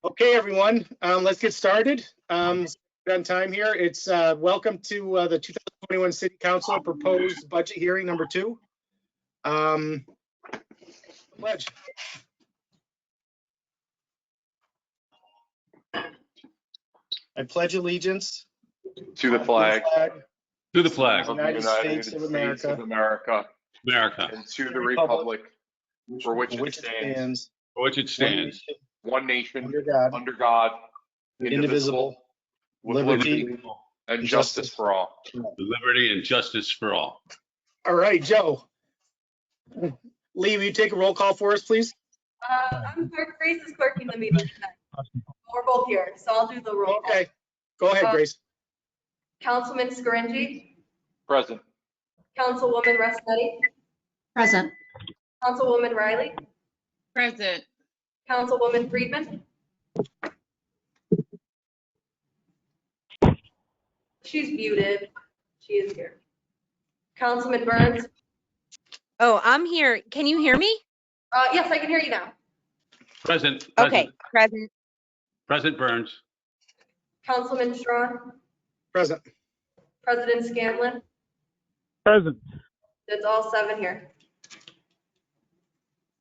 Okay, everyone, let's get started. On time here. It's welcome to the 2021 City Council proposed budget hearing number 2. Pledge. I pledge allegiance to the flag To the flag of the United United States of States of America, America, and to the republic for which it stands, for which it stands, one nation, under God, indivisible, with liberty and justice for all. liberty and justice for all. All right, Joe. Lee, will you take a roll call for us, please? I'm clerk. Grace is clerking the meeting tonight. We're both here, so I'll do the roll call. Okay, go ahead, Grace. Councilman Scaringi, Present. Councilwoman Restinetti, Present. Councilwoman Riley, Present. Councilwoman Friedman. She's muted. She is here. Councilman Burns. Oh, I'm here. Can you hear me? Yes, I can hear you now. Present. Okay, present. President Burns. Councilman Strawn, Present. President Scanlon. Present. That's all 7 here.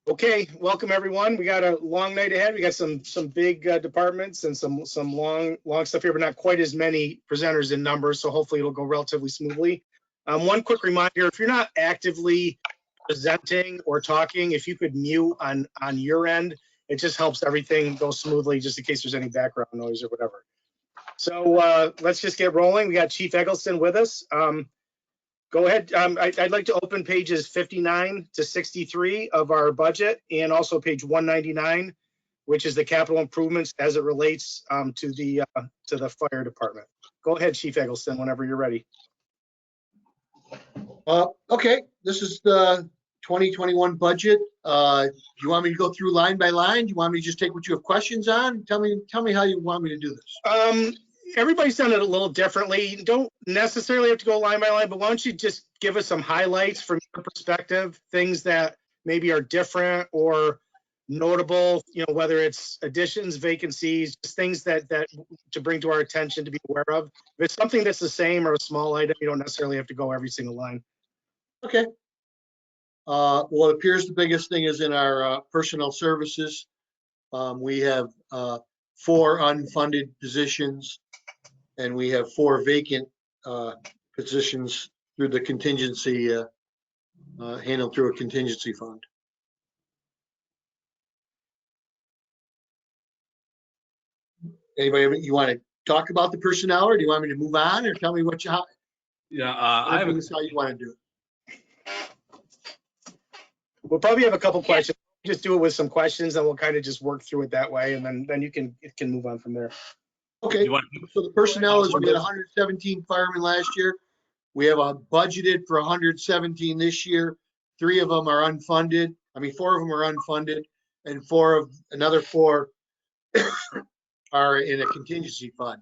Okay, welcome everyone. We got a long night ahead. We got some big departments and some long stuff here, but not quite as many presenters in numbers. So hopefully it'll go relatively smoothly. One quick reminder: if you're not actively presenting or talking, if you could mute on your end, it just helps everything go smoothly. Just in case there's any background noise or whatever. So let's just get rolling. We got Chief Eggleston with us. Go ahead. I'd like to open pages 59 to 63 of our budget, and also page 199, which is the capital improvements as it relates to the fire department. Go ahead, Chief Eggleston, whenever you're ready. Okay, this is the 2021 budget. Do you want me to go through line by line? Do you want me to just take what you have questions on? Tell me how you want me to do this. Everybody's done it a little differently. You don't necessarily have to go line by line, but why don't you just give us some highlights from your perspective, things that maybe are different or notable, whether it's additions, vacancies, just things that to bring to our attention to be aware of. If it's something that's the same or a small item, you don't necessarily have to go every single line. Okay. Well, it appears the biggest thing is in our personnel services. We have 4 unfunded positions, and we have 4 vacant positions through the contingency, handled through a contingency fund. Anybody, you want to talk about the personnel, or do you want me to move on, or tell me what how you want to do it? We'll probably have a couple questions. Just do it with some questions, and we'll kind of just work through it that way, and then you can move on from there. Okay, so the personnel is, we had 117 firemen last year. We have a budgeted for 117 this year. 3 of them are unfunded. 4 of them are unfunded, and another 4 are in a contingency fund.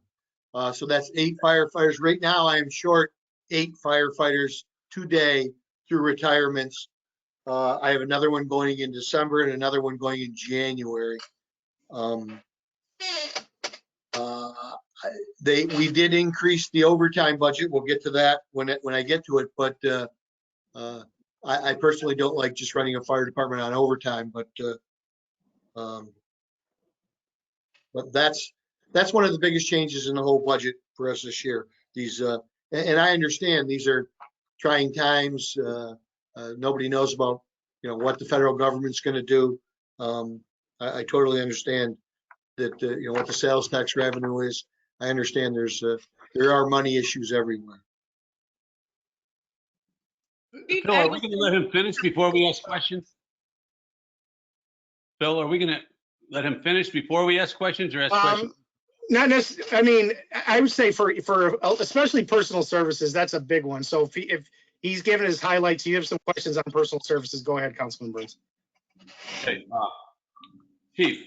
So that's 8 firefighters. Right now, I am short 8 firefighters today through retirements. I have another one going in December and another one going in January. We did increase the overtime budget. We'll get to that when I get to it. But I personally don't like just running a fire department on overtime. But that's one of the biggest changes in the whole budget for us this year. These and I understand these are trying times. Nobody knows about what the federal government's going to do. I totally understand that what the sales tax revenue is. I understand there are money issues everywhere. Phil, are we going to let him finish before we ask questions? Phil, are we going to let him finish before we ask questions or ask questions? Not necessarily. I would say for especially personal services, that's a big one. So if he's given his highlights, you have some questions on personal services, go ahead, Councilman Burns. Okay, Chief,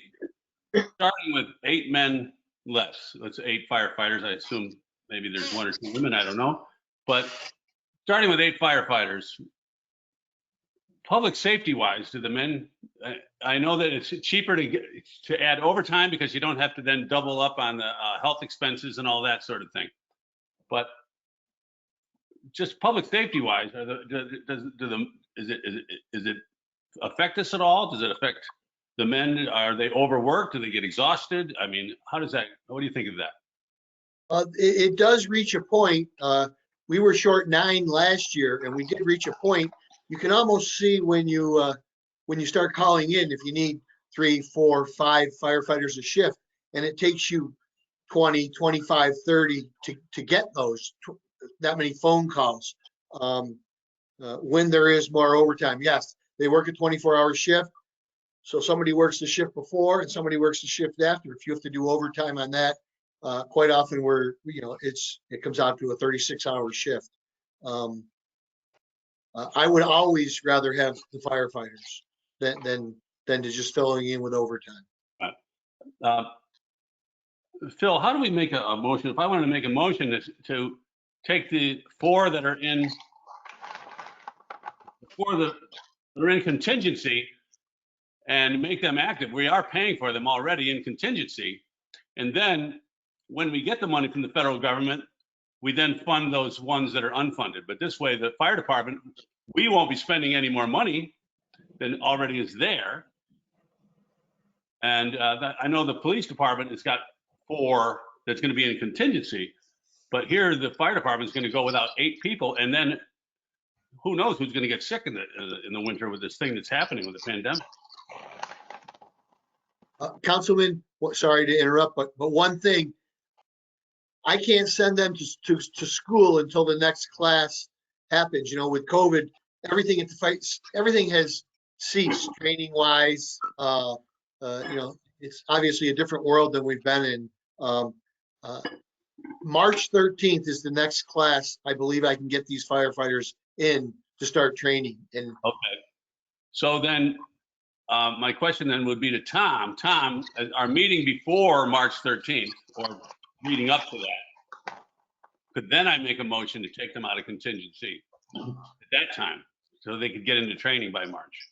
starting with 8 men less, let's 8 firefighters. I assume maybe there's 1 or 2 women, I don't know. But starting with 8 firefighters, public safety wise, do the men, I know that it's cheaper to add overtime because you don't have to then double up on the health expenses and all that sort of thing. But just public safety wise, is it affect us at all? Does it affect the men? Are they overworked? Do they get exhausted? I mean, how does that, what do you think of that? It does reach a point. We were short 9 last year, and we did reach a point. You can almost see when you start calling in, if you need 3, 4, 5 firefighters a shift, and it takes you 20, 25, 30 to get that many phone calls. When there is more overtime, yes, they work a 24-hour shift. So somebody works the shift before and somebody works the shift after. If you have to do overtime on that, quite often it comes out to a 36-hour shift. I would always rather have the firefighters than to just filling in with overtime. Phil, how do we make a motion? If I wanted to make a motion to take the 4 that are in contingency and make them active. We are paying for them already in contingency. And then when we get the money from the federal government, we then fund those ones that are unfunded. But this way, the fire department, we won't be spending any more money than already is there. And I know the police department has got 4 that's going to be in contingency, but here the fire department is going to go without 8 people, and then who knows who's going to get sick in the winter with this thing that's happening with the pandemic. Councilman, sorry to interrupt, but one thing, I can't send them to school until the next class happens. You know, with COVID, everything has ceased training wise. It's obviously a different world than we've been in. March 13th is the next class. I believe I can get these firefighters in to start training. And okay. So then my question then would be to Tom. Tom, our meeting before March 13th or leading up to that, could then I make a motion to take them out of contingency at that time so they could get into training by March?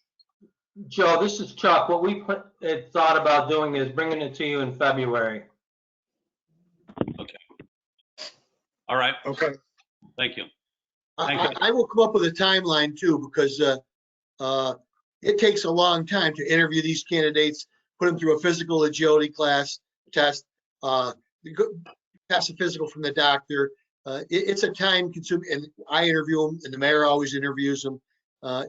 Joe, this is Chuck. What we thought about doing is bringing it to you in February. Okay. All right. Okay. Thank you. I will come up with a timeline too, because it takes a long time to interview these candidates, put them through a physical agility class test, pass a physical from the doctor. It's a time consuming, and I interview them, and the mayor always interviews them.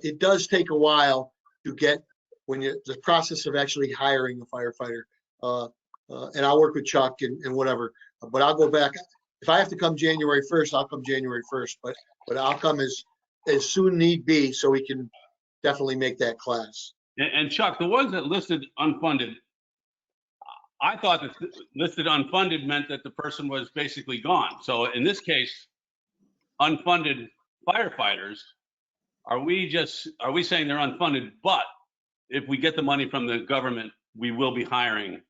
It does take a while to get the process of actually hiring a firefighter. And I'll work with Chuck and whatever, but I'll go back. If I have to come January 1st, I'll come January 1st, but I'll come as soon need be so we can definitely make that class. And Chuck, the ones that listed unfunded, I thought that listed unfunded meant that the person was basically gone. So in this case, unfunded firefighters, are we saying they're unfunded, but if we get the money from the government, we will be hiring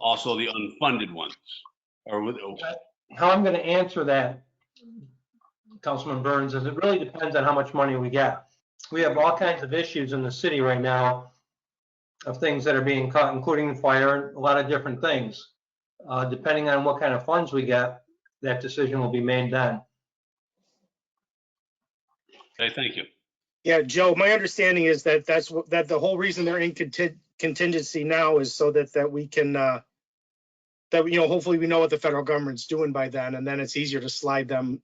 also the unfunded ones? How I'm going to answer that, Councilman Burns, is it really depends on how much money we get. We have all kinds of issues in the city right now of things that are being cut, including fire, a lot of different things. Depending on what kind of funds we get, that decision will be made then. Okay, thank you. Yeah, Joe, my understanding is that that the whole reason they're in contingency now is so that we can hopefully we know what the federal government's doing by then, and then it's easier to slide them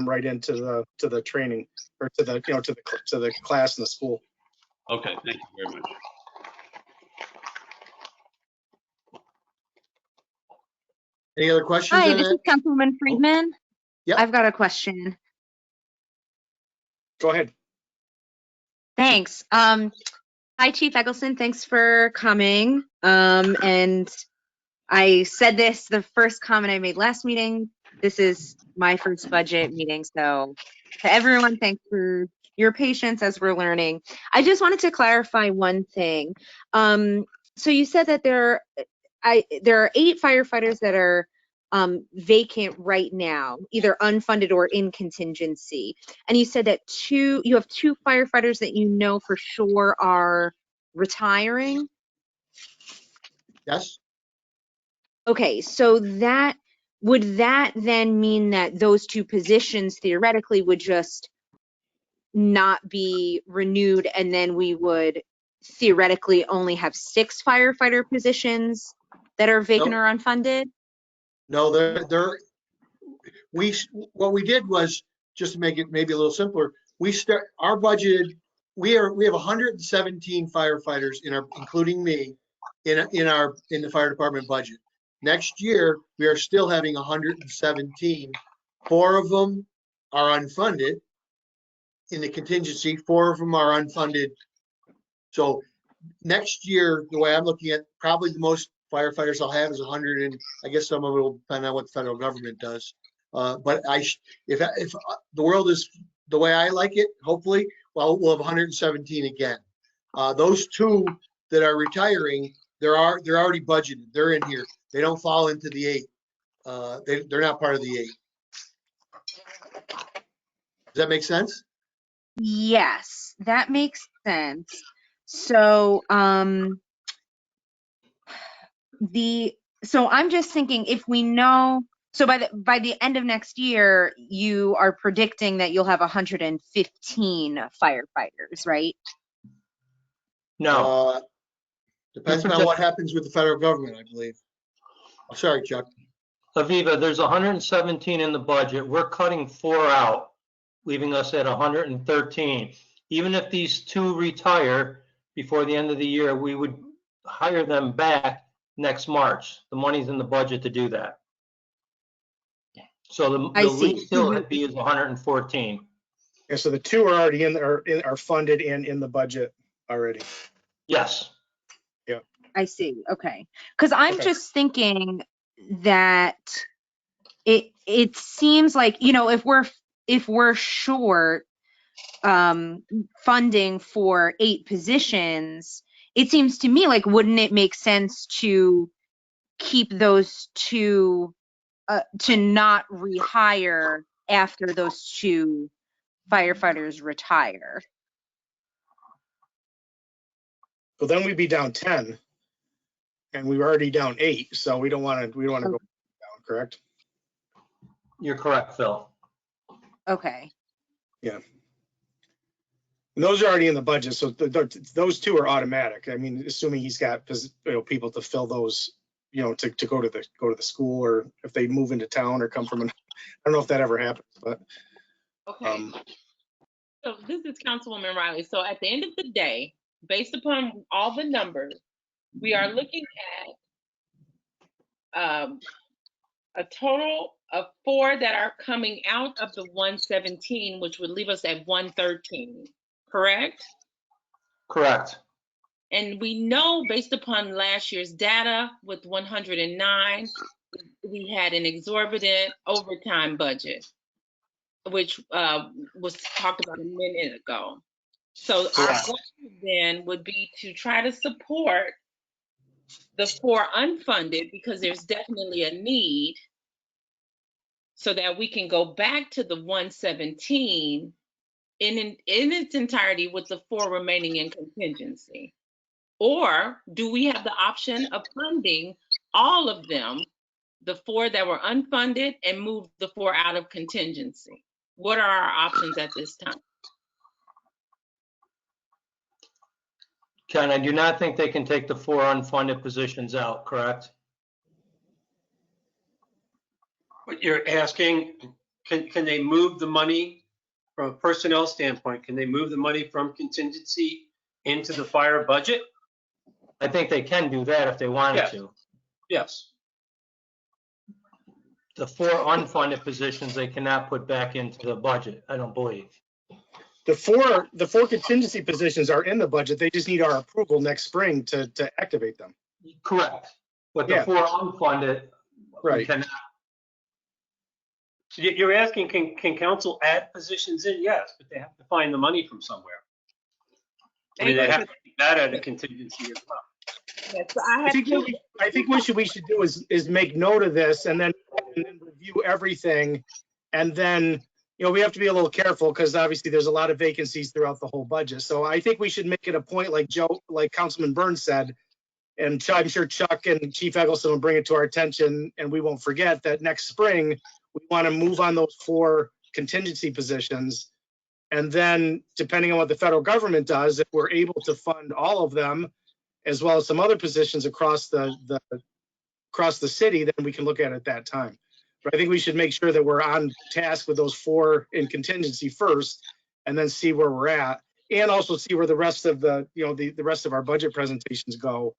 right into the training or to the class in the school. Okay, thank you very much. Any other questions? Hi, on this that? is Councilwoman Friedman. Yep. I've got a question. Go ahead. Thanks. Hi, Chief Eggleston. Thanks for coming. And I said this, the first comment I made last meeting, this is my first budget meeting. So to everyone, thanks for your patience as we're learning. I just wanted to clarify one thing. So you said that there are 8 firefighters that are vacant right now, either unfunded or in contingency. And you said that you have 2 firefighters that you know for sure are retiring. Yes, Okay, so would that then mean that those 2 positions theoretically would just not be renewed, and then we would theoretically only have 6 firefighter positions that are vacant Nope. or unfunded? no, what we did was, just to make it maybe a little simpler, our budget, we have 117 firefighters including me, in the fire department budget. Next year, we are still having 117. 4 of them are unfunded in the contingency, 4 of them are unfunded. So next year, the way I'm looking at, probably the most firefighters I'll have is 100, and I guess some of it will depend on what the federal government does. But if the world is the way I like it, hopefully, well, we'll have 117 again. Those 2 that are retiring, they're already budgeted. They're in here. They don't fall into the 8. They're not part of the 8. Does that make sense? Yes, that makes sense. So, so I'm just thinking, if we know, so by the end of next year, you are predicting that you'll have 115 firefighters, right? No, Depends on what happens with the federal government, I believe. Oh, sorry, Chuck. Aviva, there's 117 in the budget. We're cutting 4 out, leaving us at 113. Even if these 2 retire before the end of the year, we would hire them back next March. The money's in the budget to do that. So the least still would be is 114. Yeah, so the 2 are already are funded and in the budget already. Yes. Yeah. I see. Okay. Because I'm just thinking that it seems like, if we're short funding for 8 positions, it seems to me like, wouldn't it make sense to keep those 2, to not rehire after those 2 firefighters retire? So then we'd be down 10, and we were already down 8, so we don't want to go down, correct? You're correct, Phil. Okay. Yeah. And those are already in the budget, so those 2 are automatic. I mean, assuming he's got people to fill those, to go to the school, or if they move into town or come from I don't know if that ever happens, but. Okay. So this is Councilwoman Riley. So at the end of the day, based upon all the numbers, we are looking at a total of 4 that are coming out of the 117, which would leave us at 113, correct? Correct. And we know, based upon last year's data with 109, we had an exorbitant overtime budget, which was talked about a minute ago. So our goal then would be to try to support the 4 unfunded, because there's definitely a need, so that we can go back to the 117 in its entirety with the 4 remaining in contingency. Or do we have the option of funding all of them, the 4 that were unfunded, and move the 4 out of contingency? What are our options at this time? Ken, I do not think they can take the 4 unfunded positions out, correct? What you're asking, can they move the money from a personnel standpoint? Can they move the money from contingency into the fire budget? I think they can do that if they wanted to. Yes. The 4 unfunded positions they cannot put back into the budget, I don't believe. The 4 contingency positions are in the budget. They just need our approval next spring to activate them. Correct. But the 4 unfunded, right? Cannot. So you're asking, can council add positions in? Yes, but they have to find the money from somewhere. I mean, they have to keep that at a contingency as well. Yes, so I I have think two. what we should do is make note of this and then review everything. And then, we have to be a little careful because obviously there's a lot of vacancies throughout the whole budget. So I think we should make it a point, like Councilman Burns said, and I'm sure Chuck and Chief Eggleston will bring it to our attention, and we won't forget that next spring, we want to move on those 4 contingency positions. And then depending on what the federal government does, if we're able to fund all of them, as well as some other positions across the city, then we can look at it at that time. But I think we should make sure that we're on task with those 4 in contingency first, and then see where we're at, and also see where the rest of the rest of our budget presentations go.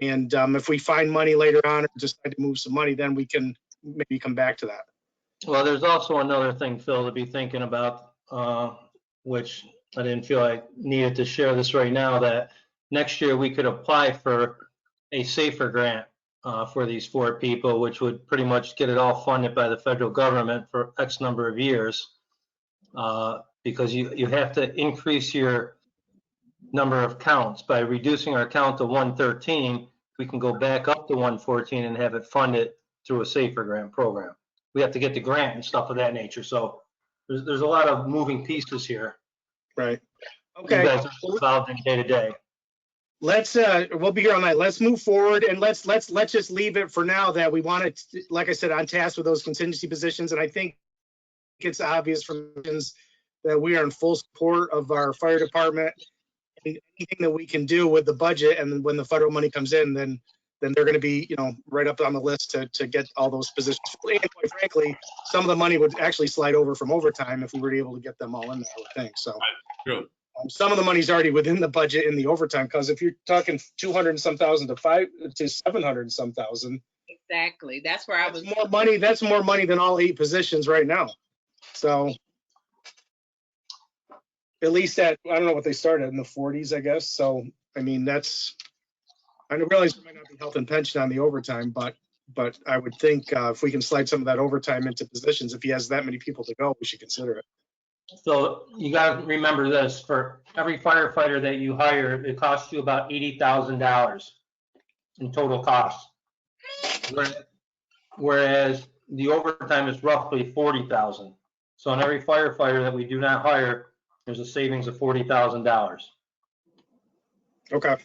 And if we find money later on or decide to move some money, then we can maybe come back to that. Well, there's also another thing, Phil, to be thinking about, which I didn't feel I needed to share this right now, that next year we could apply for a SAFER grant for these 4 people, which would pretty much get it all funded by the federal government for X number of years. Because you have to increase your number of counts. By reducing our count to 113, we can go back up to 114 and have it funded through a SAFER grant program. We have to get the grant and stuff of that nature. So there's a lot of moving pieces here. Right. Okay. You guys are involved in day to day. Let's we'll be here all night. Let's move forward, and let's just leave it for now that we want to, like I said, on task with those contingency positions. And I think it's obvious from that we are in full support of our fire department. And anything that we can do with the budget, and when the federal money comes in, then they're going to be, right up on the list to get all those positions. And quite frankly, some of the money would actually slide over from overtime if we were able to get them all in there, I would think. So True. some of the money's already within the budget in the overtime, because if you're talking 200 and some thousand to 700 and some thousand, Exactly. That's where I was. more money. That's more money than all 8 positions right now. So at least I don't know what they started in the 40s, I guess. So, I mean, I realize there might not be health and pension on the overtime, but I would think if we can slide some of that overtime into positions, if he has that many people to go, we should consider it. So you got to remember this, for every firefighter that you hire, it costs you about $80,000 in total cost. Whereas the overtime is roughly $40,000. So on every firefighter that we do not hire, there's a savings of $40,000. Okay.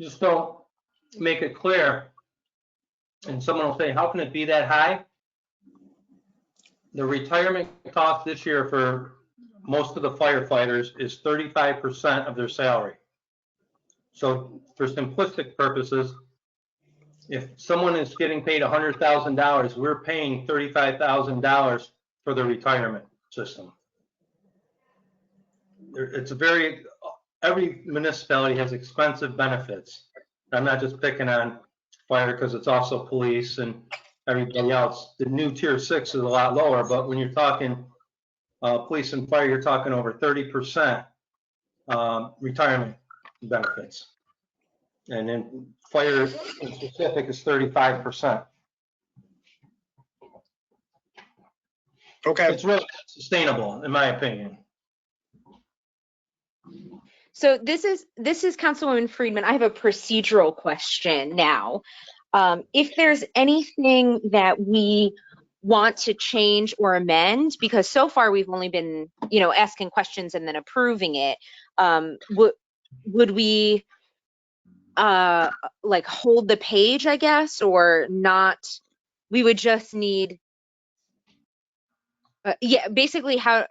Just don't make it clear. And someone will say, how can it be that high? The retirement cost this year for most of the firefighters is 35% of their salary. So for simplistic purposes, if someone is getting paid $100,000, we're paying $35,000 for the retirement system. It's every municipality has expensive benefits. I'm not just picking on fire because it's also police and everybody else. The new tier 6 is a lot lower, but when you're talking police and fire, you're talking over 30% retirement benefits. And then fire in specific is 35%. Okay. It's really sustainable, in my opinion. So this is Councilwoman Friedman. I have a procedural question now. If there's anything that we want to change or amend, because so far we've only been, asking questions and then approving it, would we hold the page, I guess, or not? We would just need, basically how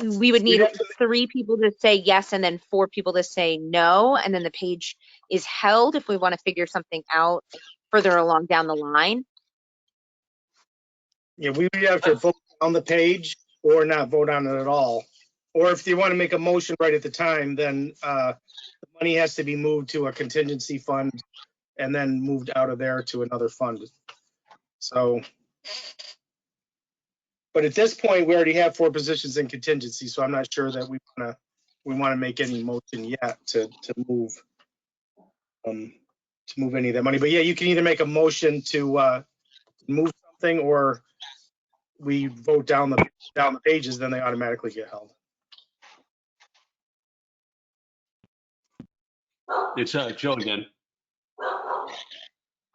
we would need 3 people to say yes and then 4 people to say no, and then the page is held if we want to figure something out further along down the line. Yeah, we would have to vote on the page or not vote on it at all. Or if you want to make a motion right at the time, then the money has to be moved to a contingency fund and then moved out of there to another fund. So, but at this point, we already have 4 positions in contingency, so I'm not sure that we want to make any motion yet to move any of that money. But yeah, you can either make a motion to move something, or we vote down the pages, then they automatically get held. It's Joe again.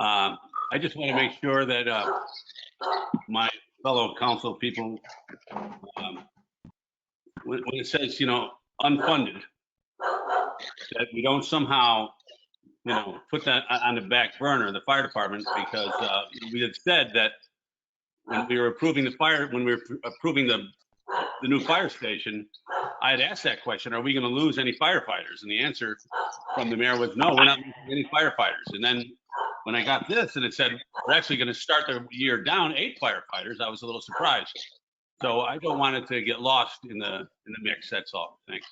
I just want to make sure that my fellow council people, when it says, unfunded, that we don't somehow, put that on the back burner, the fire department, because we had said that when we were approving the new fire station, I had asked that question, are we going to lose any firefighters? And the answer from the mayor was, no, we're not losing any firefighters. And then when I got this and it said, we're actually going to start the year down 8 firefighters, I was a little surprised. So I don't want it to get lost in the mix. That's all. Thanks.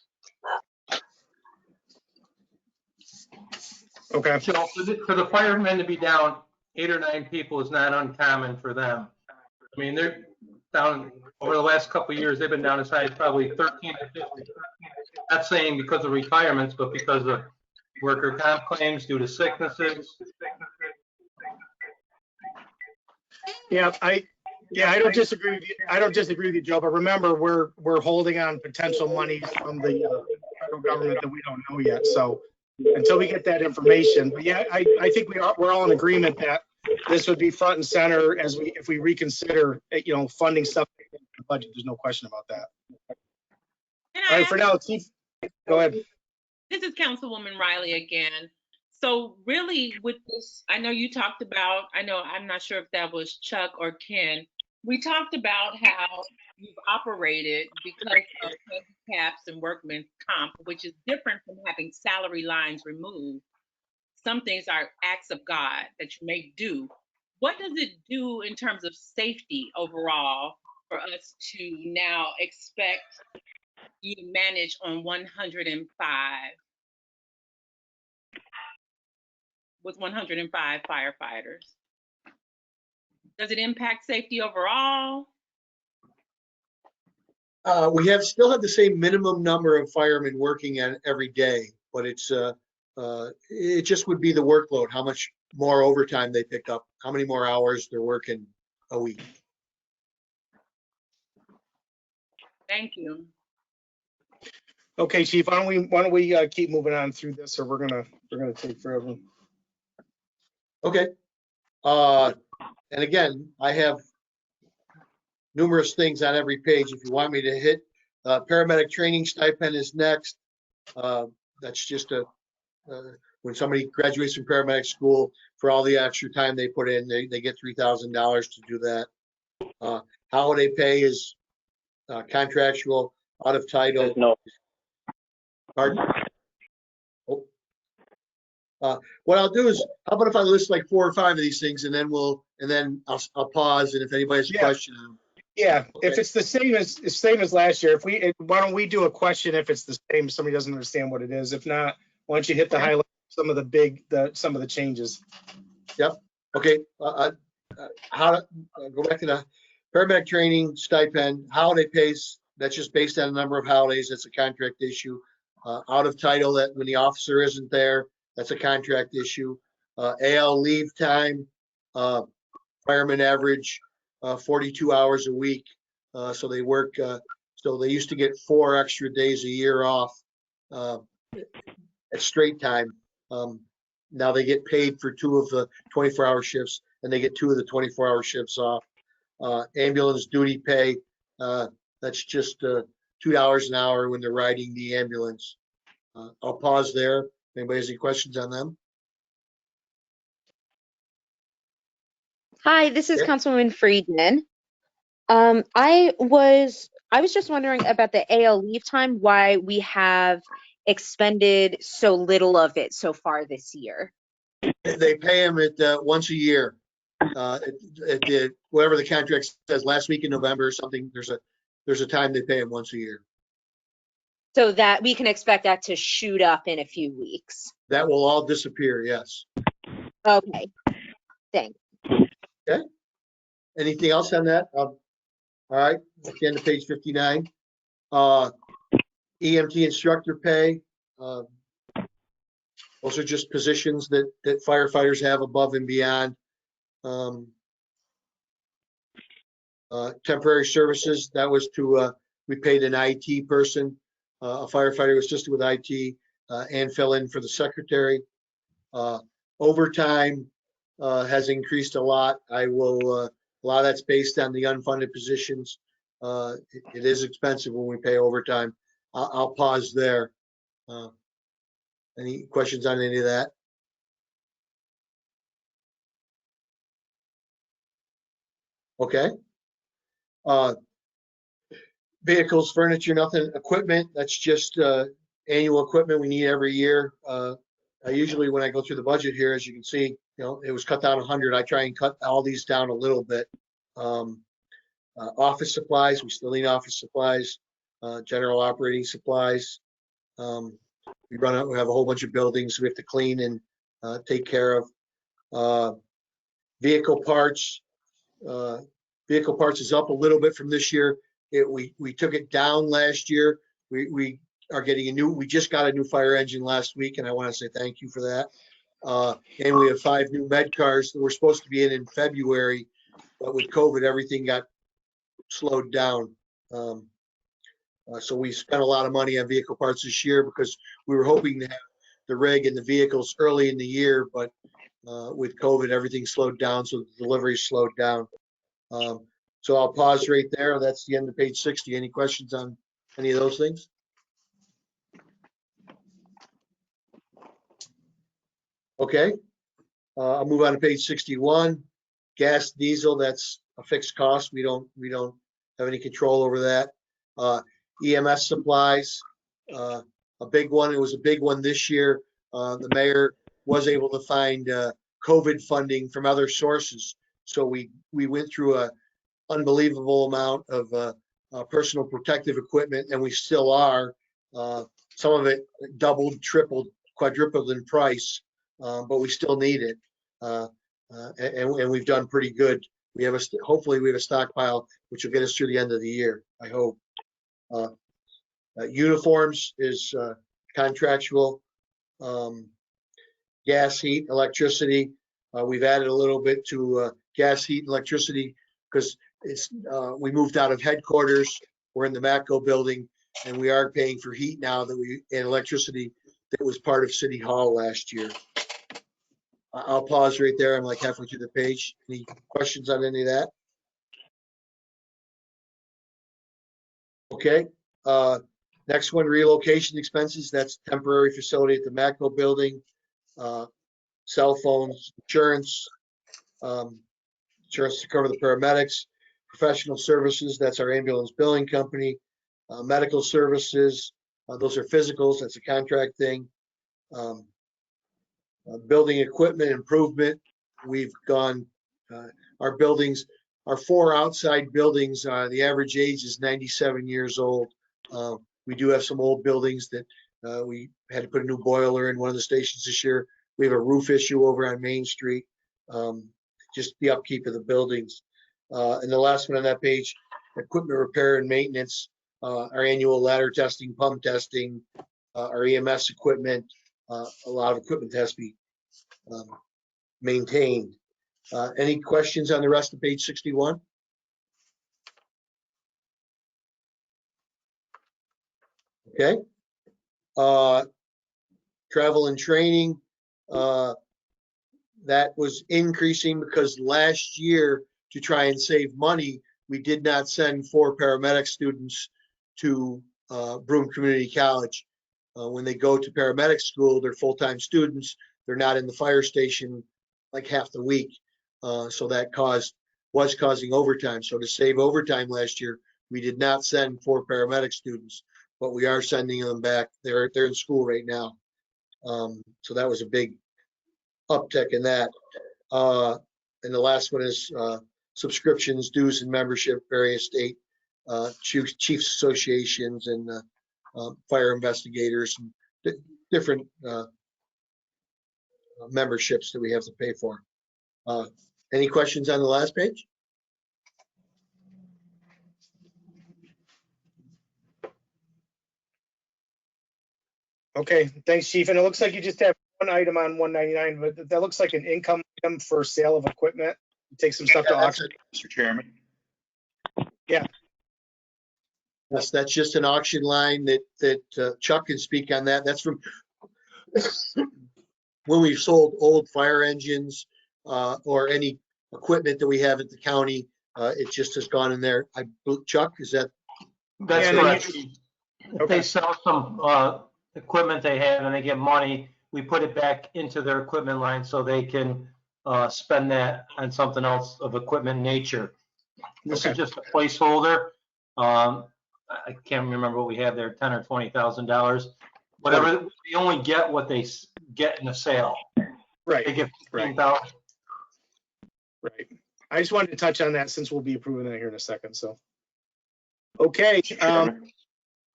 Okay. So for the firemen to be down 8 or 9 people is not uncommon for them. I mean, they're down over the last couple of years, they've been down as high as probably 13 to 15. Not saying because of retirements, but because of worker comp claims due to sicknesses. Yeah, I don't disagree with you. I don't disagree with you, Joe. But remember, we're holding on potential monies from the federal government that we don't know yet. So until we get that information, but yeah, I think we're all in agreement that this would be front and center if we reconsider, funding stuff in the budget. There's no question about that. All right, for now, Chief, go ahead. This is Councilwoman Riley again. So really with this, I know you talked about, I'm not sure if that was Chuck or Ken. We talked about how you've operated because of handicaps and workman's comp, which is different from having salary lines removed. Some things are acts of God that you may do. What does it do in terms of safety overall for us to now expect you to manage on 105 with 105 firefighters? Does it impact safety overall? We still have the same minimum number of firemen working every day, but it just would be the workload, how much more overtime they pick up, how many more hours they're working a week. Thank you. Okay, Chief, why don't we keep moving on through this, or we're gonna take forever. Okay. And again, I have numerous things on every page. If you want me to hit, paramedic training stipend is next. That's just when somebody graduates from paramedic school, for all the extra time they put in, they get $3,000 to do that. Holiday pay is contractual, out of title. No. Pardon? Oh. What I'll do is, how about if I list like 4 or 5 of these things, and then I'll pause, and if anybody has a question. Yeah, Okay. if it's the same as last year, why don't we do a question if it's the same, if somebody doesn't understand what it is. If not, why don't you hit the highlight, some of the changes. Yep. Okay. How to go back to the paramedic training stipend, holiday pays. That's just based on the number of holidays. That's a contract issue. Out of title, that when the officer isn't there, that's a contract issue. AL leave time, firemen average 42 hours a week. So they work, so they used to get 4 extra days a year off at straight time. Now they get paid for 2 of the 24-hour shifts, and they get 2 of the 24-hour shifts off. Ambulance duty pay, that's just $2 an hour when they're riding the ambulance. I'll pause there. Anybody has any questions on them? Hi, this is Yeah. Councilwoman Friedman. I was just wondering about the AL leave time, why we have expended so little of it so far this year. They pay them at once a year. At the whatever the contract says, last week in November or something. There's a time they pay them once a year. So that we can expect that to shoot up in a few weeks. That will all disappear. Yes. Okay, thanks. Okay. Anything else on that? All right. At the end of page 59. EMT instructor pay. Those are just positions that firefighters have above and beyond. Temporary services, that was to, we paid an IT person. A firefighter was assisted with IT. and fill in for the secretary. Overtime has increased a lot. A lot of that's based on the unfunded positions. It is expensive when we pay overtime. I'll pause there. Any questions on any of that? Okay. Vehicles, furniture, nothing. Equipment, that's just annual equipment we need every year. Usually when I go through the budget here, as you can see, it was cut down 100. I try and cut all these down a little bit. Office supplies, we still need office supplies. General operating supplies. We have a whole bunch of buildings we have to clean and take care of. Vehicle parts. Vehicle parts is up a little bit from this year. We took it down last year. We are getting we just got a new fire engine last week, and I want to say thank you for that. And we have 5 new med cars that were supposed to be in February, but with COVID, everything got slowed down. So we spent a lot of money on vehicle parts this year because we were hoping to have the rig and the vehicles early in the year, but with COVID, everything slowed down, so the delivery slowed down. So I'll pause right there. That's the end of page 60. Any questions on any of those things? Okay. I'll move on to page 61. Gas, diesel, that's a fixed cost. We don't have any control over that. EMS supplies, a big one. It was a big one this year. The mayor was able to find COVID funding from other sources. So we went through a unbelievable amount of personal protective equipment, and we still are. Some of it doubled, tripled, quadrupled in price, but we still need it. And we've done pretty good. Hopefully we have a stockpile which will get us through the end of the year, I hope. Uniforms is contractual. Gas, heat, electricity. We've added a little bit to gas, heat, and electricity because we moved out of headquarters. We're in the Matco building, and we are paying for heat now and electricity that was part of City Hall last year. I'll pause right there. I'm like halfway through the page. Any questions on any of that? Okay. Next one, relocation expenses. That's temporary facility at the Matco building. Cell phones, insurance, insurance to cover the paramedics. Professional services, that's our ambulance billing company. Medical services, those are physicals. That's a contract thing. Building equipment improvement. We've gone, our buildings, our 4 outside buildings, the average age is 97 years old. We do have some old buildings that we had to put a new boiler in one of the stations this year. We have a roof issue over on Main Street, just the upkeep of the buildings. And the last one on that page, equipment repair and maintenance, our annual ladder testing, pump testing, our EMS equipment, a lot of equipment has to be maintained. Any questions on the rest of page 61? Okay. Travel and training, that was increasing because last year, to try and save money, we did not send 4 paramedic students to Broome Community College. When they go to paramedic school, they're full-time students. They're not in the fire station like half the week. So that was causing overtime. So to save overtime last year, we did not send 4 paramedic students, but we are sending them back. They're in school right now. So that was a big uptick in that. And the last one is subscriptions, dues, and membership, various state chiefs associations and fire investigators, and different memberships that we have to pay for. Any questions on the last page? Okay, thanks, Chief. And it looks like you just have one item on 199, but that looks like an income item for sale of equipment. Take some stuff to auction. Mr. Chairman. Yeah. Yes, that's just an auction line that Chuck can speak on that. That's from when we've sold old fire engines or any equipment that we have at the county, it just has gone in there. Chuck, is that? That's Yeah, correct. If they sell some equipment they have and they get money, we put it back into their equipment line so they can spend that on something else of equipment nature. This is just a placeholder. I can't remember what we have there, $10,000 or $20,000. Whatever, they only get what they get in the sale. Right. They get Right. $15,000. Right. I just wanted to touch on that since we'll be approving that here in a second. So, okay.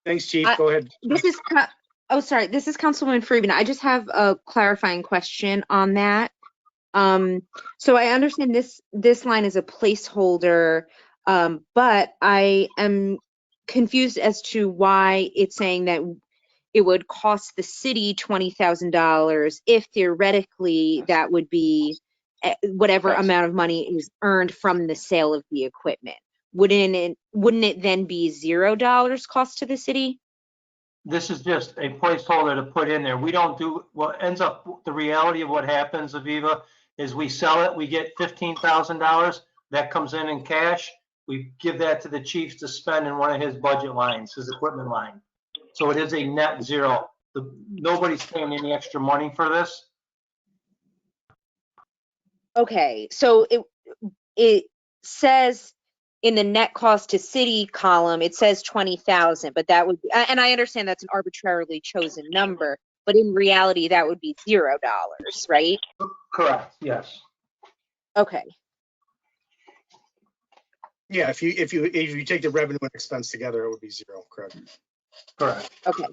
Thanks, Chief. Go ahead. This is, sorry, this is Councilwoman Freeman. I just have a clarifying question on that. So I understand this line is a placeholder, but I am confused as to why it's saying that it would cost the city $20,000 if theoretically that would be whatever amount of money is earned from the sale of the equipment. Wouldn't it then be $0 cost to the city? This is just a placeholder to put in there. We don't do what ends up, the reality of what happens, Aviva, is we sell it, we get $15,000, that comes in cash. We give that to the chief to spend in one of his budget lines, his equipment line. So it is a net zero. Nobody's paying any extra money for this. Okay, so it says in the net cost to city column, it says 20,000, but that would be, and I understand that's an arbitrarily chosen number, but in reality, that would be $0, right? Correct, yes. Okay. Yeah, if you take the revenue and expense together, it would be 0, correct? Correct. Okay.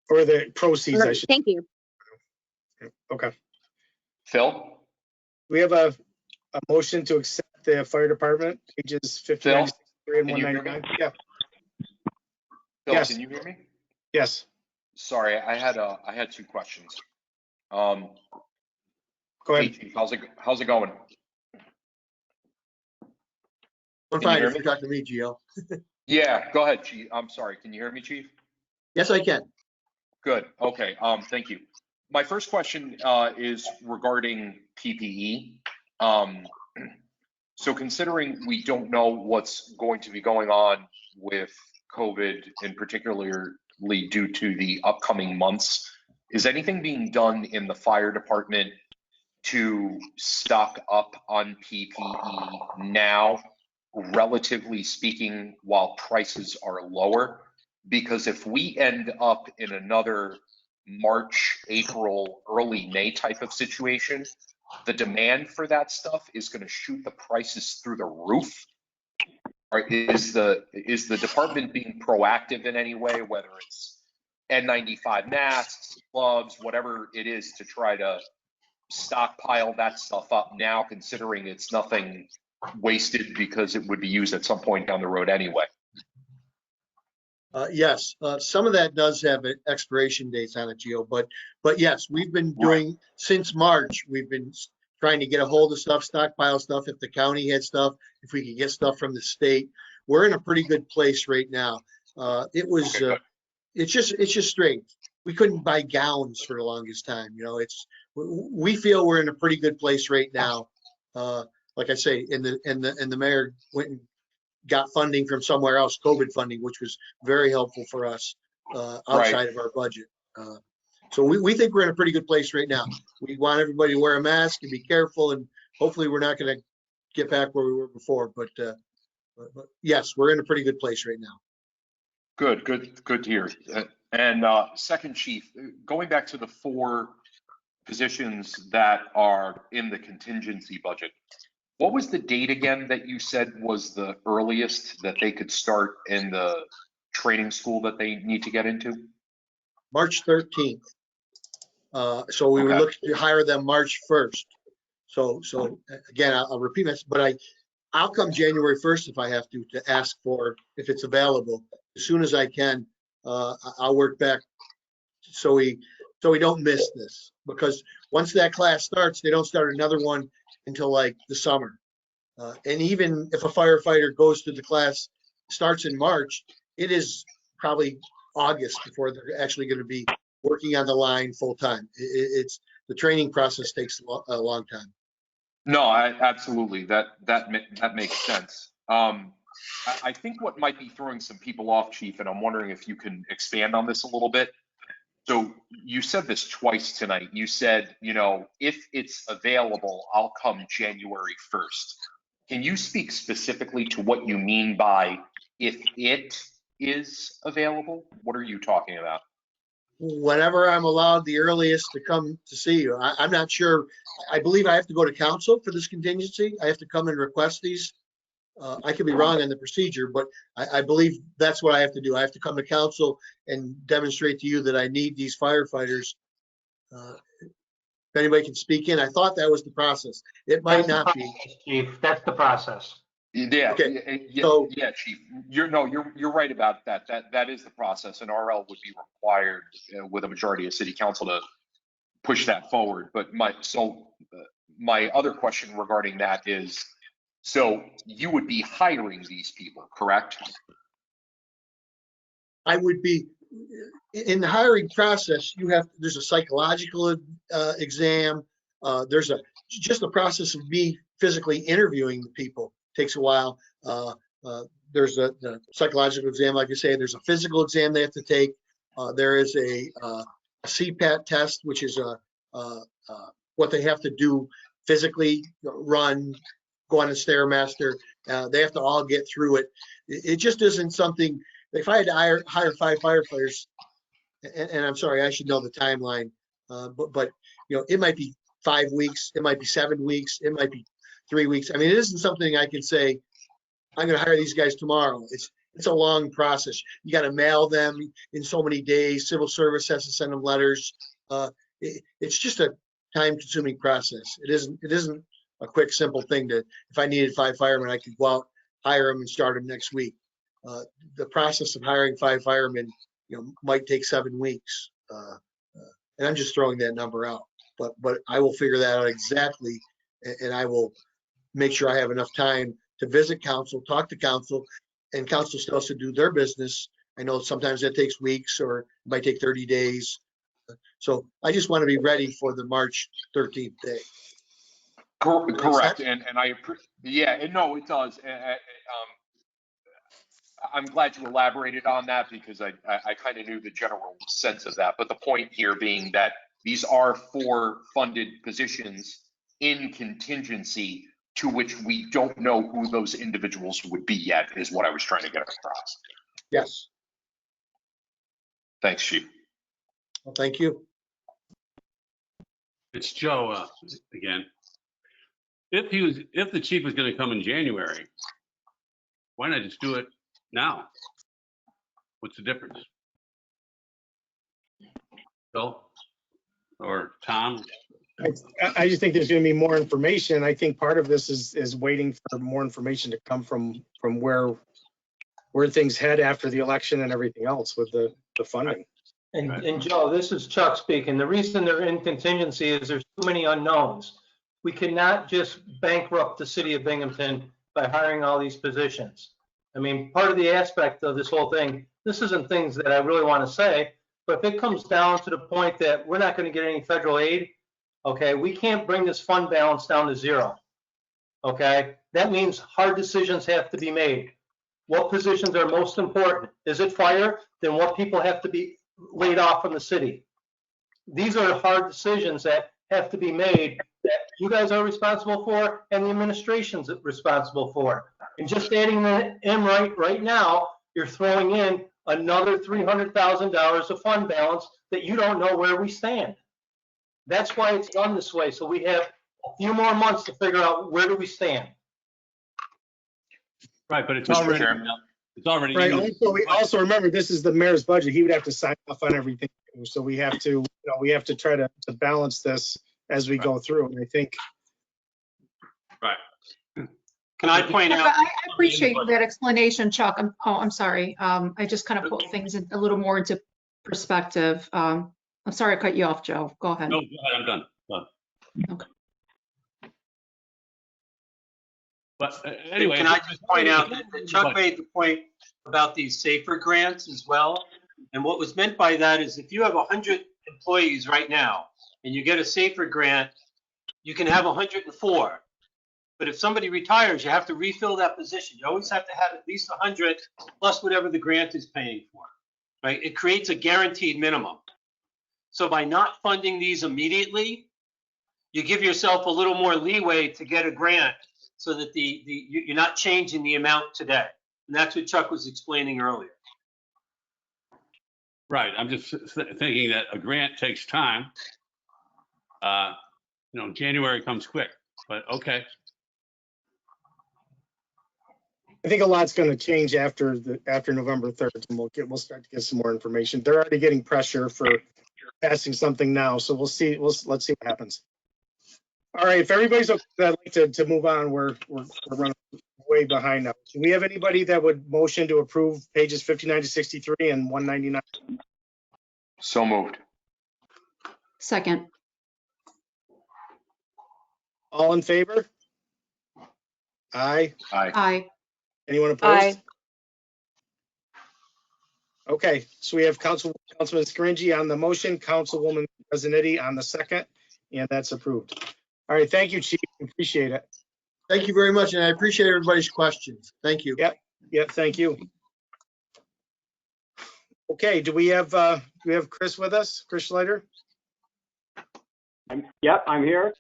Or the proceeds, I should. Thank you. Okay. Phil? We have a motion to accept the fire department, pages 59, 63, and can you hear 199. Yeah. Phil, Yes. can you hear me? Yes. Sorry, I had 2 questions. Go Hey, ahead. Chief, how's it going? I'm Can you fine hear if me? you're talking to me, Gio. Yeah, go ahead, Chief. I'm sorry. Can you hear me, Chief? Yes, I can. Good. Okay. Thank you. My first question is regarding PPE. So considering we don't know what's going to be going on with COVID, and particularly due to the upcoming months, is anything being done in the fire department to stock up on PPE now, relatively speaking, while prices are lower? Because if we end up in another March, April, early May type of situation, the demand for that stuff is going to shoot the prices through the roof. Or is the department being proactive in any way, whether it's N95 masks, gloves, whatever it is, to try to stockpile that stuff up now, considering it's nothing wasted because it would be used at some point down the road anyway? Yes, some of that does have expiration dates on it, Gio, but yes, we've been doing, since March, we've been trying to get a hold of stuff, stockpile stuff, if the county had stuff, if we could get stuff from the state. We're in a pretty good place right now. It's just straight. We couldn't buy gowns for the longest time. You know, we feel we're in a pretty good place right now. Like I say, and the mayor went and got funding from somewhere else, COVID funding, which was very helpful for us outside of our budget. So we think we're in a pretty good place right now. We want everybody to wear a mask and be careful, and hopefully we're not going to get back where we were before. But yes, we're in a pretty good place right now. Good to hear. And second, Chief, going back to the 4 positions that are in the contingency budget, what was the date again that you said was the earliest that they could start in the training school that they need to get into? March 13th. So we were looking to hire them March 1st. So again, I'll repeat this, but I'll come January 1st if I have to ask for, if it's available. As soon as I can, I'll work back so we don't miss this, because once that class starts, they don't start another one until like the summer. And even if a firefighter goes to the class, starts in March, it is probably August before they're actually going to be working on the line full time. It's the training process takes a long time. No, absolutely. That makes sense. I think what might be throwing some people off, Chief, and I'm wondering if you can expand on this a little bit. So you said this twice tonight. You said, if it's available, I'll come January 1st. Can you speak specifically to what you mean by if it is available? What are you talking about? Whenever I'm allowed the earliest to come to see you. I'm not sure. I believe I have to go to council for this contingency. I have to come and request these. I could be wrong on the procedure, but I believe that's what I have to do. I have to come to council and demonstrate to you that I need these firefighters. If anybody can speak in, I thought that was the process. It might not be. Chief, that's the process. Yeah, Okay, yeah, Chief. You're right about that. That is the process, and RL would be required with a majority of City Council to push that forward. But my other question regarding that is, so you would be hiring these people, correct? I would be in the hiring process. There's a psychological exam. There's just the process of me physically interviewing the people takes a while. There's the psychological exam, like you say. There's a physical exam they have to take. There is a CPAT test, which is what they have to do physically, run, go on a Stairmaster. They have to all get through it. It just isn't something. If I had to hire 5 firefighters, and I'm sorry, I should know the timeline, but it might be 5 weeks, it might be 7 weeks, it might be 3 weeks. I mean, it isn't something I can say, I'm going to hire these guys tomorrow. It's a long process. You got to mail them in so many days. Civil service has to send them letters. It's just a time-consuming process. It isn't a quick, simple thing to. If I needed 5 firemen, I could go out, hire them, and start them next week. The process of hiring 5 firemen, might take 7 weeks. And I'm just throwing that number out. But I will figure that out exactly, and I will make sure I have enough time to visit council, talk to council, and council still has to do their business. I know sometimes that takes weeks, or it might take 30 days. So I just want to be ready for the March 13th day. Correct, and I appreciate. Yeah, and no, it does. I'm glad you elaborated on that because I kind of knew the general sense of that. But the point here being that these are 4 funded positions in contingency to which we don't know who those individuals would be yet, is what I was trying to get across. Yes. Thanks, Chief. Well, thank you. It's Joe again. If the chief was going to come in January, why not just do it now? What's the difference? Bill or Tom? I just think there's going to be more information. I think part of this is waiting for more information to come from where things head after the election and everything else with the funding. And Joe, this is Chuck speaking. The reason they're in contingency is there's too many unknowns. We cannot just bankrupt the city of Binghamton by hiring all these positions. I mean, part of the aspect of this whole thing, this isn't things that I really want to say, but if it comes down to the point that we're not going to get any federal aid, okay, we can't bring this fund balance down to 0. Okay, that means hard decisions have to be made. What positions are most important? Is it fire? Then what people have to be laid off from the city? These are hard decisions that have to be made that you guys are responsible for and the administration's responsible for. And just adding that in right now, you're throwing in another $300,000 of fund balance that you don't know where we stand. That's why it's done this way. So we have a few more months to figure out where do we stand. Right, but it's Mr. already Chairman. it's already Right. used. Also remember, this is the mayor's budget. He would have to sign off on everything. So we have to, try to balance this as we go through. And I think. Right. Can I point out? I appreciate that explanation, Chuck. I'm sorry. I just kind of put things a little more into perspective. I'm sorry I cut you off, Joe. Go ahead. No, go ahead, I'm done. Okay. But anyway. Can I just point out that Chuck made the point about these safer grants as well? And what was meant by that is if you have 100 employees right now and you get a SAFER grant, you can have 104. But if somebody retires, you have to refill that position. You always have to have at least 100 plus whatever the grant is paying for, right? It creates a guaranteed minimum. So by not funding these immediately, you give yourself a little more leeway to get a grant so that you're not changing the amount today. And that's what Chuck was explaining earlier. Right, I'm just thinking that a grant takes time. January comes quick, but okay. I think a lot's going to change after November 3rd, and we'll start to get some more information. They're already getting pressure for passing something now, so we'll see. Let's see what happens. All right, if everybody's okay, I'd like to move on. We're running way behind now. Do we have anybody that would motion to approve pages 59 to 63 and 199? So moved. Second. All in favor? Aye. Aye. Aye. Anyone opposed? Okay, so we have Councilman Scaringi on the motion, Councilwoman Presidenti on the second, and that's approved. All right, thank you, Chief. Appreciate it. Thank you very much, and I appreciate everybody's questions. Thank you. Yep, thank you. Okay, do we have Chris with us? Chris Schleider? Yep, I'm here.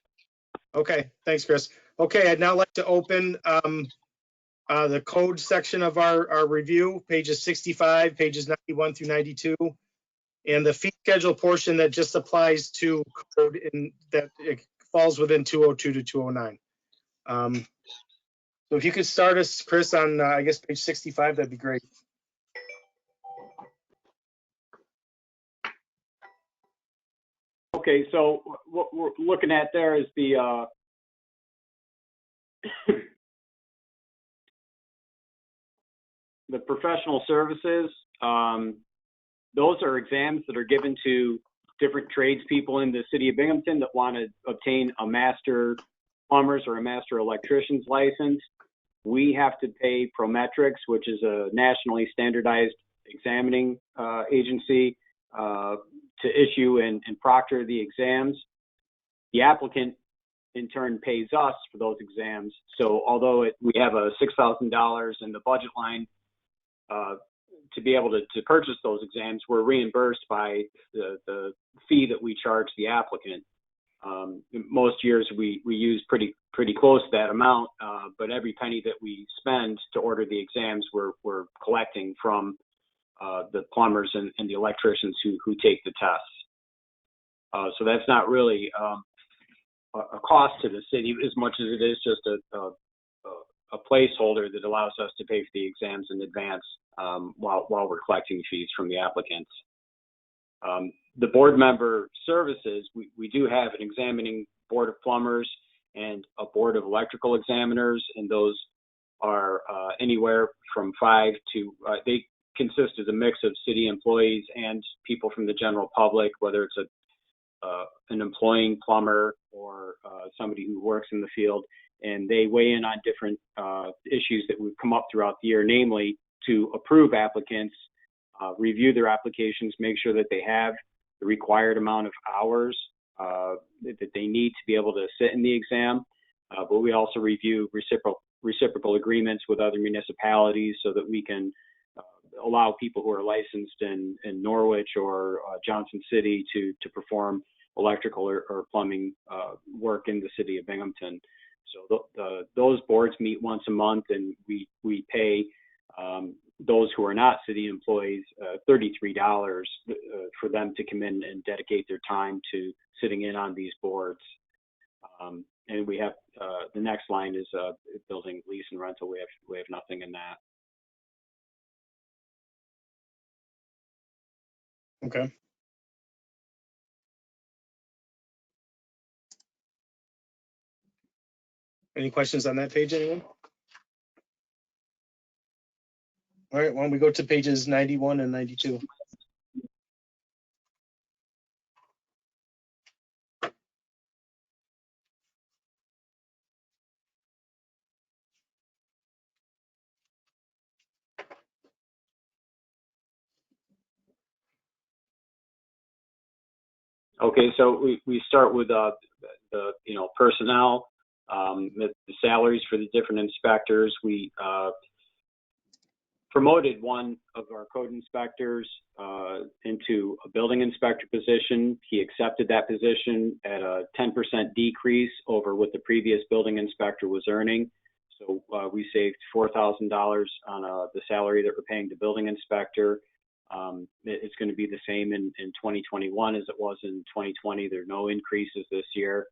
Okay, thanks, Chris. Okay, I'd now like to open the code section of our review, pages 65, pages 91 through 92, and the fee schedule portion that just applies to code in that it falls within 202 to 209. So if you could start us, Chris, on I guess page 65, that'd be great. Okay, so what we're looking at there is the the professional services. Those are exams that are given to different tradespeople in the city of Binghamton that want to obtain a master plumber's or a master electrician's license. We have to pay Prometrics, which is a nationally standardized examining agency, to issue and proctor the exams. The applicant in turn pays us for those exams. So although we have a $6,000 in the budget line to be able to purchase those exams, we're reimbursed by the fee that we charge the applicant. Most years we use pretty close to that amount, but every penny that we spend to order the exams, we're collecting from the plumbers and the electricians who take the tests. So that's not really a cost to the city as much as it is just a placeholder that allows us to pay for the exams in advance while we're collecting fees from the applicants. The board member services, we do have an examining board of plumbers and a board of electrical examiners, and those are anywhere from 5 to, they consist of a mix of city employees and people from the general public, whether it's an employing plumber or somebody who works in the field, and they weigh in on different issues that would come up throughout the year, namely to approve applicants, review their applications, make sure that they have the required amount of hours that they need to be able to sit in the exam. But we also review reciprocal agreements with other municipalities so that we can allow people who are licensed in Norwich or Johnson City to perform electrical or plumbing work in the city of Binghamton. So those boards meet once a month, and we pay those who are not city employees $33 for them to come in and dedicate their time to sitting in on these boards. And we have the next line is building lease and rental. We have nothing in that. Okay. Any questions on that page, anyone? All right, why don't we go to pages 91 and 92? Okay, so we start with the personnel, the salaries for the different inspectors. We promoted one of our code inspectors into a building inspector position. He accepted that position at a 10% decrease over what the previous building inspector was earning. So we saved $4,000 on the salary that we're paying the building inspector. It's going to be the same in 2021 as it was in 2020. There are no increases this year.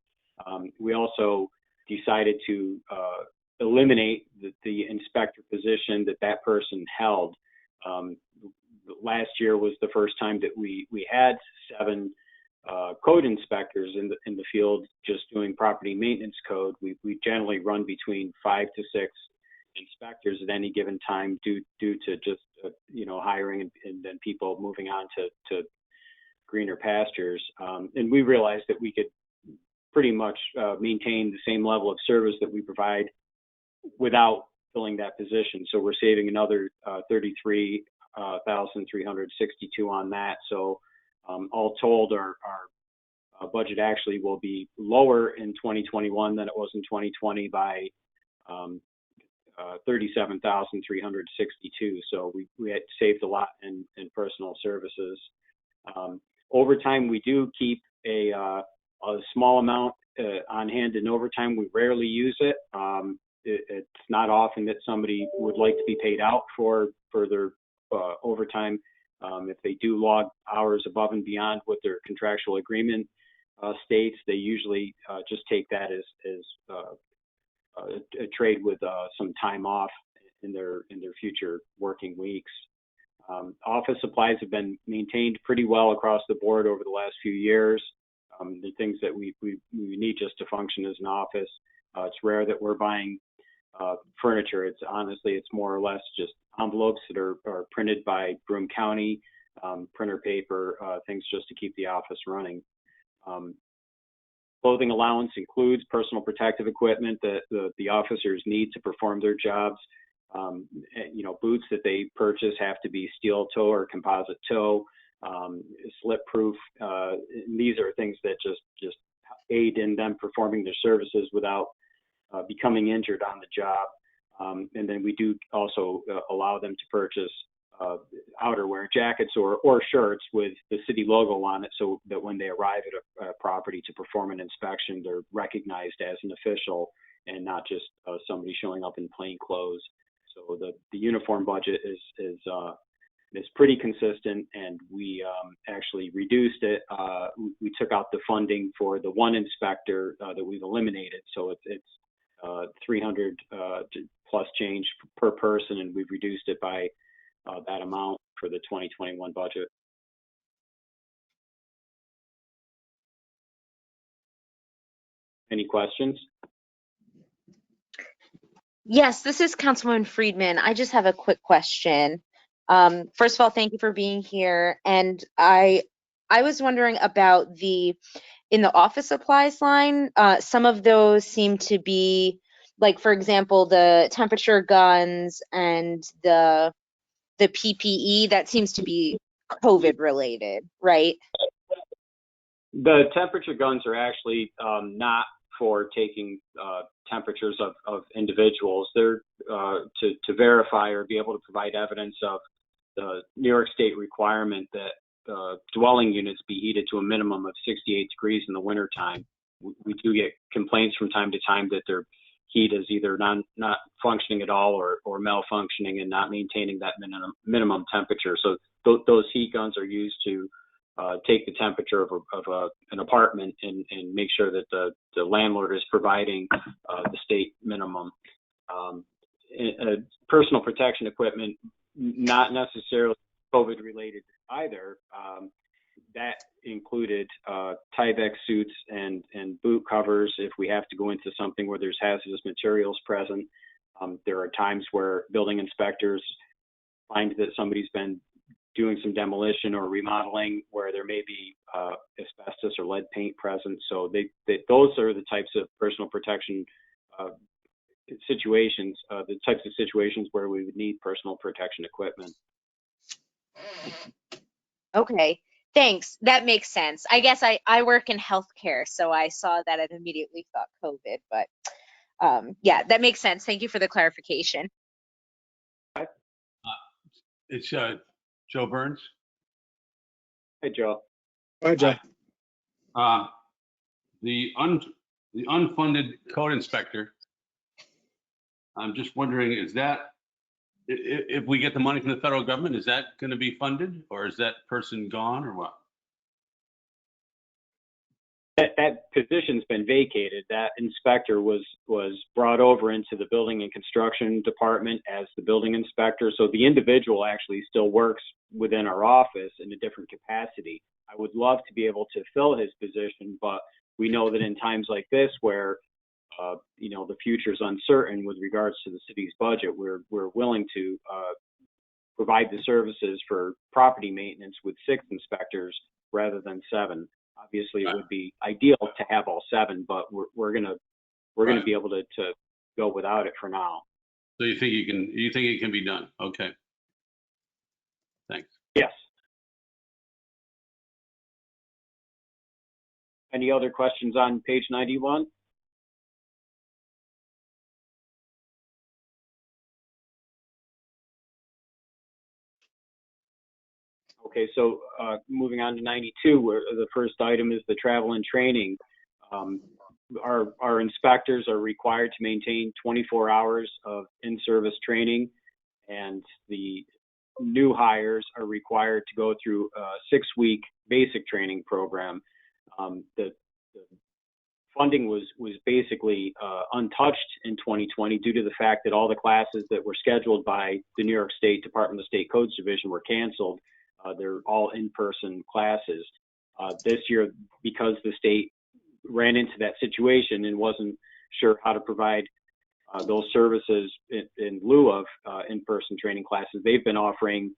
We also decided to eliminate the inspector position that person held. Last year was the first time that we had 7 code inspectors in the field just doing property maintenance code. We generally run between 5 to 6 inspectors at any given time due to just hiring and then people moving on to greener pastures. And we realized that we could pretty much maintain the same level of service that we provide without filling that position. So we're saving another $33,362 on that. So all told, our budget actually will be lower in 2021 than it was in 2020 by $37,362. So we had saved a lot in personal services. Overtime, we do keep a small amount on hand in overtime. We rarely use it. It's not often that somebody would like to be paid out for their overtime. If they do log hours above and beyond what their contractual agreement states, they usually just take that as a trade with some time off in their future working weeks. Office supplies have been maintained pretty well across the board over the last few years. The things that we need just to function as an office. It's rare that we're buying furniture. It's more or less just envelopes that are printed by Broome County, printer paper, things just to keep the office running. Clothing allowance includes personal protective equipment that the officers need to perform their jobs. Boots that they purchase have to be steel toe or composite toe, slip proof. These are things that just aid in them performing their services without becoming injured on the job. And then we do also allow them to purchase outerwear, jackets or shirts with the city logo on it, so that when they arrive at a property to perform an inspection, they're recognized as an official and not just somebody showing up in plain clothes. So the uniform budget is pretty consistent, and we actually reduced it. We took out the funding for the one inspector that we've eliminated, so it's 300 plus change per person, and we've reduced it by that amount for the 2021 budget. Any questions? Yes, this is Councilwoman Friedman. I just have a quick question. First of all, thank you for being here. And I was wondering about in the office supplies line, some of those seem to be, like, for example, the temperature guns and the PPE, that seems to be COVID related, right? The temperature guns are actually not for taking temperatures of individuals. They're to verify or be able to provide evidence of the New York State requirement that dwelling units be heated to a minimum of 68 degrees in the wintertime. We do get complaints from time to time that their heat is either not functioning at all or malfunctioning and not maintaining that minimum temperature. So those heat guns are used to take the temperature of an apartment and make sure that the landlord is providing the state minimum. Personal protection equipment, not necessarily COVID related either. That included Tyvek suits and boot covers if we have to go into something where there's hazardous materials present. There are times where building inspectors find that somebody's been doing some demolition or remodeling where there may be asbestos or lead paint present. So those are the types of personal protection situations, the types of situations where we would need personal protection equipment. Okay. Thanks. That makes sense. I guess I work in healthcare, so I saw that and immediately thought COVID, but yeah, that makes sense. Thank you for the clarification. It's Joe Burns. Hey, Joe. All right, Joe. The unfunded code inspector, I'm just wondering, is that, if we get the money from the federal government, is that going to be funded, or is that person gone, or what? That position's been vacated. That inspector was brought over into the building and construction department as the building inspector. So the individual actually still works within our office in a different capacity. I would love to be able to fill his position, but we know that in times like this where the future is uncertain with regards to the city's budget, we're willing to provide the services for property maintenance with 6 inspectors rather than 7. Obviously, it would be ideal to have all 7, but we're gonna be able to go without it for now. So you think it can be done? Okay. Thanks. Yes. Any other questions on page 91? Okay, so moving on to 92, where the first item is the travel and training. Our inspectors are required to maintain 24 hours of in-service training, and the new hires are required to go through a 6-week basic training program. The funding was basically untouched in 2020 due to the fact that all the classes that were scheduled by the New York State Department of State Codes Division were canceled. They're all in-person classes. This year, because the state ran into that situation and wasn't sure how to provide those services in lieu of in-person training classes, they've been offering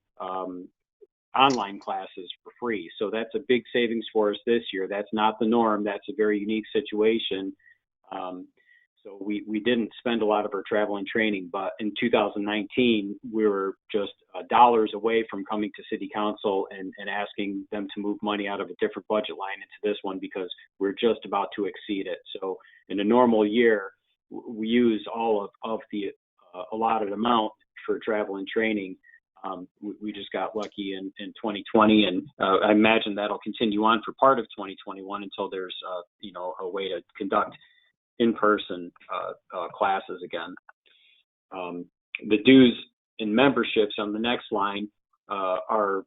online classes for free. So that's a big savings for us this year. That's not the norm. That's a very unique situation. So we didn't spend a lot of our travel and training, but in 2019, we were just dollars away from coming to City Council and asking them to move money out of a different budget line into this one because we're just about to exceed it. So in a normal year, we use all of the allotted amount for travel and training. We just got lucky in 2020, and I imagine that'll continue on for part of 2021 until there's a way to conduct in-person classes again. The dues and memberships on the next line are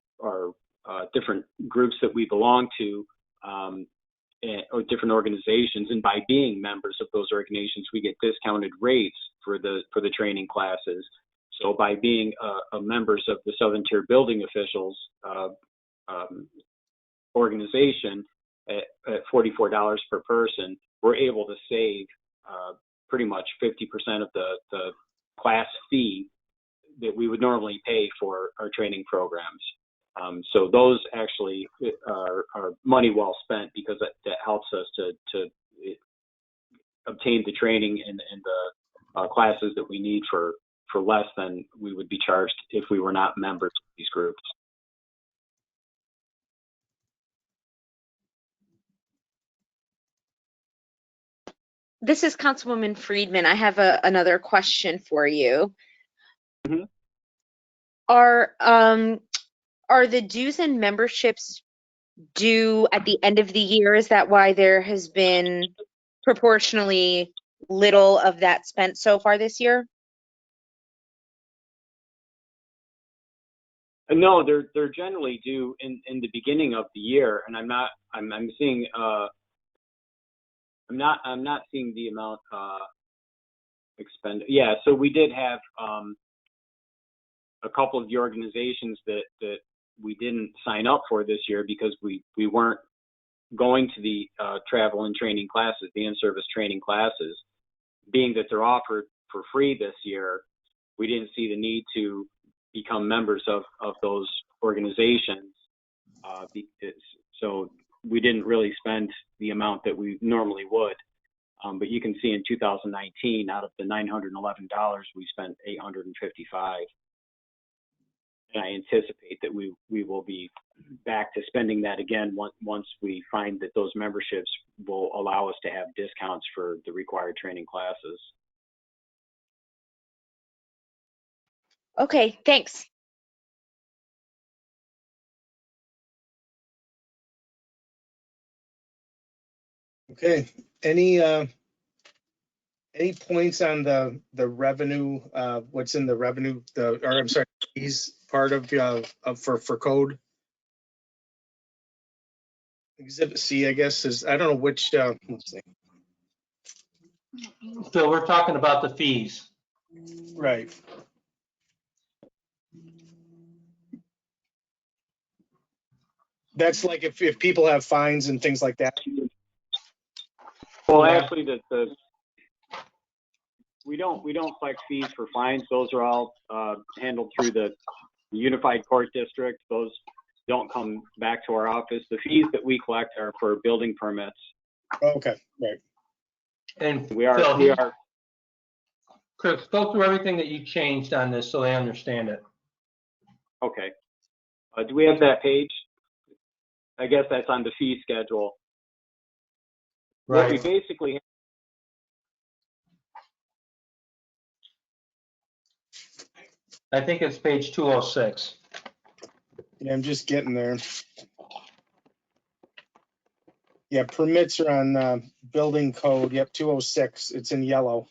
different groups that we belong to, or different organizations, and by being members of those organizations, we get discounted rates for the training classes. So by being members of the Southern Tier Building Officials organization at $44 per person, we're able to save pretty much 50% of the class fee that we would normally pay for our training programs. So those actually are money well spent because that helps us to obtain the training and the classes that we need for less than we would be charged if we were not members of these groups. This is Councilwoman Friedman. I have another question for you. Mm-hmm. Are the dues and memberships due at the end of the year? Is that why there has been proportionally little of that spent so far this year? No, they're generally due in the beginning of the year, and I'm not seeing the amount expended. Yeah, so we did have a couple of the organizations that we didn't sign up for this year because we weren't going to the travel and training classes, the in-service training classes. Being that they're offered for free this year, we didn't see the need to become members of those organizations. So we didn't really spend the amount that we normally would. But you can see in 2019, out of the $911, we spent $855. And I anticipate that we will be back to spending that again once we find that those memberships will allow us to have discounts for the required training classes. Okay, thanks. Okay, any points on the revenue, what's in the revenue, or I'm sorry, fees part of for code? Exhibit C, I guess, is, I don't know which, let's see. Phil, we're talking about the fees. Right. That's like if people have fines and things like that. Well, Yeah. actually, we don't collect fees for fines. Those are all handled through the Unified Court District. Those don't come back to our office. The fees that we collect are for building permits. Okay, right. And We are Phil, Chris, go through everything that you changed on this so they understand it. okay. Do we have that page? I guess that's on the fee schedule. What we Right. basically I think it's page 206. Yeah, I'm just getting there. Yeah, permits are on building code. Yep, 206. It's in yellow.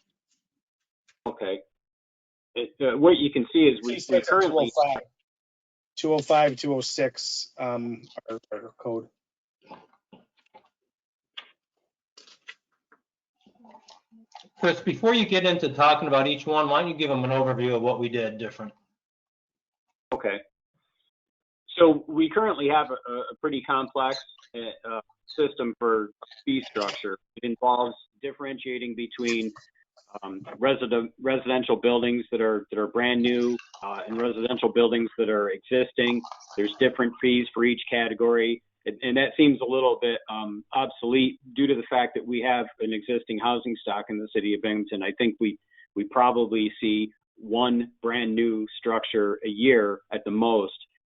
okay. What you can see is we currently 205, 206 are code. Chris, before you get into talking about each one, why don't you give them an overview of what we did different? Okay. So we currently have a pretty complex system for fee structure. It involves differentiating between residential buildings that are brand new and residential buildings that are existing. There's different fees for each category, and that seems a little bit obsolete due to the fact that we have an existing housing stock in the city of Binghamton. I think we probably see one brand new structure a year at the most.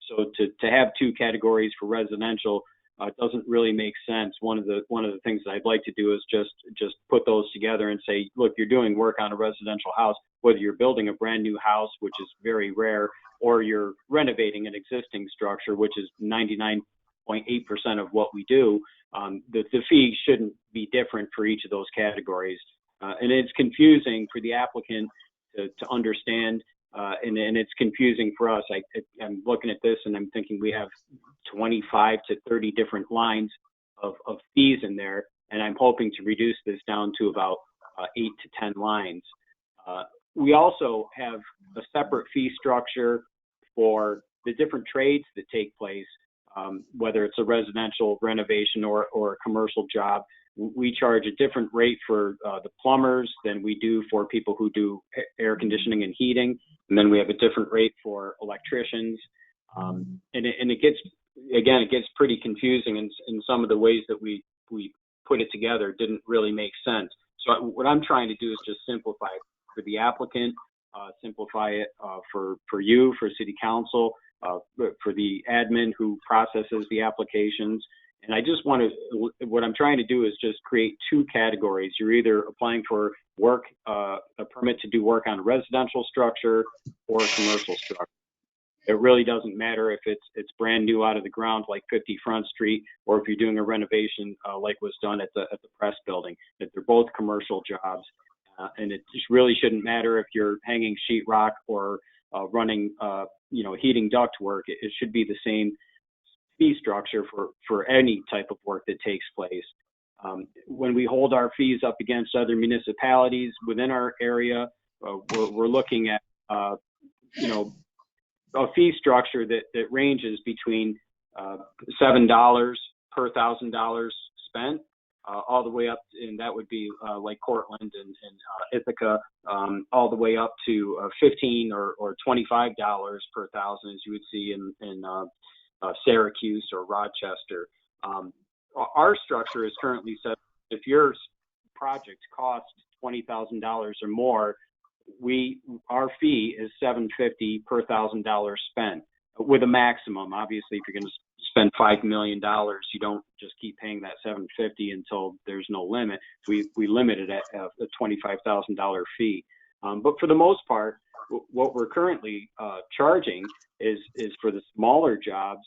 So to have two categories for residential doesn't really make sense. One of the things that I'd like to do is just put those together and say, look, you're doing work on a residential house, whether you're building a brand new house, which is very rare, or you're renovating an existing structure, which is 99.8% of what we do. The fee shouldn't be different for each of those categories, and it's confusing for the applicant to understand. And it's confusing for us. I'm looking at this and I'm thinking we have 25 to 30 different lines of fees in there, and I'm hoping to reduce this down to about 8 to 10 lines. We also have a separate fee structure for the different trades that take place, whether it's a residential renovation or a commercial job. We charge a different rate for the plumbers than we do for people who do air conditioning and heating. And then we have a different rate for electricians. And it gets pretty confusing in some of the ways that we put it together. It didn't really make sense. So what I'm trying to do is just simplify it for the applicant, simplify it for you, for city council, for the admin who processes the applications. And I just what I'm trying to do is just create two categories. You're either applying for work, a permit to do work on a residential structure or a commercial structure. It really doesn't matter if it's brand new out of the ground like 50 Front Street, or if you're doing a renovation like was done at the press building. That they're both commercial jobs, and it just really shouldn't matter if you're hanging sheetrock or running heating duct work. It should be the same fee structure for any type of work that takes place. When we hold our fees up against other municipalities within our area, we're looking at a fee structure that ranges between $7 per $1,000 spent, all the way up, and that would be like Cortland and Ithaca, all the way up to $15 or $25 per thousand, as you would see in Syracuse or Rochester. Our structure is currently set. If your project costs $20,000 or more, our fee is $750 per $1,000 spent. with a maximum. Obviously, if you're going to spend $5 million, you don't just keep paying that $750 until there's no limit. We limit it at a $25,000 fee. But for the most part, what we're currently charging is for the smaller jobs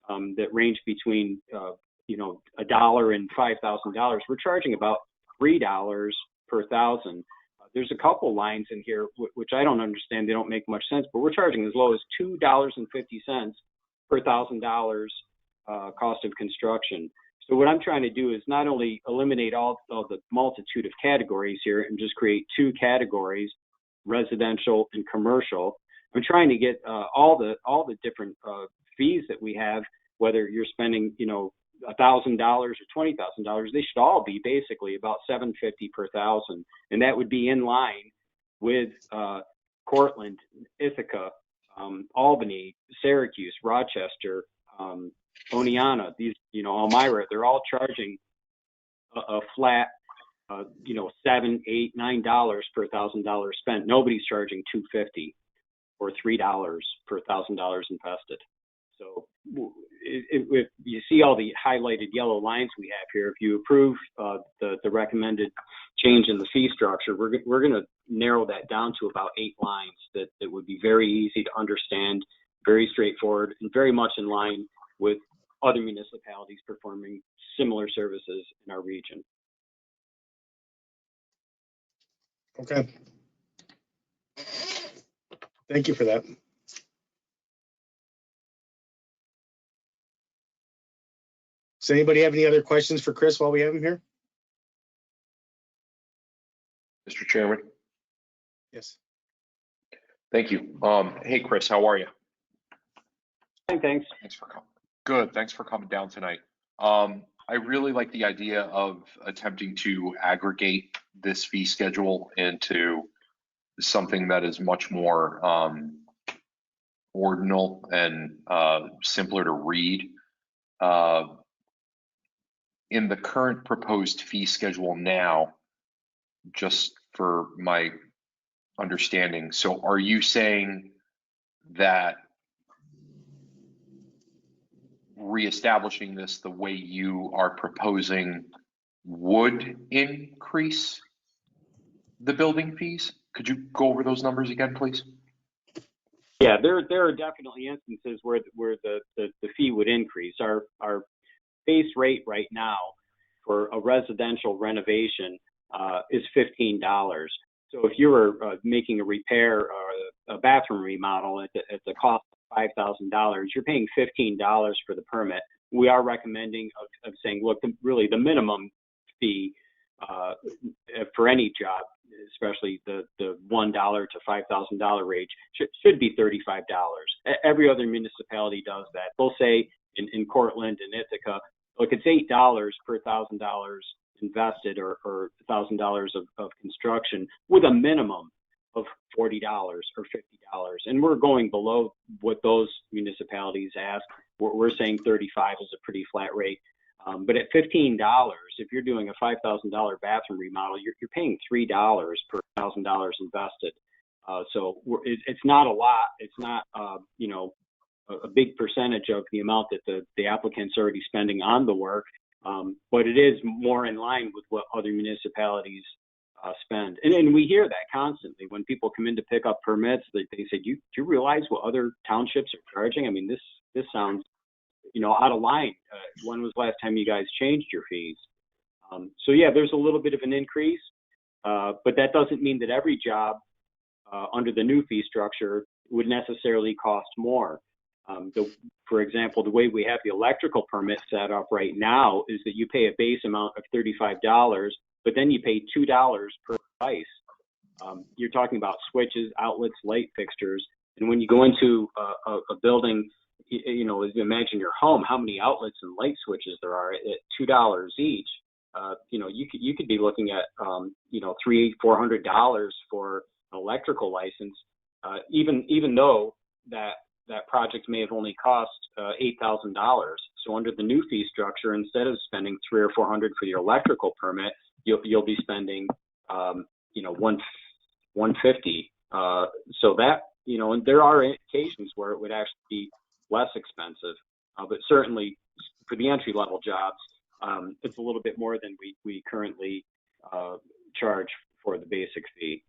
that range between $1 and $5,000. We're charging about $3 per thousand. There's a couple lines in here which I don't understand. They don't make much sense, but we're charging as low as $2.50 per $1,000 cost of construction. So what I'm trying to do is not only eliminate all the multitude of categories here and just create two categories, residential and commercial. I'm trying to get all the different fees that we have, whether you're spending $1,000 or $20,000, they should all be basically about $750 per thousand, and that would be in line with Cortland, Ithaca, Albany, Syracuse, Rochester, Oneonta. These, Elmira, they're all charging a flat, $7, $8, $9 per $1,000 spent. Nobody's charging $250 or $3 per $1,000 invested. So if you see all the highlighted yellow lines we have here, if you approve the recommended change in the fee structure, we're going to narrow that down to about 8 lines that would be very easy to understand, very straightforward, and very much in line with other municipalities performing similar services in our region. Okay. Thank you for that. Does anybody have any other questions for Chris while we have him here? Mr. Chairman. Yes. Thank you. Hey, Chris, how are you? Thanks. Thanks for coming. Good. Thanks for coming down tonight. I really like the idea of attempting to aggregate this fee schedule into something that is much more ordinal and simpler to read. In the current proposed fee schedule now, just for my understanding, so are you saying that reestablishing this the way you are proposing would increase the building fees? Could you go over those numbers again, please? Yeah, there are definitely instances where the fee would increase. Our base rate right now for a residential renovation is $15. So if you were making a repair or a bathroom remodel at the cost of $5,000, you're paying $15 for the permit. We are recommending of saying, look, really the minimum fee for any job, especially the $1 to $5,000 range, should be $35. Every other municipality does that. They'll say in Cortland and Ithaca, look, it's $8 per $1,000 invested or $1,000 of construction with a minimum of $40 or $50. And we're going below what those municipalities ask. We're saying 35 is a pretty flat rate. But at $15, if you're doing a $5,000 bathroom remodel, you're paying $3 per $1,000 invested. So it's not a lot. It's not, a big percentage of the amount that the applicant's already spending on the work. But it is more in line with what other municipalities spend. And we hear that constantly when people come in to pick up permits. They say, do you realize what other townships are charging? I mean, this sounds, out of line. When was the last time you guys changed your fees? So yeah, there's a little bit of an increase, but that doesn't mean that every job under the new fee structure would necessarily cost more. For example, the way we have the electrical permit set up right now is that you pay a base amount of $35, but then you pay $2 per device. You're talking about switches, outlets, light fixtures, and when you go into a building, as you imagine your home, how many outlets and light switches there are at $2 each. You could be looking at $300-400 for an electrical license, even though that project may have only cost $8,000. So under the new fee structure, instead of spending $300 or $400 for your electrical permit, you'll be spending $150. So that and there are occasions where it would actually be less expensive. But certainly for the entry level jobs, it's a little bit more than we currently charge for the basic fee.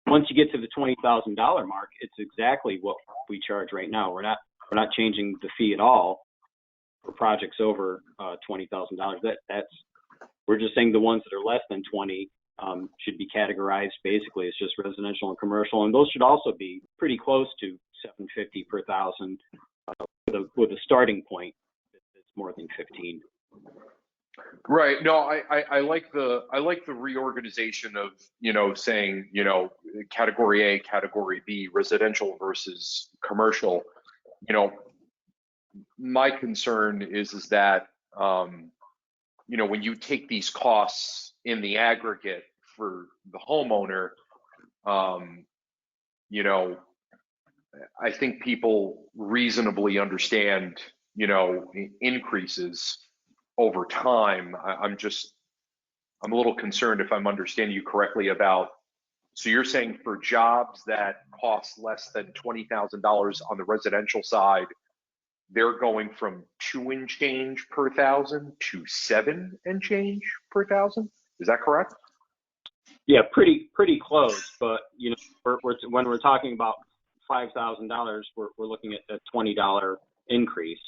Once you get to the $20,000 mark, it's exactly what we charge right now. We're not changing the fee at all for projects over $20,000. We're just saying the ones that are less than 20 should be categorized basically as just residential and commercial, and those should also be pretty close to $750 per thousand with a starting point that's more than 15. Right. No, I like the reorganization of, saying, category A, category B, residential versus commercial. My concern is that, when you take these costs in the aggregate for the homeowner, I think people reasonably understand, increases over time. I'm a little concerned if I'm understanding you correctly about, so you're saying for jobs that cost less than $20,000 on the residential side, they're going from 2 and change per thousand to 7 and change per thousand. Is that correct? Yeah, pretty close. But when we're talking about $5,000, we're looking at a $20 increase.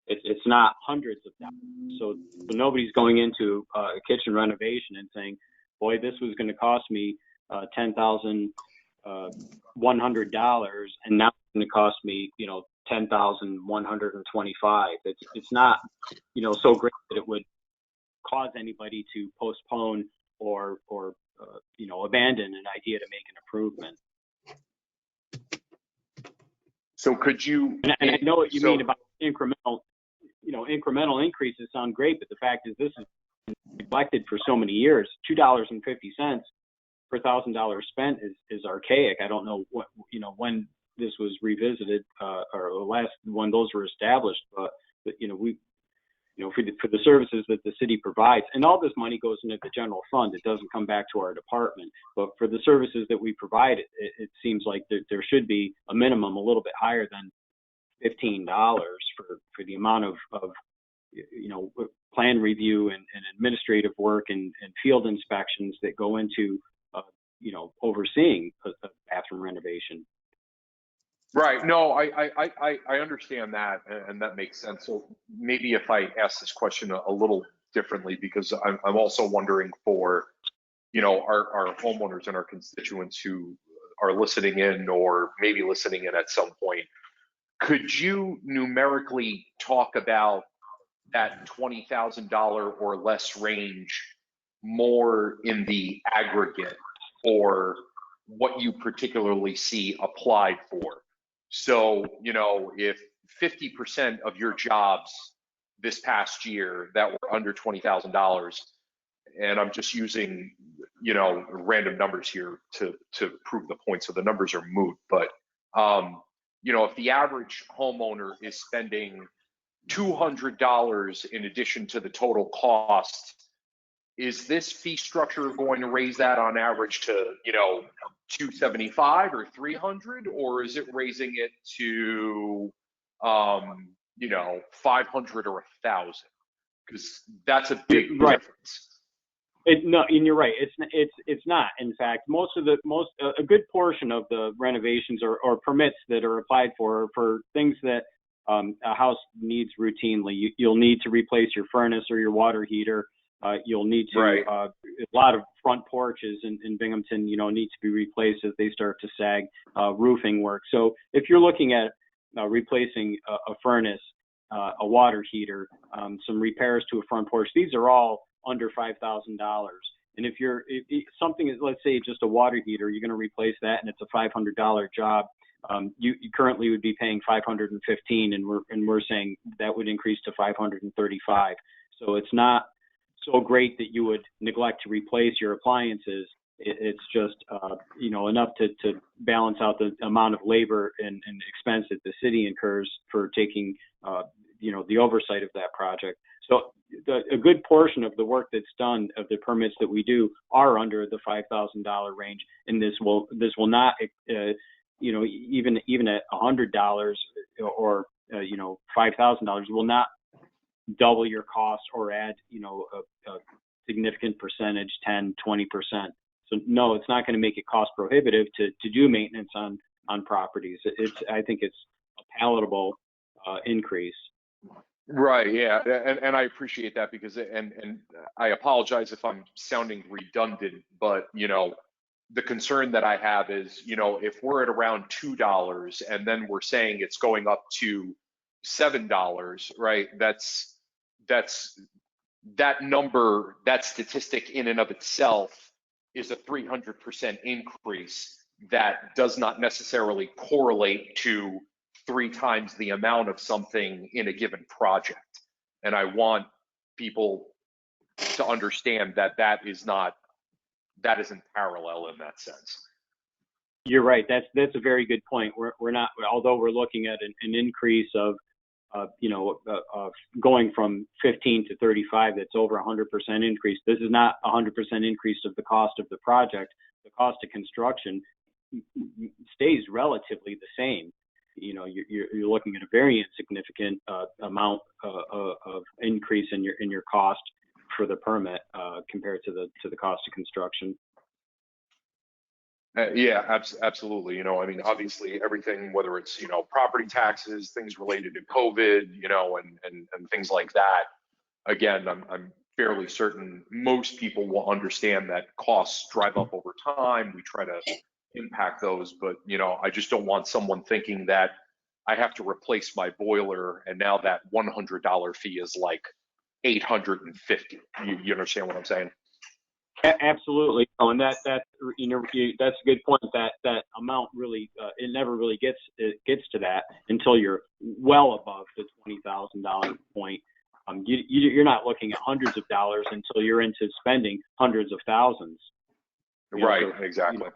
It's not hundreds of dollars. So nobody's going into a kitchen renovation and saying, boy, this was going to cost me $10,100, and now it's going to cost me, $10,125. It's not, so great that it would cause anybody to postpone or abandon an idea to make an improvement. So could you? And I know what you mean about incremental increases sound great, but the fact is this is neglected for so many years. $2.50 per $1,000 spent is archaic. I don't know when this was revisited or last when those were established, but for the services that the city provides, and all this money goes into the general fund. It doesn't come back to our department. But for the services that we provide, it seems like there should be a minimum a little bit higher than $15 for the amount of plan review and administrative work and field inspections that go into overseeing a bathroom renovation. Right. No, I understand that, and that makes sense. So maybe if I ask this question a little differently, because I'm also wondering for, our homeowners and our constituents who are listening in or maybe listening in at some point, could you numerically talk about that $20,000 or less range more in the aggregate, or what you particularly see applied for? So, if 50% of your jobs this past year that were under $20,000, and I'm just using, random numbers here to prove the point, so the numbers are moot, but, if the average homeowner is spending $200 in addition to the total cost, is this fee structure going to raise that on average to, $275 or $300, or is it raising it to, $500 or $1,000? Because that's a big difference. No, and you're right. It's not. In fact, a good portion of the renovations or permits that are applied for things that a house needs routinely. You'll need to replace your furnace or your water heater. You'll need to, a lot of front porches in Binghamton, need to be replaced as they start to sag, roofing work. So if you're looking at replacing a furnace, a water heater, some repairs to a front porch, these are all under $5,000. And if something is, let's say just a water heater, you're going to replace that and it's a $500 job. You currently would be paying $515, and we're saying that would increase to $535. So it's not so great that you would neglect to replace your appliances. It's just enough to balance out the amount of labor and expense that the city incurs for taking the oversight of that project. So a good portion of the work that's done, of the permits that we do, are under the $5,000 range, and this will not even at $100 or $5,000 will not double your cost or add a significant percentage, 10, 20%. So no, it's not going to make it cost prohibitive to do maintenance on properties. I think it's a palatable increase. Right, yeah, and I appreciate that because, and I apologize if I'm sounding redundant, but the concern that I have is, if we're at around $2 and then we're saying it's going up to $7, right? That number, that statistic in and of itself is a 300% increase that does not necessarily correlate to 3 times the amount of something in a given project. And I want people to understand that that isn't parallel in that sense. You're right. That's a very good point. We're not, although we're looking at an increase of going from 15 to 35, that's over 100% increase. This is not 100% increase of the cost of the project. The cost of construction stays relatively the same. You're looking at a very insignificant amount of increase in your cost for the permit compared to the cost of construction. Yeah, absolutely. Obviously everything, whether it's, property taxes, things related to COVID, and things like that. Again, I'm fairly certain most people will understand that costs drive up over time. We try to impact those, but, I just don't want someone thinking that I have to replace my boiler and now that $100 fee is like $850. You understand what I'm saying? Absolutely, and that's a good point. That amount really it never really gets to that until you're well above the $20,000 point. You're not looking at hundreds of dollars until you're into spending hundreds of thousands. Right, exactly.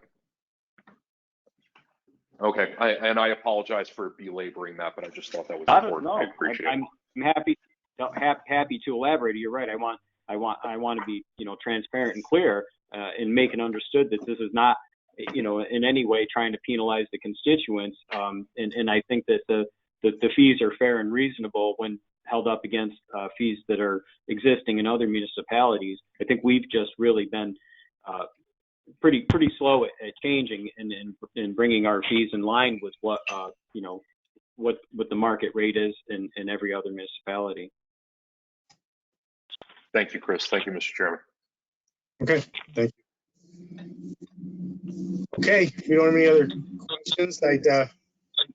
Okay, I apologize for belaboring that, but I just thought that was important. No, I appreciate it. I'm happy to elaborate. You're right. I want to be, transparent and clear and make it understood that this is not, in any way trying to penalize the constituents. And I think that the fees are fair and reasonable when held up against fees that are existing in other municipalities. I think we've just really been pretty slow at changing and bringing our fees in line with what the market rate is in every other municipality. Thank you, Chris. Thank you, Mr. Chairman. Okay, thank you. Okay, if we don't have any other questions, I'd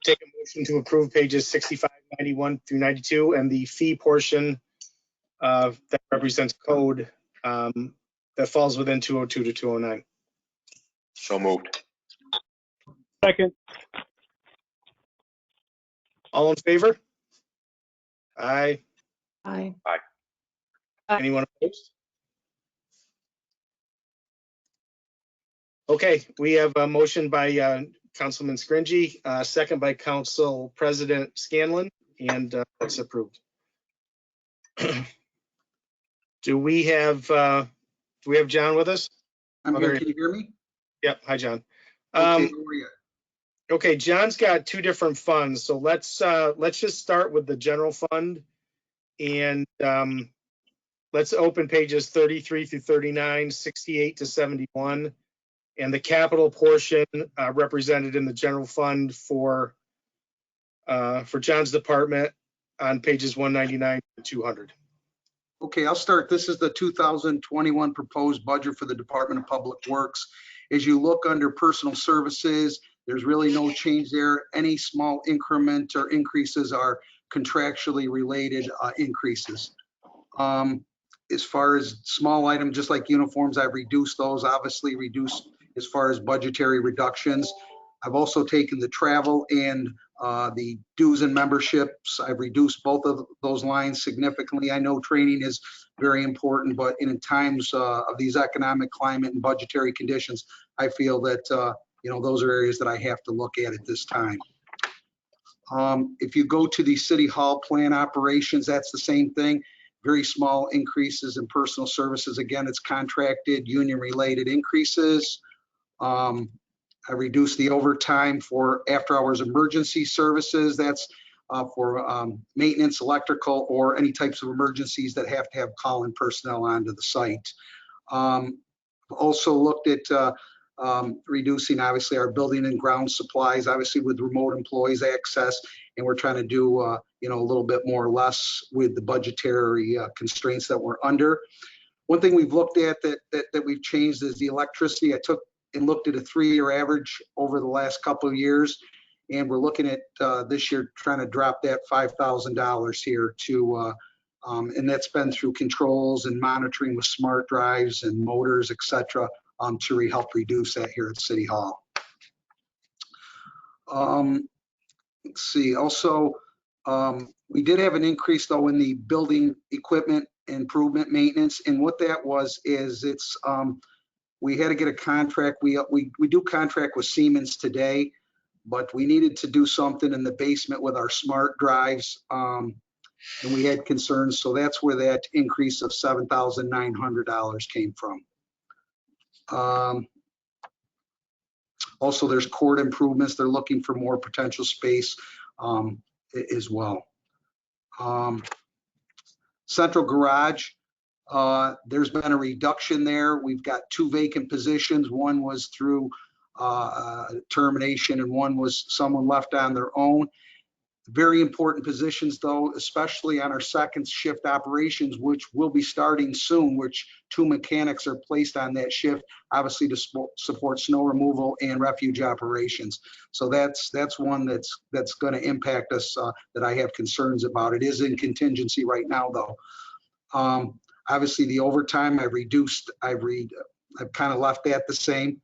take a motion to approve pages 65, 91 through 92 and the fee portion that represents code that falls within 202 to 209. So moved. Second. All in favor? Aye. Aye. Anyone opposed? Okay, we have a motion by Councilman Scringy, second by Council President Scanlon, and that's approved. Do we have John with us? I'm here. Can you hear me? Yep. Hi, John. Okay, where are you? Okay, John's got 2 different funds, so let's just start with the general fund, and let's open pages 33 through 39, 68 to 71, and the capital portion represented in the general fund for John's department on pages 199 to 200. Okay, I'll start. This is the 2021 proposed budget for the Department of Public Works. As you look under personal services, there's really no change there. Any small increment or increases are contractually related increases. As far as small items, just like uniforms, I've reduced those, obviously reduced as far as budgetary reductions. I've also taken the travel and the dues and memberships. I've reduced both of those lines significantly. I know training is very important, but in times of these economic climate and budgetary conditions, I feel that those are areas that I have to look at this time. If you go to the City Hall plan operations, that's the same thing. Very small increases in personal services. Again, it's contracted, union-related increases. I reduced the overtime for after-hours emergency services. That's for maintenance, electrical, or any types of emergencies that have to have call-in personnel onto the site. Also looked at reducing, obviously, our building and ground supplies, obviously with remote employees access, and we're trying to do a little bit more or less with the budgetary constraints that we're under. One thing we've looked at that we've changed is the electricity. I took and looked at a 3-year average over the last couple of years, and we're looking at this year trying to drop that $5,000 here to, and that's been through controls and monitoring with smart drives and motors, et cetera, to help reduce that here at City Hall. Let's see, also, we did have an increase though in the building equipment improvement maintenance, and what that was is it's we had to get a contract. We do contract with Siemens today, but we needed to do something in the basement with our smart drives, and we had concerns, so that's where that increase of $7,900 came from. Also, there's court improvements. They're looking for more potential space as well. Central garage, there's been a reduction there. We've got 2 vacant positions. One was through termination and one was someone left on their own. Very important positions though, especially on our second shift operations, which will be starting soon, which 2 mechanics are placed on that shift, obviously to support snow removal and refuge operations. So that's one that's going to impact us that I have concerns about. It is in contingency right now though. Obviously the overtime I've kind of left that the same.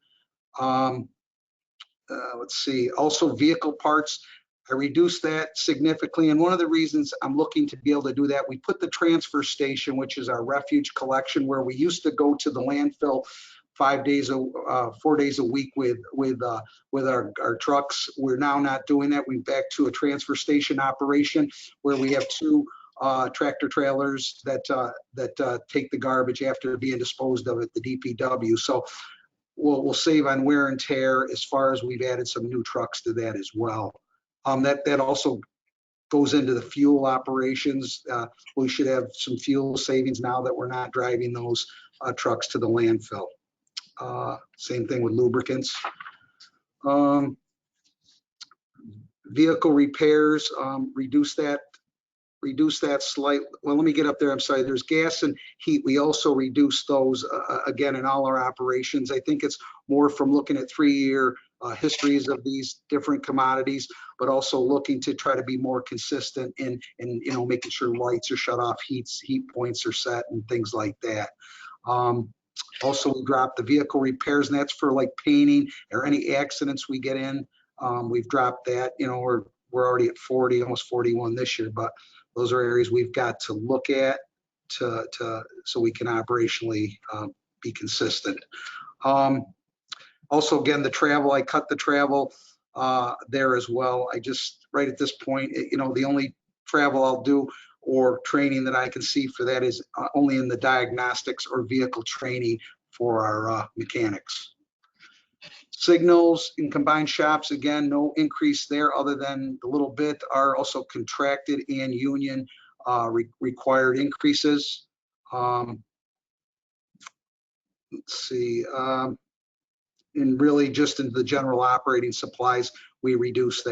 Let's see, also vehicle parts, I reduced that significantly. And one of the reasons I'm looking to be able to do that, we put the transfer station, which is our refuge collection, where we used to go to the landfill 4 days a week with our trucks. We're now not doing that. We're back to a transfer station operation where we have 2 tractor trailers that take the garbage after being disposed of at the DPW. So we'll save on wear and tear as far as we've added some new trucks to that as well. That also goes into the fuel operations. We should have some fuel savings now that we're not driving those trucks to the landfill. Same thing with lubricants. Vehicle repairs, reduce that slight. Well, let me get up there. I'm sorry. There's gas and heat. We also reduce those again in all our operations. I think it's more from looking at 3-year histories of these different commodities, but also looking to try to be more consistent in making sure lights are shut off, heat points are set, and things like that. Also, we dropped the vehicle repairs, and that's for like painting or any accidents we get in. We've dropped that. We're already at 40, almost 41 this year, but those are areas we've got to look at so we can operationally be consistent. Also, again, the travel, I cut the travel there as well. I just, right at this point, the only travel I'll do or training that I can see for that is only in the diagnostics or vehicle training for our mechanics. Signals in combined shops, again, no increase there other than the little bit are also contracted and union required increases. Let's see. And really just in the general operating supplies, we reduce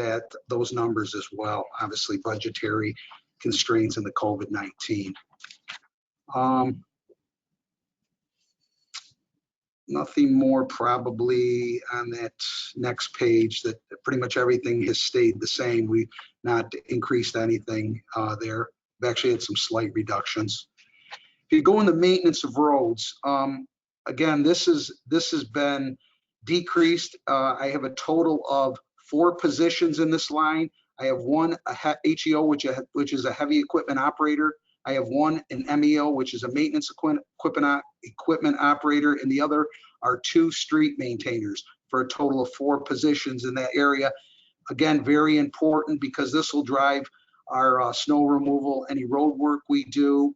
those numbers as well. Obviously, budgetary constraints in the COVID-19. Nothing more probably on that next page. That pretty much everything has stayed the same. We've not increased anything there. We've actually had some slight reductions. If you go in the maintenance of roads, again, this has been decreased. I have a total of 4 positions in this line. I have one HEO, which is a heavy equipment operator. I have one an MEO, which is a maintenance equipment operator, and the other are 2 street maintainers for a total of 4 positions in that area. Again, very important because this will drive our snow removal, any road work we do,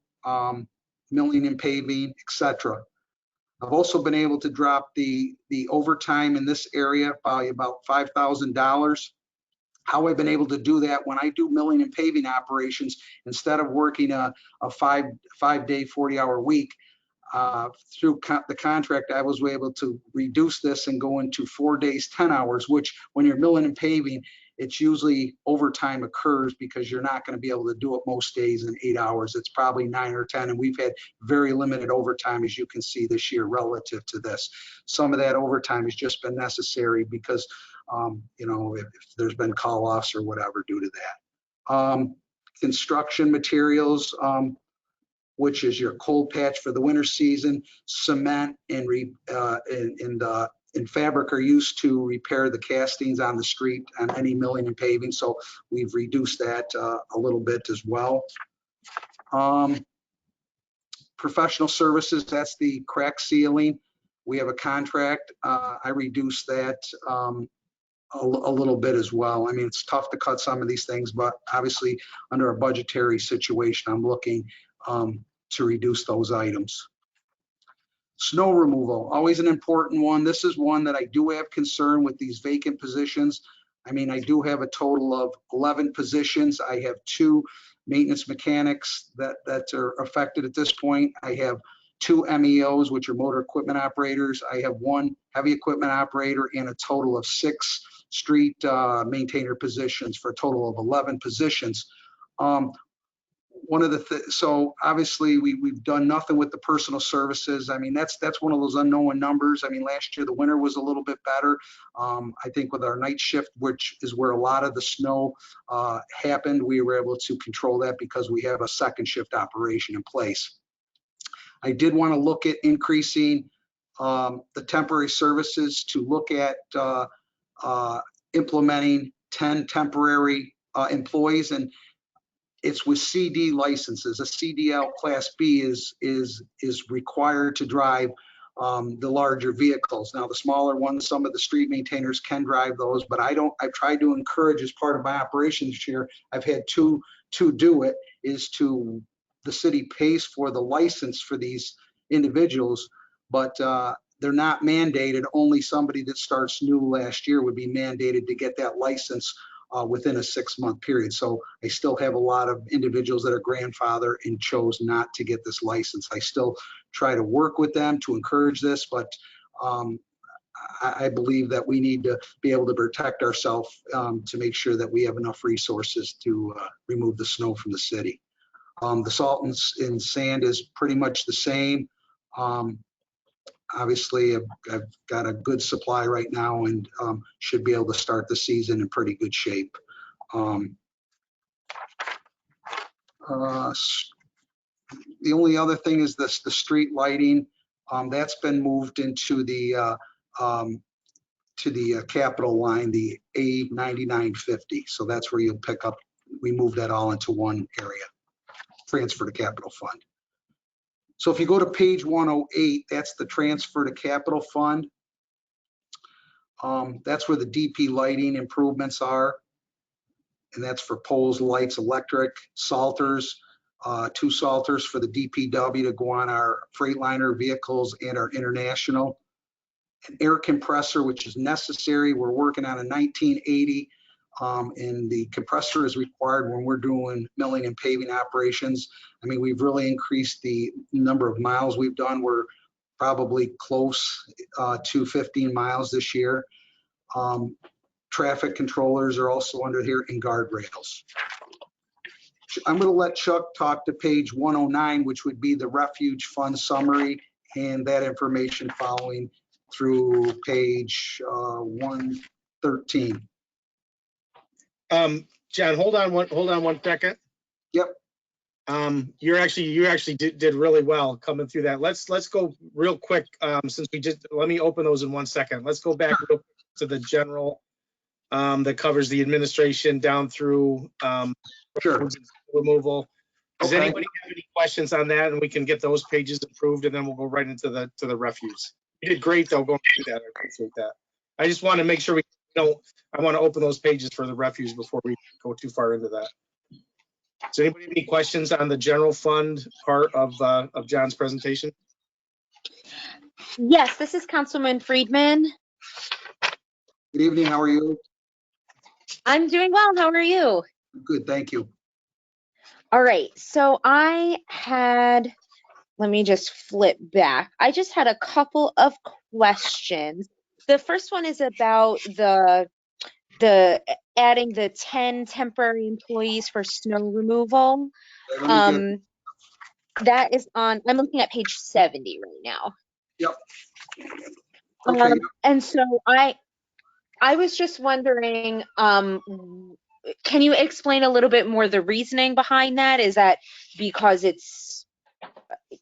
milling and paving, etc. I've also been able to drop the overtime in this area by about $5,000. How I've been able to do that, when I do milling and paving operations, instead of working a five-day, 40-hour week, through the contract, I was able to reduce this and go into 4 days, 10 hours, which when you're milling and paving, it's usually overtime occurs because you're not going to be able to do it most days in 8 hours. It's probably 9 or 10, and we've had very limited overtime, as you can see this year, relative to this. Some of that overtime has just been necessary because, you know, if there's been call-offs or whatever due to that. Construction materials, which is your cold patch for the winter season, cement and fabric are used to repair the castings on the street and any milling and paving. So we've reduced that a little bit as well. Professional services, that's the crack sealing. We have a contract. I reduced that a little bit as well. I mean, it's tough to cut some of these things, but obviously under a budgetary situation, I'm looking to reduce those items. Snow removal, always an important one. This is one that I do have concern with these vacant positions. I mean, I do have a total of 11 positions. I have 2 maintenance mechanics that are affected at this point. I have 2 MEOs, which are motor equipment operators. I have 1 heavy equipment operator and a total of 6 street maintainer positions for a total of 11 positions. One of the so obviously we've done nothing with the personal services. I mean, that's one of those unknown numbers. I mean, last year the winter was a little bit better. I think with our night shift, which is where a lot of the snow happened, we were able to control that because we have a second shift operation in place. I did want to look at increasing the temporary services to look at implementing 10 temporary employees, and it's with CD licenses. A CDL Class B is required to drive the larger vehicles. Now, the smaller ones, some of the street maintainers can drive those, but I don't. I've tried to encourage, as part of my operation this year, I've had two do it, is to the city pays for the license for these individuals, but they're not mandated. Only somebody that starts new last year would be mandated to get that license within a 6-month period. So I still have a lot of individuals that are grandfathered and chose not to get this license. I still try to work with them to encourage this, but I believe that we need to be able to protect ourselves to make sure that we have enough resources to remove the snow from the city. The salt and sand is pretty much the same. Obviously, I've got a good supply right now and should be able to start the season in pretty good shape. The only other thing is the street lighting. That's been moved into the capital line, the A9950. So that's where you'll pick up. We move that all into one area, transfer to capital fund. So if you go to page 108, that's the transfer to capital fund. That's where the DP lighting improvements are. And that's for poles, lights, electric, salters, 2 salters for the DPW to go on our Freightliner vehicles and our international. An air compressor, which is necessary. We're working on a 1980. And the compressor is required when we're doing milling and paving operations. I mean, we've really increased the number of miles we've done. We're probably close to 15 miles this year. Traffic controllers are also under here, and guardrails. I'm going to let Chuck talk to page 109, which would be the refuge fund summary, and that information following through page 113. John, hold on one second. Yep. You actually did really well coming through that. Let's go real quick. Since we just, let me open those in 1 second. Let's go back real quick to the general that covers the administration down through removal. Does anybody have any questions on that? And we can get those pages approved, and then we'll go right into the refuse. You did great though going through that. I appreciate that. I just want to make sure I want to open those pages for the refuse before we go too far into that. Does anybody have any questions on the general fund part of John's presentation? Yes, this is Councilman Friedman. Good evening, how are you? I'm doing well. How are you? Good, thank you. All right. So let me just flip back. I just had a couple of questions. The first one is about the adding the 10 temporary employees for snow removal. Okay, let me get, That is on, I'm looking at page 70 right now. yep. Okay, And so I was just wondering, can you explain a little bit more the reasoning behind that? Is that because it's,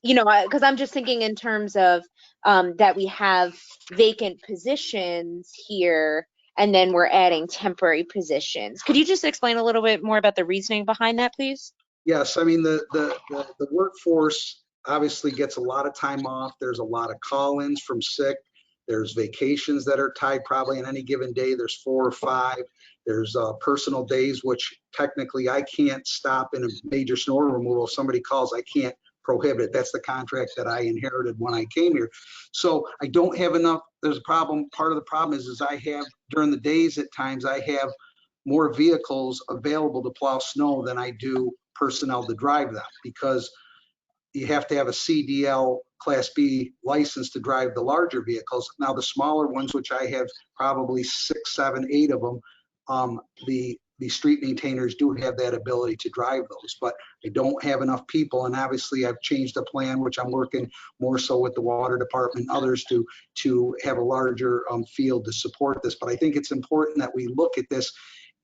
because I'm just thinking in terms of that we have vacant positions here and then we're adding temporary positions. Could you just explain a little bit more about the reasoning behind that, please? yes, I mean, the workforce obviously gets a lot of time off. There's a lot of call-ins from sick. There's vacations that are tied probably on any given day. There's 4 or 5. There's personal days, which technically I can't stop in a major snow removal. If somebody calls, I can't prohibit it. That's the contract that I inherited when I came here. So I don't have enough. There's a problem. Part of the problem is I have, during the days at times, I have more vehicles available to plow snow than I do personnel to drive them, because you have to have a CDL Class B license to drive the larger vehicles. Now, the smaller ones, which I have probably 6, 7, 8 of them, the street maintainers do have that ability to drive those, but I don't have enough people. And obviously I've changed the plan, which I'm working more so with the water department and others to have a larger field to support this. But I think it's important that we look at this,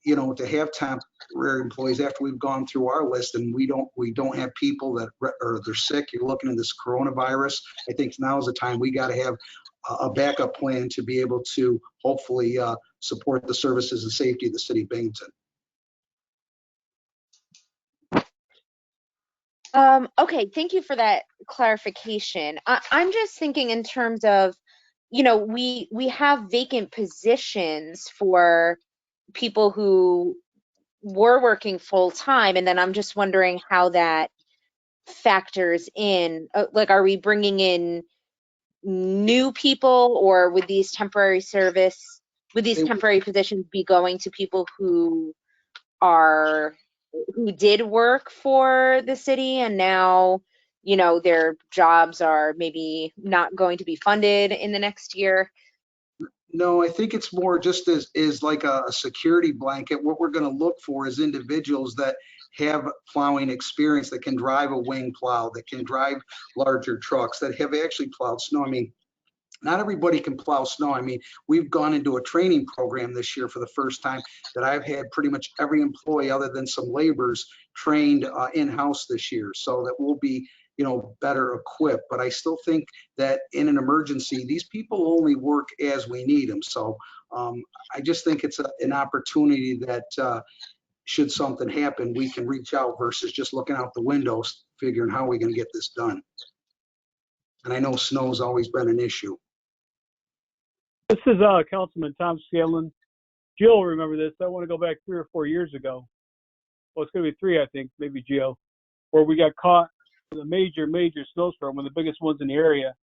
to have temporary employees after we've gone through our list and we don't have people that or they're sick. You're looking at this coronavirus. I think now is the time we got to have a backup plan to be able to hopefully support the services and safety of the city of Binghamton. Okay, thank you for that clarification. I'm just thinking in terms of, we have vacant positions for people who were working full time, and then I'm just wondering how that factors in. Like, are we bringing in new people, or would these temporary positions be going to people who did work for the city and now, their jobs are maybe not going to be funded in the next year? No, I think it's more just as like a security blanket. What we're going to look for is individuals that have plowing experience, that can drive a wing plow, that can drive larger trucks, that have actually plowed snow. I mean, not everybody can plow snow. I mean, we've gone into a training program this year for the first time that I've had pretty much every employee other than some laborers trained in-house this year, so that we'll be better equipped. But I still think that in an emergency, these people only work as we need them. So I just think it's an opportunity that should something happen, we can reach out versus just looking out the windows, figuring how we're going to get this done. And I know snow's always been an issue. This is Councilman Tom Scanlon. Jill will remember this. I want to go back 3 or 4 years ago. Well, it's going to be 3, I think, maybe Jill, where we got caught with a major snowstorm, one of the biggest ones in the area.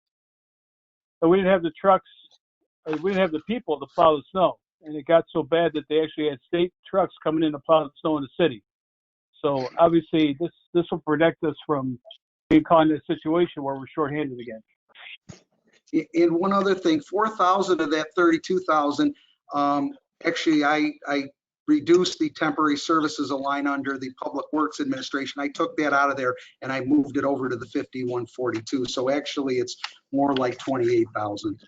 And we didn't have the trucks, or we didn't have the people to plow the snow. And it got so bad that they actually had state trucks coming in to plow the snow in the city. So obviously this will protect us from being caught in a situation where we're shorthanded again. And one other thing, 4,000 of that 32,000, actually I reduced the temporary services line under the Public Works Administration. I took that out of there and I moved it over to the 5142. So actually it's more like 28,000.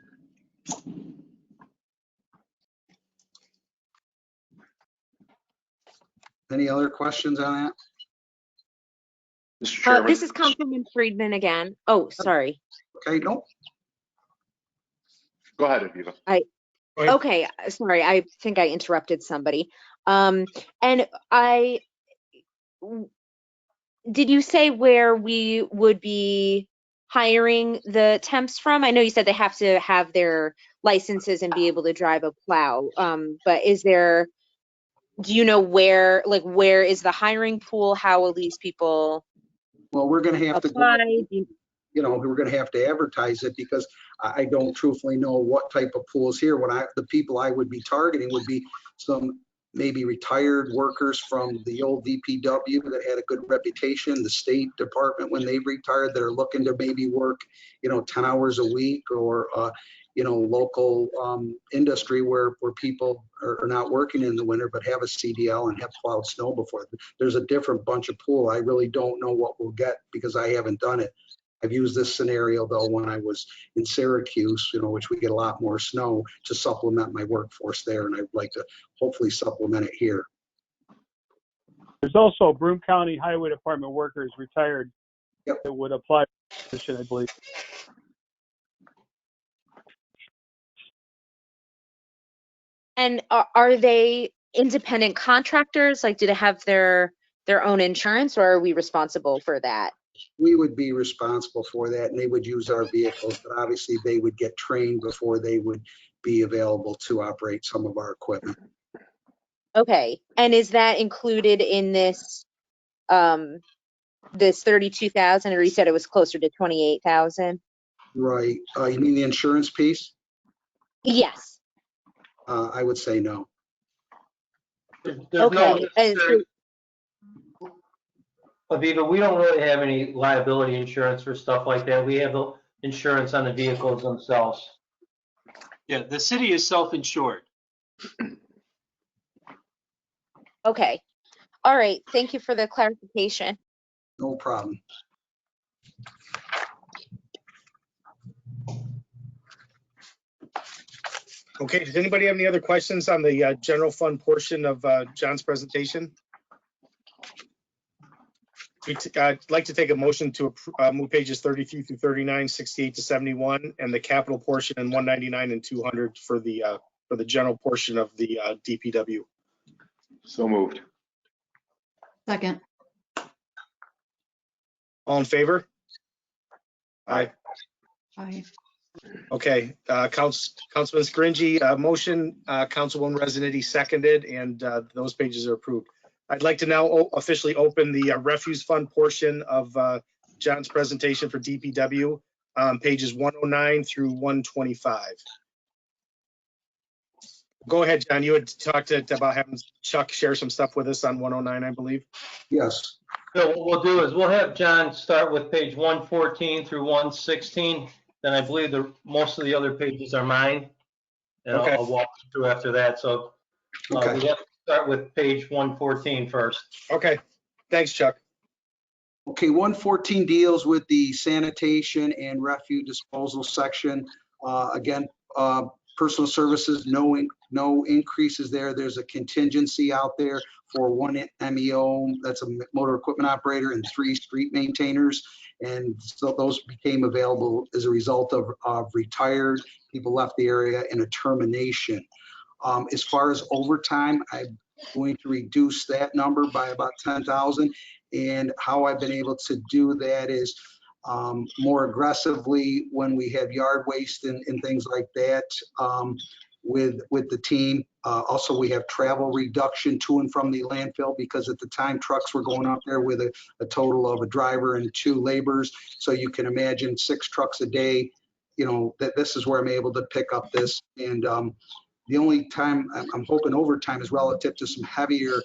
Any other questions on that? Mr. Chairman. This is Councilman Friedman again. Oh, sorry. Okay, no. Go ahead, Aviva. Okay, sorry, I think I interrupted somebody. And did you say where we would be hiring the temps from? I know you said they have to have their licenses and be able to drive a plow, but do you know where is the hiring pool? How will these people Well, we're going to have apply? to we're going to have to advertise it because I don't truthfully know what type of pools here. The people I would be targeting would be some maybe retired workers from the old DPW that had a good reputation, the State Department when they retired that are looking to maybe work, 10 hours a week, or, local industry where people are not working in the winter but have a CDL and have plowed snow before. There's a different bunch of pool. I really don't know what we'll get because I haven't done it. I've used this scenario though when I was in Syracuse, which we get a lot more snow, to supplement my workforce there, and I'd like to hopefully supplement it here. There's also Broome County Highway Department workers retired Yep. that would apply for the position, I believe. And are they independent contractors? Like, do they have their own insurance, or are we responsible for that? We would be responsible for that, and they would use our vehicles, but obviously they would get trained before they would be available to operate some of our equipment. Okay. And is that included in this this 32,000, or you said it was closer to 28,000? Right. You mean the insurance piece? Yes. I would say no. Okay. Aviva, we don't really have any liability insurance for stuff like that. We have the insurance on the vehicles themselves. Yeah, the city is self-insured. Okay. All right. Thank you for the clarification. No problem. Okay, does anybody have any other questions on the general fund portion of John's presentation? I'd like to take a motion to move pages 33 through 39, 68 to 71, and the capital portion in 199 and 200 for the general portion of the DPW. So moved. Second. All in favor? Aye. Aye. Okay, Councilman Scaringi, motion, Councilwoman Resnitti seconded, and those pages are approved. I'd like to now officially open the refuse fund portion of John's presentation for DPW, pages 109 through 125. Go ahead, John. You had talked about having Chuck share some stuff with us on 109, I believe. Yes. So what we'll do is we'll have John start with page 114 through 116. Then I believe most of the other pages are mine. And Okay. I'll walk you through after that. So Okay. we have to start with page 114 first. Okay, thanks, Chuck. Okay, 114 deals with the sanitation and refuse disposal section. Again, personal services, no increases there. There's a contingency out there for 1 MEO, that's a motor equipment operator, and 3 street maintainers. And so those became available as a result of retired, people left the area, and a termination. As far as overtime, I'm going to reduce that number by about 10,000. And how I've been able to do that is more aggressively when we have yard waste and things like that with the team. Also, we have travel reduction to and from the landfill because at the time trucks were going up there with a total of a driver and 2 laborers. So you can imagine 6 trucks a day, that this is where I'm able to pick up this. And the only time I'm hoping overtime is relative to some heavier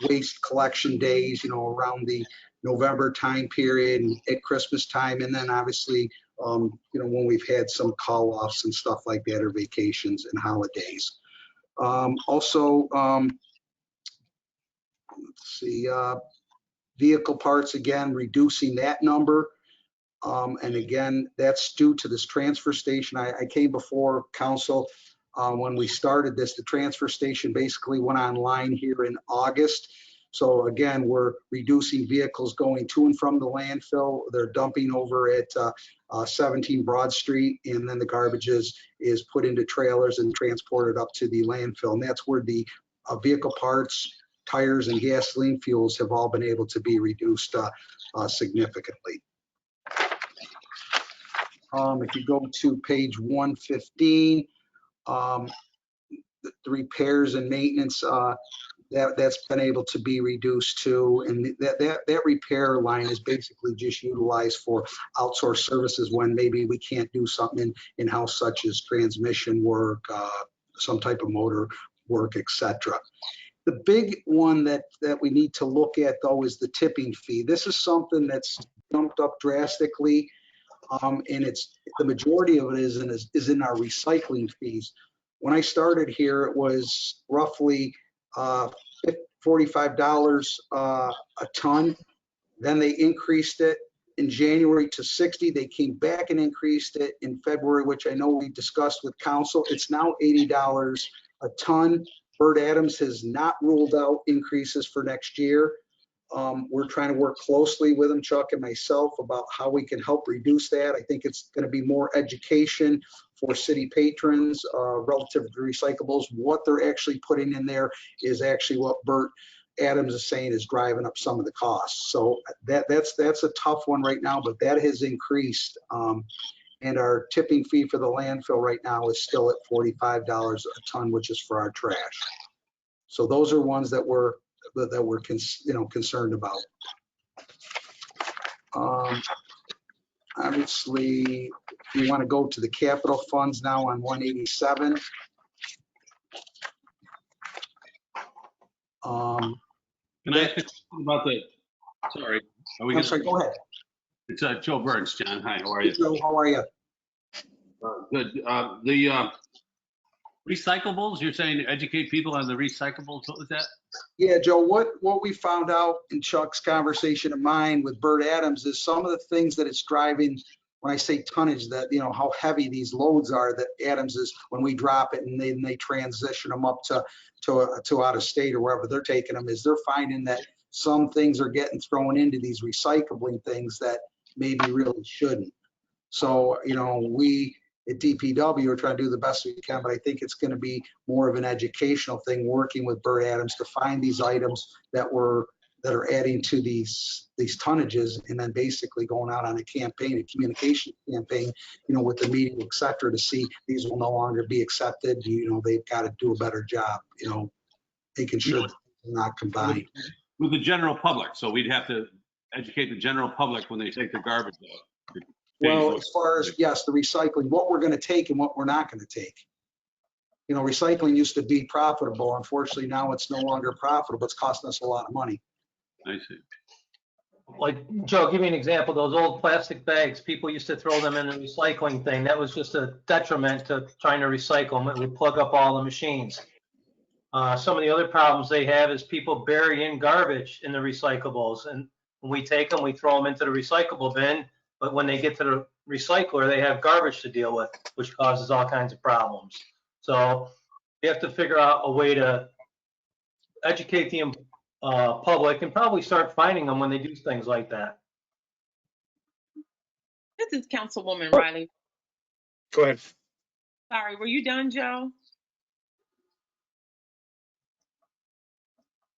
waste collection days, around the November time period and at Christmas time. And then obviously, when we've had some call offs and stuff like that, or vacations and holidays. Also, let's see, vehicle parts, again, reducing that number. And again, that's due to this transfer station. I came before council when we started this. The transfer station basically went online here in August. So again, we're reducing vehicles going to and from the landfill. They're dumping over at 17 Broad Street, and then the garbage is put into trailers and transported up to the landfill. And that's where the vehicle parts, tires, and gasoline fuels have all been able to be reduced significantly. If you go to page 115, the repairs and maintenance, that's been able to be reduced too. And that repair line is basically just utilized for outsourced services when maybe we can't do something in-house, such as transmission work, some type of motor work, etc. The big one that we need to look at though is the tipping fee. This is something that's jumped up drastically, and it's the majority of it is in our recycling fees. When I started here, it was roughly $45 a ton. Then they increased it in January to 60. They came back and increased it in February, which I know we discussed with council. It's now $80 a ton. Bert Adams has not ruled out increases for next year. We're trying to work closely with him, Chuck and myself, about how we can help reduce that. I think it's going to be more education for city patrons relative to recyclables. What they're actually putting in there is actually what Bert Adams is saying is driving up some of the costs. So that's a tough one right now, but that has increased. And our tipping fee for the landfill right now is still at $45 a ton, which is for our trash. So those are ones that we're concerned about. Obviously, we want to go to the capital funds now on 187. Can I ask a question about the, sorry. I'm sorry, go ahead. It's Joe Burns, John. Hi, how are you? Joe, how are you? Good. The recyclables, you're saying educate people on the recyclables. What was that? Yeah, Joe, what we found out in Chuck's conversation of mine with Bert Adams is some of the things that it's driving, when I say tonnage, that, you know, how heavy these loads are that Adams is, when we drop it and then they transition them up to out of state or wherever they're taking them, is they're finding that some things are getting thrown into these recycling things that maybe really shouldn't. So, you know, we at DPW are trying to do the best we can, but I think it's going to be more of an educational thing, working with Bert Adams to find these items that are adding to these tonnages, and then basically going out on a campaign, a communication campaign, you know, with the media, et cetera, to see these will no longer be accepted. You know, they've got to do a better job, you know, making sure they're not combined. With the general public, so we'd have to educate the general public when they take their garbage out. Well, as far as, yes, the recycling, what we're going to take and what we're not going to take. You know, recycling used to be profitable. Unfortunately, now it's no longer profitable. It's costing us a lot of money. I see. Like, Joe, give me an example. Those old plastic bags, people used to throw them in the recycling thing. That was just a detriment to trying to recycle them. It would plug up all the machines. Some of the other problems they have is people bury in garbage in the recyclables. And when we take them, we throw them into the recyclable bin. But when they get to the recycler, they have garbage to deal with, which causes all kinds of problems. So you have to figure out a way to educate the public and probably start finding them when they do things like that. This is Councilwoman Riley. Go ahead. Sorry, were you done, Joe?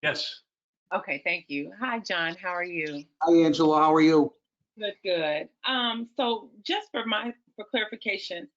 Yes. Okay, thank you. Hi, John. How are you? Hi, Angela. How are you? Good, good. So just for clarification,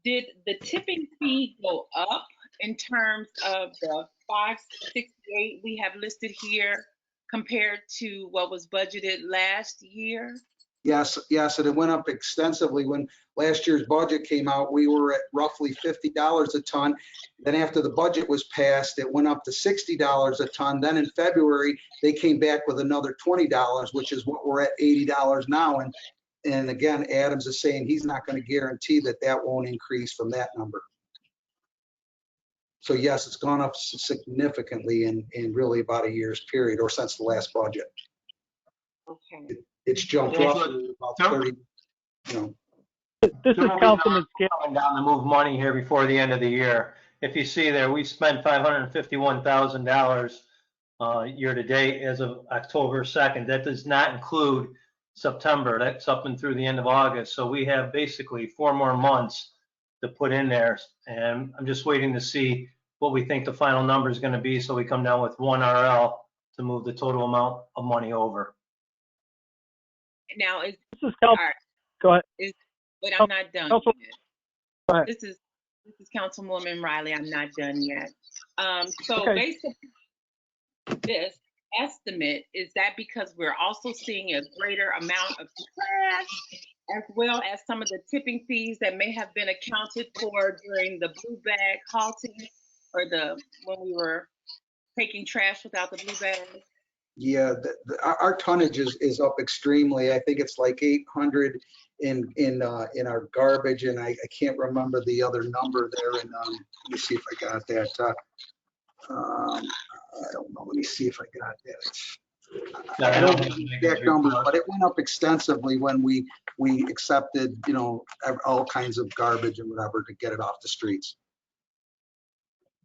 did the tipping fee go up in terms of the 568 we have listed here compared to what was budgeted last year? Yes, and it went up extensively. When last year's budget came out, we were at roughly $50 a ton. Then after the budget was passed, it went up to $60 a ton. Then in February, they came back with another $20, which is what we're at $80 now. And again, Adams is saying he's not going to guarantee that won't increase from that number. So yes, it's gone up significantly in really about a year's period, or since the last budget. Okay. It's jumped roughly about 30, you know. This is Councilman Scale. Coming down to move money here before the end of the year. If you see there, we spent $551,000 year to date as of October 2nd. That does not include September. That's up and through the end of August. So we have basically 4 more months to put in there. And I'm just waiting to see what we think the final number is going to be, so we come down with 1 RL to move the total amount of money over. Now, This is Council. Go ahead. But I'm not done Council. yet. Go ahead. This is Councilwoman Riley. I'm not done yet. So Okay. basically, this estimate, is that because we're also seeing a greater amount of trash, as well as some of the tipping fees that may have been accounted for during the blue bag halting, or when we were taking trash without the blue bag? Yeah, our tonnage is up extremely. I think it's like 800 in our garbage, and I can't remember the other number there. And let me see if I got that. I don't know. Let me see if I got that. I don't have the exact numbers, but it went up extensively when we accepted, all kinds of garbage and whatever to get it off the streets.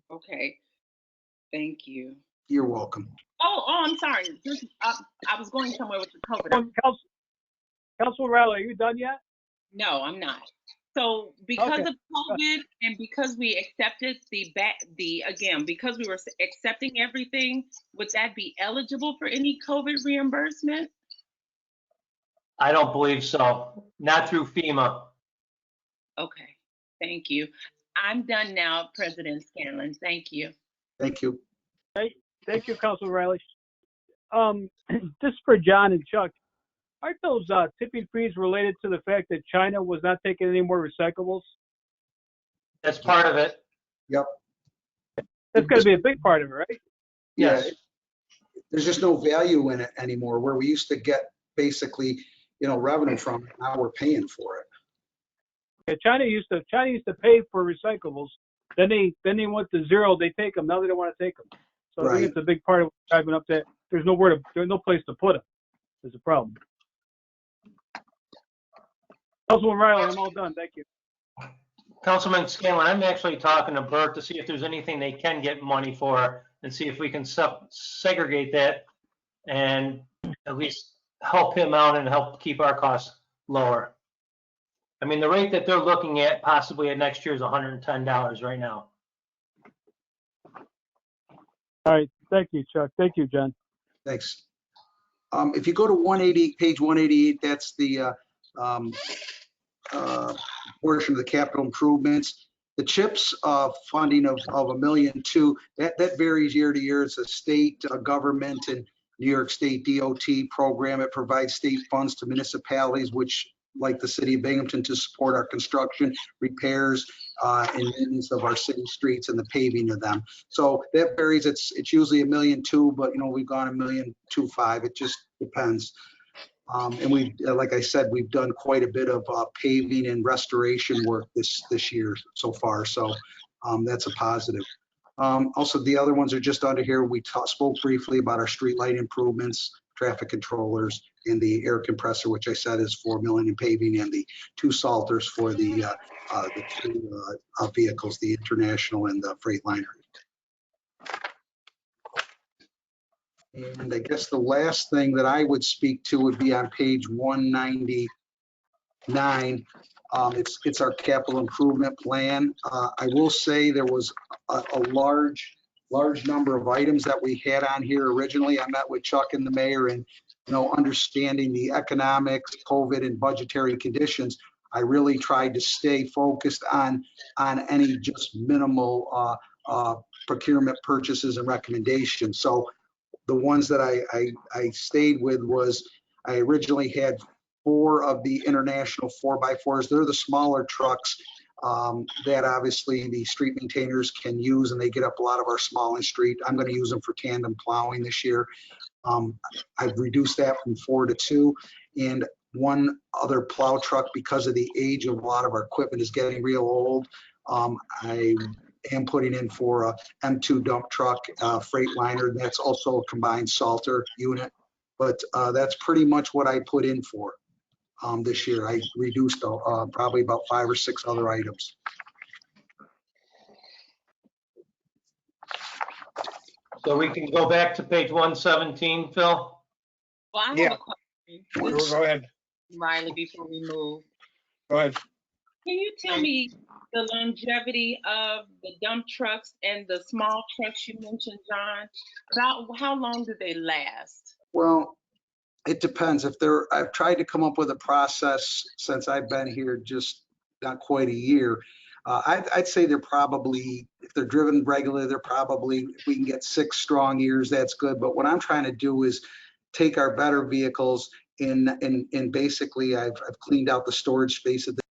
Okay, thank you. You're welcome. Oh, I'm sorry. I was going somewhere with the COVID. Council Riley, are you done yet? No, I'm not. So because Okay. of COVID and because we accepted because we were accepting everything, would that be eligible for any COVID reimbursement? I don't believe so. Not through FEMA. Okay, thank you. I'm done now, President Scanlon. Thank you. Thank you. Thank you, Council Riley. This is for John and Chuck. Aren't those tipping fees related to the fact that China was not taking any more recyclables? That's part of it. Yep. That's going to be a big part of it, right? Yes. Yeah, there's just no value in it anymore, where we used to get basically, revenue from it. Now we're paying for it. Yeah, China used to pay for recyclables. Then they went to zero. They take them. Now they don't want to take them. So I think it's a big part of what's driving up that there's no place to put them. There's a problem. Councilman Riley, I'm all done. Thank you. Councilman Scanlon, I'm actually talking to Bert to see if there's anything they can get money for and see if we can segregate that and at least help him out and help keep our costs lower. I mean, the rate that they're looking at possibly at next year is $110 right now. All right. Thank you, Chuck. Thank you, John. Thanks. If you go to page 188, that's the portion of the capital improvements. The CHIPS funding of $1.2 million, that varies year to year. It's a state government and New York State DOT program. It provides state funds to municipalities, which, like the city of Binghamton, to support our construction, repairs, and maintenance of our city streets and the paving of them. So that varies. It's usually $1.2 million, but we've gone $1.25 million. It just depends. And like I said, we've done quite a bit of paving and restoration work this year so far. So that's a positive. Also, the other ones are just under here. We spoke briefly about our street light improvements, traffic controllers, and the air compressor, which I said is $4 million in paving, and the 2 salters for the 2 vehicles, the International and the Freightliner. And I guess the last thing that I would speak to would be on page 199. It's our capital improvement plan. I will say there was a large number of items that we had on here originally. I met with Chuck and the mayor, and understanding the economics, COVID, and budgetary conditions, I really tried to stay focused on any just minimal procurement purchases and recommendations. So the ones that I stayed with was, I originally had 4 of the International 4x4s. They're the smaller trucks that obviously the street maintainers can use, and they get up a lot of our smaller street. I'm going to use them for tandem plowing this year. I've reduced that from 4 to 2, and 1 other plow truck, because of the age of a lot of our equipment is getting real old. I am putting in for a M2 dump truck, Freightliner, and that's also a combined salter unit. But that's pretty much what I put in for this year. I reduced probably about 5 or 6 other items. So we can go back to page 117, Phil? Well, I have a question. Go ahead. Riley, before we move. Go ahead. Can you tell me the longevity of the dump trucks and the small trucks you mentioned, John? About how long do they last? Well, it depends. I've tried to come up with a process since I've been here just not quite a year. I'd say they're probably, if they're driven regularly, they're probably, if we can get 6 strong years, that's good. But what I'm trying to do is take our better vehicles and basically I've cleaned out the storage space at the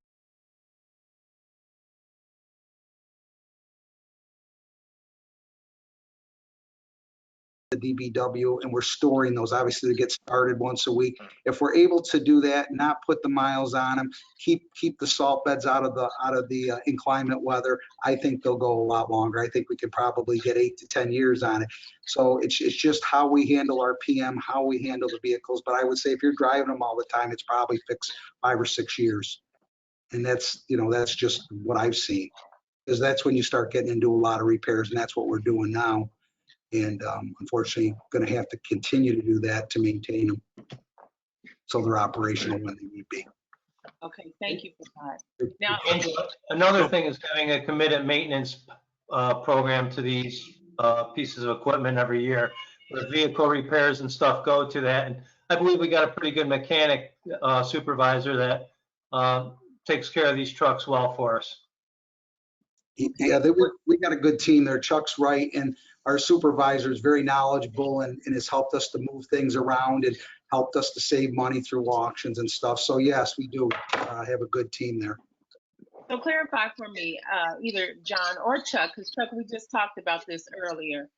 DBW, and we're storing those. Obviously, they get started once a week. If we're able to do that, not put the miles on them, keep the salt beds out of the inclement weather, I think they'll go a lot longer. I think we could probably get 8 to 10 years on it. So it's just how we handle our PM, how we handle the vehicles. But I would say if you're driving them all the time, it's probably fixed 5 or 6 years. And that's, that's just what I've seen, because that's when you start getting into a lot of repairs, and that's what we're doing now. And unfortunately, going to have to continue to do that to maintain them so they're operational when they need be. Okay, thank you for that. Now, Another thing is having a committed maintenance program to these pieces of equipment every year. The vehicle repairs and stuff go to that. And I believe we got a pretty good mechanic supervisor that takes care of these trucks well for us. Yeah, we got a good team there. Chuck's right, and our supervisor is very knowledgeable and has helped us to move things around and helped us to save money through auctions and stuff. So yes, we do have a good team there. so clarify for me, either John or Chuck, because Chuck, we just talked about this earlier.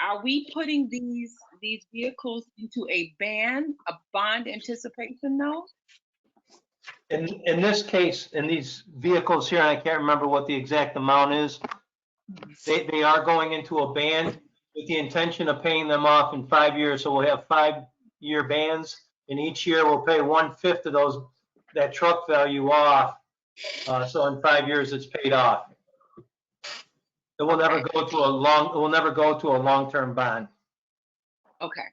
Are we putting these vehicles into a bond anticipation note? In this case, in these vehicles here, and I can't remember what the exact amount is, they are going into a band with the intention of paying them off in 5 years. So we'll have 5-year bands, and each year we'll pay 1/5 of that truck value off. So in 5 years, it's paid off. It will never go to a long-term bond. Okay,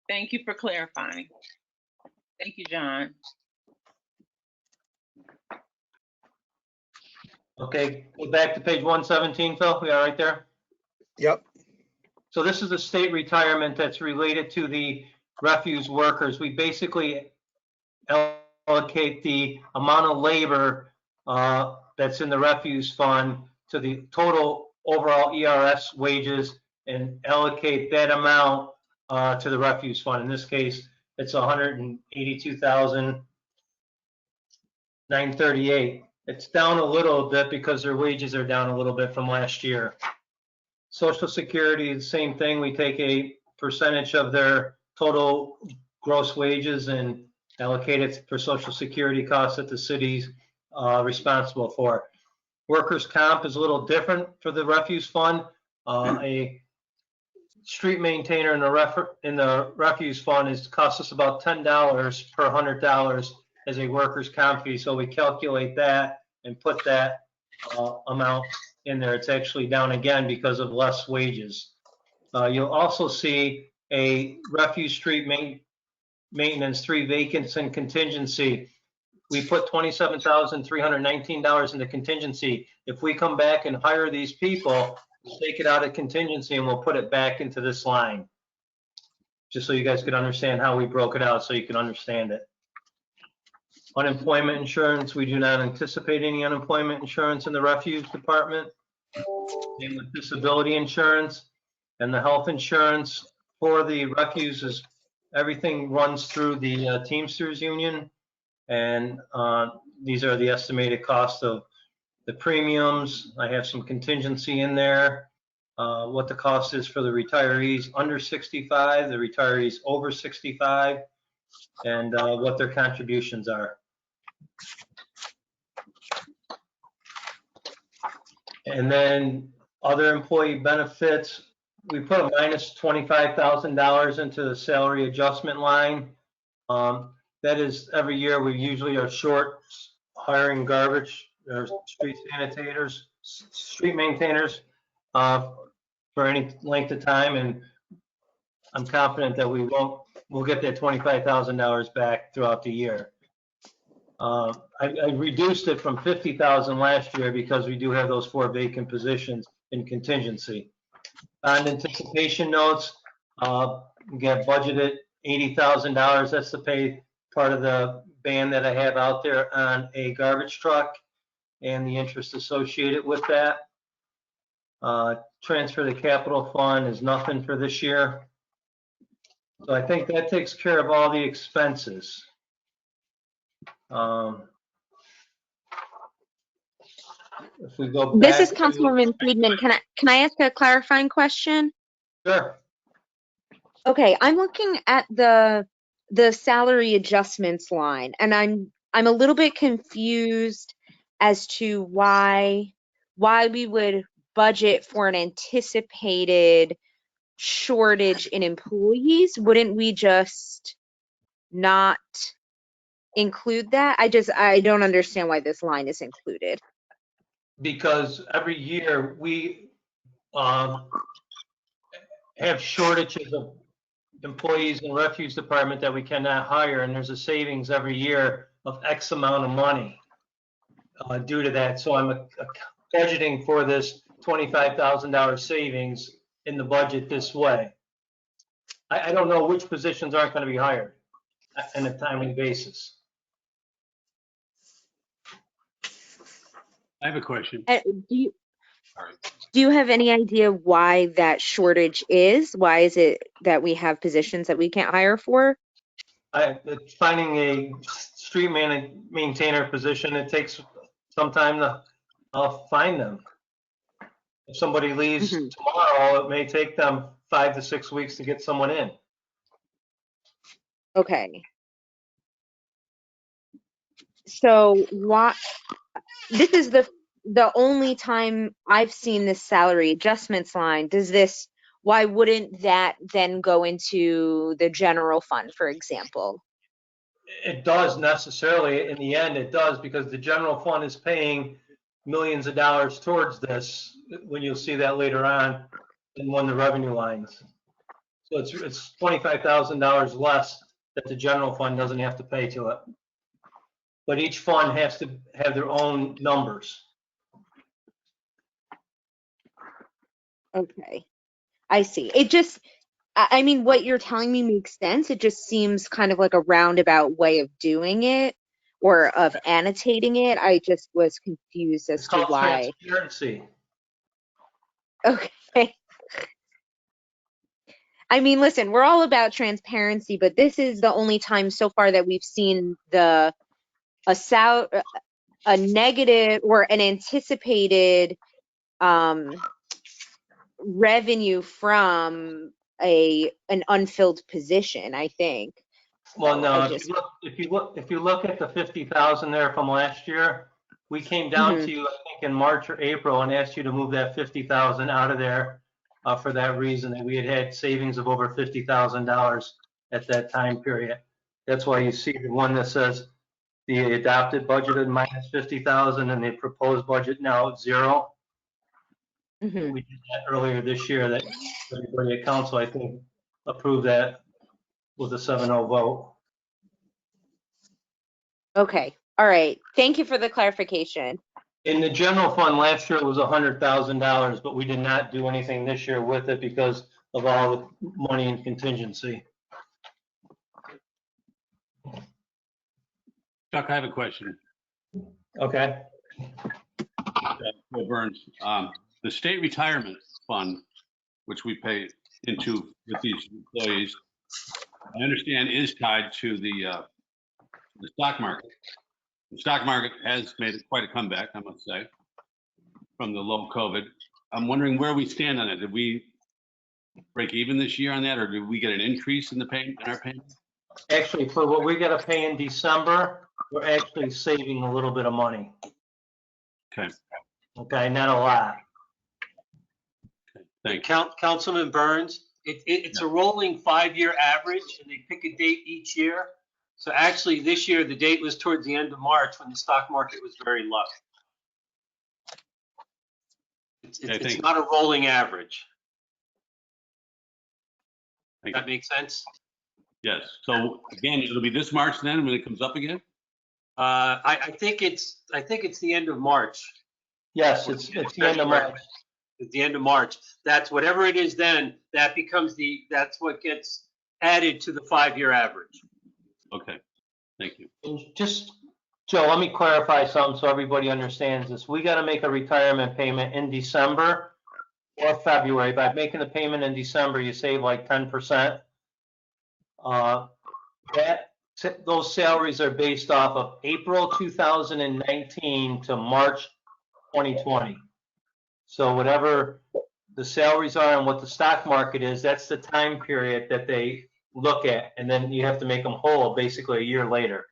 thank you for clarifying. Thank you, John. Okay, go back to page 117, Phil. We are right there. Yep. So this is a state retirement that's related to the refuse workers. We basically allocate the amount of labor that's in the refuse fund to the total overall ERS wages and allocate that amount to the refuse fund. In this case, it's $182,938. It's down a little bit because their wages are down a little bit from last year. Social Security, the same thing. We take a percentage of their total gross wages and allocate it for Social Security costs that the city's responsible for. Workers' comp is a little different for the refuse fund. A street maintainer in the refuse fund costs us about $10 per $100 as a workers' comp fee. So we calculate that and put that amount in there. It's actually down again because of less wages. You'll also see a refuse street maintenance 3 vacants and contingency. We put $27,319 into contingency. If we come back and hire these people, we'll take it out of contingency and we'll put it back into this line. Just so you guys could understand how we broke it out so you can understand it. Unemployment insurance, we do not anticipate any unemployment insurance in the refuse department. Same with disability insurance and the health insurance for the refuse is everything runs through the Teamsters Union. And these are the estimated cost of the premiums. I have some contingency in there. What the cost is for the retirees under 65, the retirees over 65, and what their contributions are. And then other employee benefits, we put a minus $25,000 into the salary adjustment line. That is every year we usually are short hiring garbage or street sanitators, street maintainers for any length of time, and I'm confident that we'll get that $25,000 back throughout the year. I reduced it from 50,000 last year because we do have those 4 vacant positions in contingency. On anticipation notes, we got budgeted $80,000. That's to pay part of the ban that I have out there on a garbage truck. and the interest associated with that. Transfer to capital fund is nothing for this year. So I think that takes care of all the expenses. If we go back This is to- Councilwoman Friedman. Can I ask a clarifying question? Sure. Okay, I'm looking at the salary adjustments line, and I'm a little bit confused as to why we would budget for an anticipated shortage in employees. Wouldn't we just not include that? I don't understand why this line is included. Because every year we have shortages of employees in refuse department that we cannot hire, and there's a savings every year of X amount of money due to that. So I'm budgeting for this $25,000 savings in the budget this way. I don't know which positions aren't going to be hired on a timely basis. I have a question. Do you have any idea why that shortage is? Why is it that we have positions that we can't hire for? It's finding a street maintainer position, it takes some time to find them. If somebody leaves tomorrow, it may take them 5 to 6 weeks to get someone in. Okay. So this is the only time I've seen this salary adjustments line. Why wouldn't that then go into the general fund, for example? It does necessarily, in the end, it does, because the general fund is paying millions of dollars towards this, when you'll see that later on in one of the revenue lines. So it's $25,000 less that the general fund doesn't have to pay to it. But each fund has to have their own numbers. Okay, I see. I mean, what you're telling me makes sense. It just seems kind of like a roundabout way of doing it or of annotating it. I just was confused as to why. Transparency. Okay. I mean, listen, we're all about transparency, but this is the only time so far that we've seen a negative or an anticipated revenue from an unfilled position, I think. Well, So no, if you look at the 50,000 there from last year, we came down to you, I think, in March or April and asked you to move that 50,000 out of there for that reason, that we had savings of over $50,000 at that time period. That's why you see the one that says the adopted budgeted minus 50,000 and the proposed budget now at 0. We did that earlier this year, that everybody at council, I think, approved that with a 7-0 vote. Okay, all right. Thank you for the clarification. In the general fund last year, it was $100,000, but we did not do anything this year with it because of all the money in contingency. Chuck, I have a question. Okay. Bill Burns, the state retirement fund, which we pay into with these employees, I understand is tied to the stock market. The stock market has made quite a comeback, I must say, from the low COVID. I'm wondering where we stand on it. Did we break even this year on that, or did we get an increase in our payment? Actually, for what we got to pay in December, we're actually saving a little bit of money. Okay. Okay, not a lot. Okay, thank you. Councilman Burns, it's a rolling 5-year average, and they pick a date each year. So actually, this year, the date was towards the end of March when the stock market was very low. It's not a rolling average. That makes sense? Yes. So again, it'll be this March then when it comes up again? I think it's the end of March. Yes, it's the end of March. At the end of March. That's whatever it is then, that's what gets added to the 5-year average. Okay, thank you. And just Joe, let me clarify something so everybody understands this. We got to make a retirement payment in December or February. By making the payment in December, you save like 10%. Those salaries are based off of April 2019 to March 2020. So whatever the salaries are and what the stock market is, that's the time period that they look at. And then you have to make them whole basically a year later.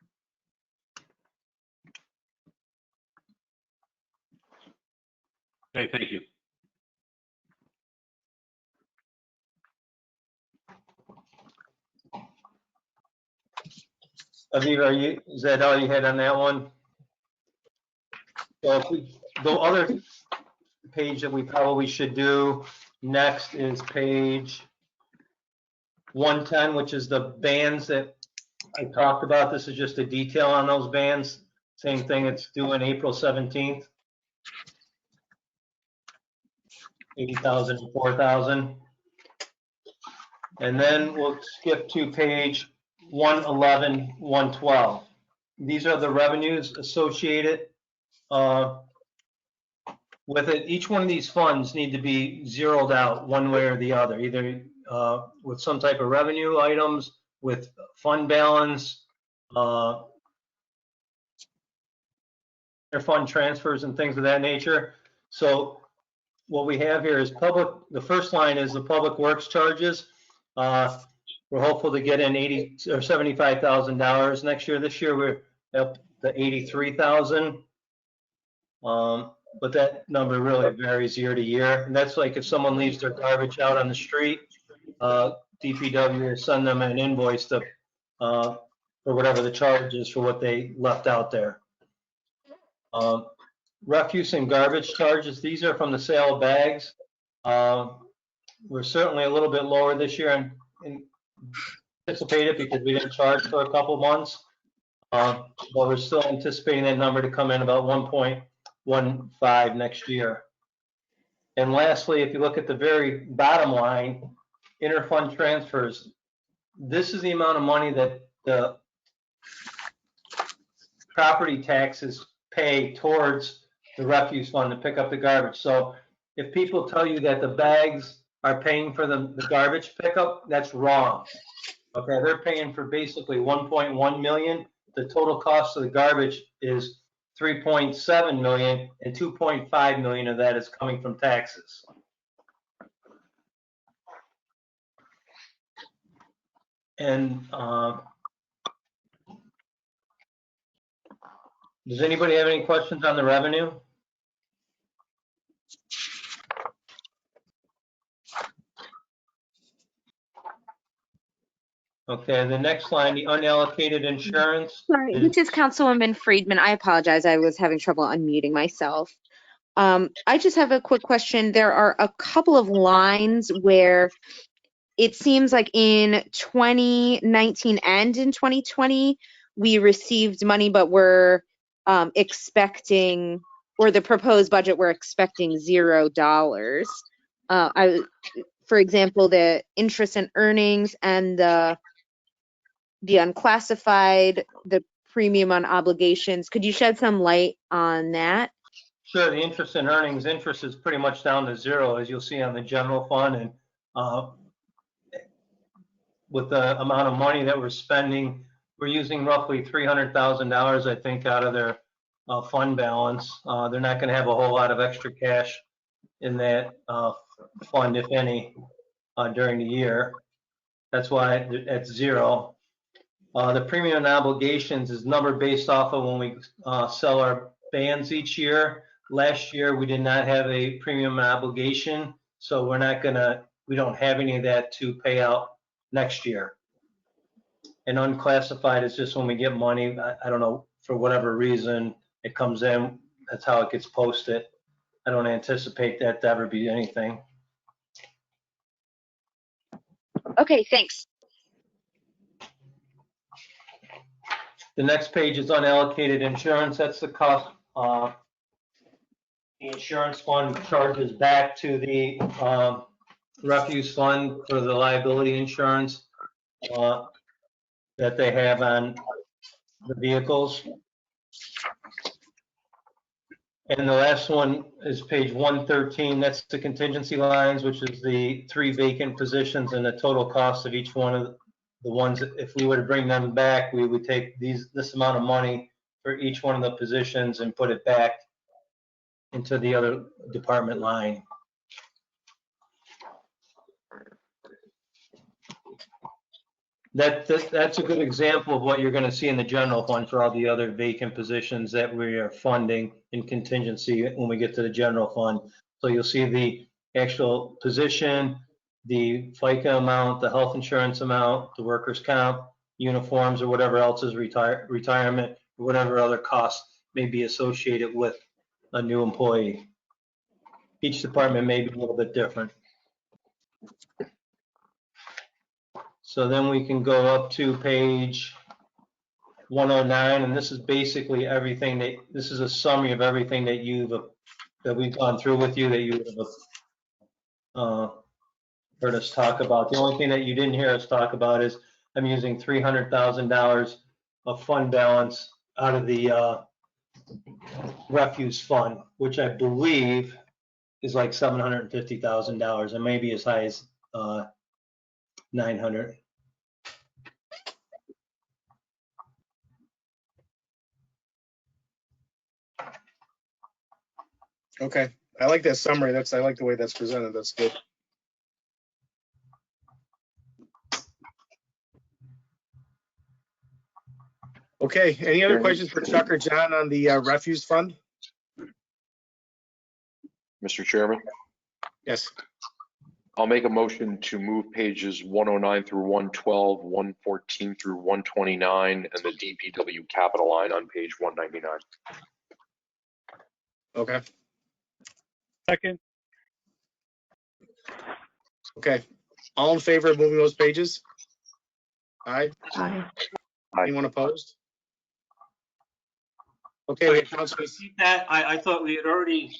Okay, thank you. Aviva, is that all you had on that one? So if we go other page that we probably should do next is page 110, which is the bands that I talked about. This is just a detail on those bands. Same thing, it's due on April 17th. 80,000 and 4,000. And then we'll skip to page 111, 112. These are the revenues associated with it. Each one of these funds need to be zeroed out one way or the other, either with some type of revenue items, with fund balance, fund transfers and things of that nature. So what we have here is the first line is the public works charges. We're hopeful to get in $80,000 or $75,000 next year. This year we're up to 83,000. But that number really varies year to year. And that's like if someone leaves their garbage out on the street, DPW will send them an invoice to, for whatever the charge is for what they left out there. Refuse and garbage charges, these are from the sale of bags. We're certainly a little bit lower this year and anticipated because we didn't charge for a couple months. But we're still anticipating that number to come in about 1.15 next year. And lastly, if you look at the very bottom line, interfund transfers, this is the amount of money that the property taxes pay towards the refuse fund to pick up the garbage. So if people tell you that the bags are paying for the garbage pickup, that's wrong. Okay, they're paying for basically 1.1 million. The total cost of the garbage is 3.7 million, and 2.5 million of that is coming from taxes. And does anybody have any questions on the revenue? Okay, the next line, the unallocated insurance. Sorry, this is Councilwoman Friedman. I apologize. I was having trouble unmuting myself. I just have a quick question. There are a couple of lines where it seems like in 2019 and in 2020, we received money, but we're expecting, or the proposed budget, we're expecting $0. For example, the interest and earnings and the unclassified, the premium on obligations. Could you shed some light on that? Sure, the interest and earnings, interest is pretty much down to zero, as you'll see on the general fund. And with the amount of money that we're spending, we're using roughly $300,000, I think, out of their fund balance. They're not going to have a whole lot of extra cash in that fund, if any, during the year. That's why it's zero. The premium and obligations is number based off of when we sell our bands each year. Last year, we did not have a premium and obligation, so we don't have any of that to pay out next year. And unclassified is just when we get money, I don't know, for whatever reason, it comes in, that's how it gets posted. I don't anticipate that to ever be anything. Okay, thanks. The next page is unallocated insurance. That's the cost. The insurance fund charges back to the refuse fund for the liability insurance that they have on the vehicles. And the last one is page 113. That's the contingency lines, which is the 3 vacant positions and the total cost of each one of the ones. If we were to bring them back, we would take this amount of money for each one of the positions and put it back into the other department line. That's a good example of what you're going to see in the general fund for all the other vacant positions that we are funding in contingency when we get to the general fund. So you'll see the actual position, the FICA amount, the health insurance amount, the workers' comp, uniforms, or whatever else is retirement, or whatever other costs may be associated with a new employee. Each department may be a little bit different. So then we can go up to page 109, and this is basically everything this is a summary of everything that we've gone through with you, that you have heard us talk about. The only thing that you didn't hear us talk about is I'm using $300,000 of fund balance out of the refuse fund, which I believe is like $750,000, and maybe as high as 900. Okay, I like that summary. I like the way that's presented. That's good. Okay, any other questions for Chuck or John on the refuse fund? Mr. Chairman, Yes. I'll make a motion to move pages 109 through 112, 114 through 129, and the DPW capital line on page 199. Okay. Second. Okay. All in favor of moving those pages? Aye. Aye. Anyone opposed? Okay, we have Councilman. Repeat that. I thought we had already,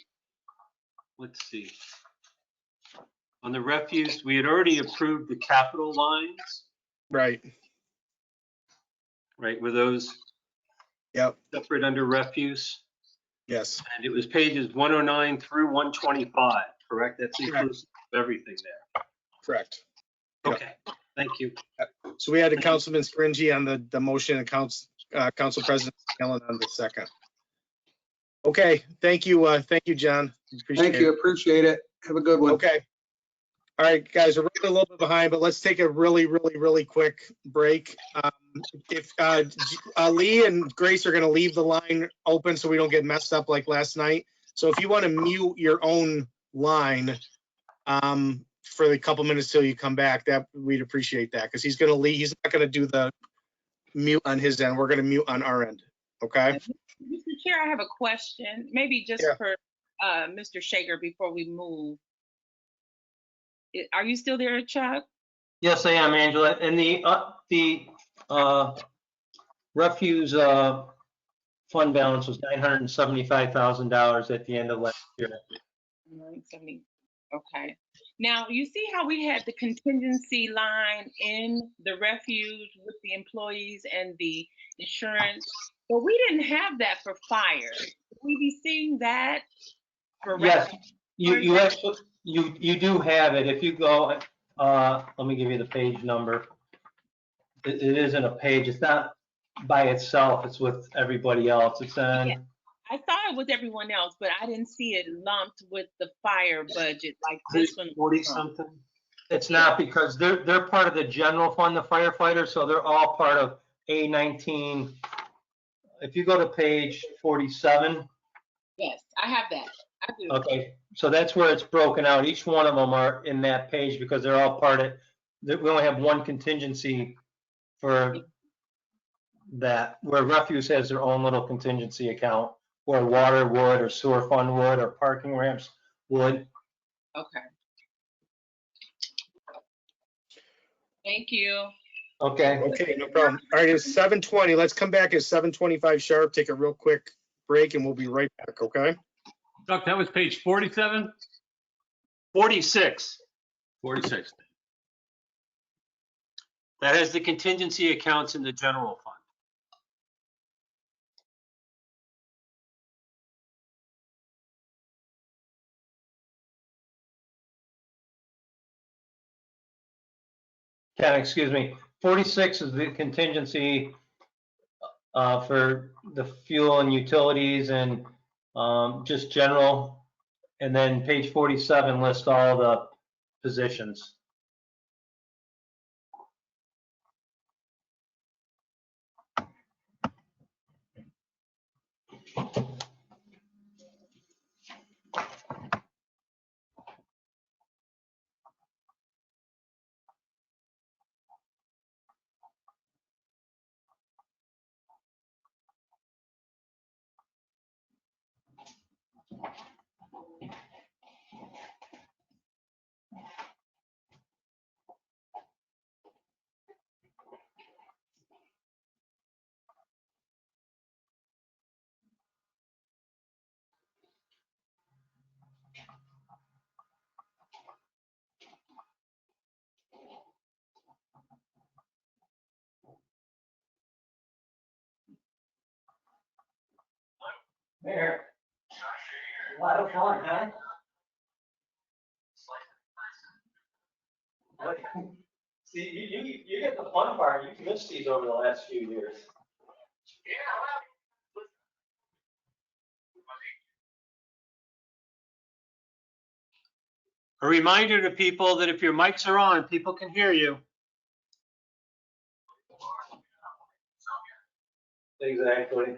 let's see. On the refuse, we had already approved the capital lines, Right. right? Were those Yep. separate under refuse? Yes. And it was pages 109 through 125, correct? That's inclusive of everything there. Correct. Yep. Okay, thank you. So we had a Councilman Scringy on the motion and Council President Allen on the second. Okay, thank you, John. Thank you, appreciate it. Have a good one. Okay. All right, guys, we're running a little bit behind, but let's take a really quick break. If Lee and Grace are going to leave the line open so we don't get messed up like last night. So if you want to mute your own line for the couple minutes till you come back, that we'd appreciate that, because he's going to leave. He's not going to do the mute on his end. We're going to mute on our end. Okay. Mr. Chair, I have a question, maybe just for Mr. Shaker before we move. Are you still there, Chuck? Yes, I am, Angela. And the refuse fund balance was $975,000 at the end of last year. 970. Okay. Now, you see how we had the contingency line in the refuge with the employees and the insurance, but we didn't have that for fire. Will we be seeing that for Yes, refuge? you do have it. If you go, let me give you the page number. It isn't a page. It's not by itself. It's with everybody else. It's on. Yeah. I saw it with everyone else, but I didn't see it lumped with the fire budget like this one. 40 something. It's not, because they're part of the general fund, the firefighters, so they're all part of A19. If you go to page 47. Yes, I have that. I do. Okay, so that's where it's broken out. Each one of them are in that page because they're all part of, we only have one contingency for that, where refuse has their own little contingency account, where water would, or sewer fund would, or parking ramps would. Okay. Thank you. Okay. Okay, no problem. All right, it's 7:20. Let's come back at 7:25 sharp, take a real quick break, and we'll be right back, okay? Chuck, that was page 47? 46. 46. That has the contingency accounts in the general fund. Ken, excuse me, 46 is the contingency for the fuel and utilities and just general. And then page 47 lists all the positions. There. A lot of fun, huh? See, you get the fun part. You've missed these over the last few years. A reminder to people that if your mics are on, people can hear you. Exactly.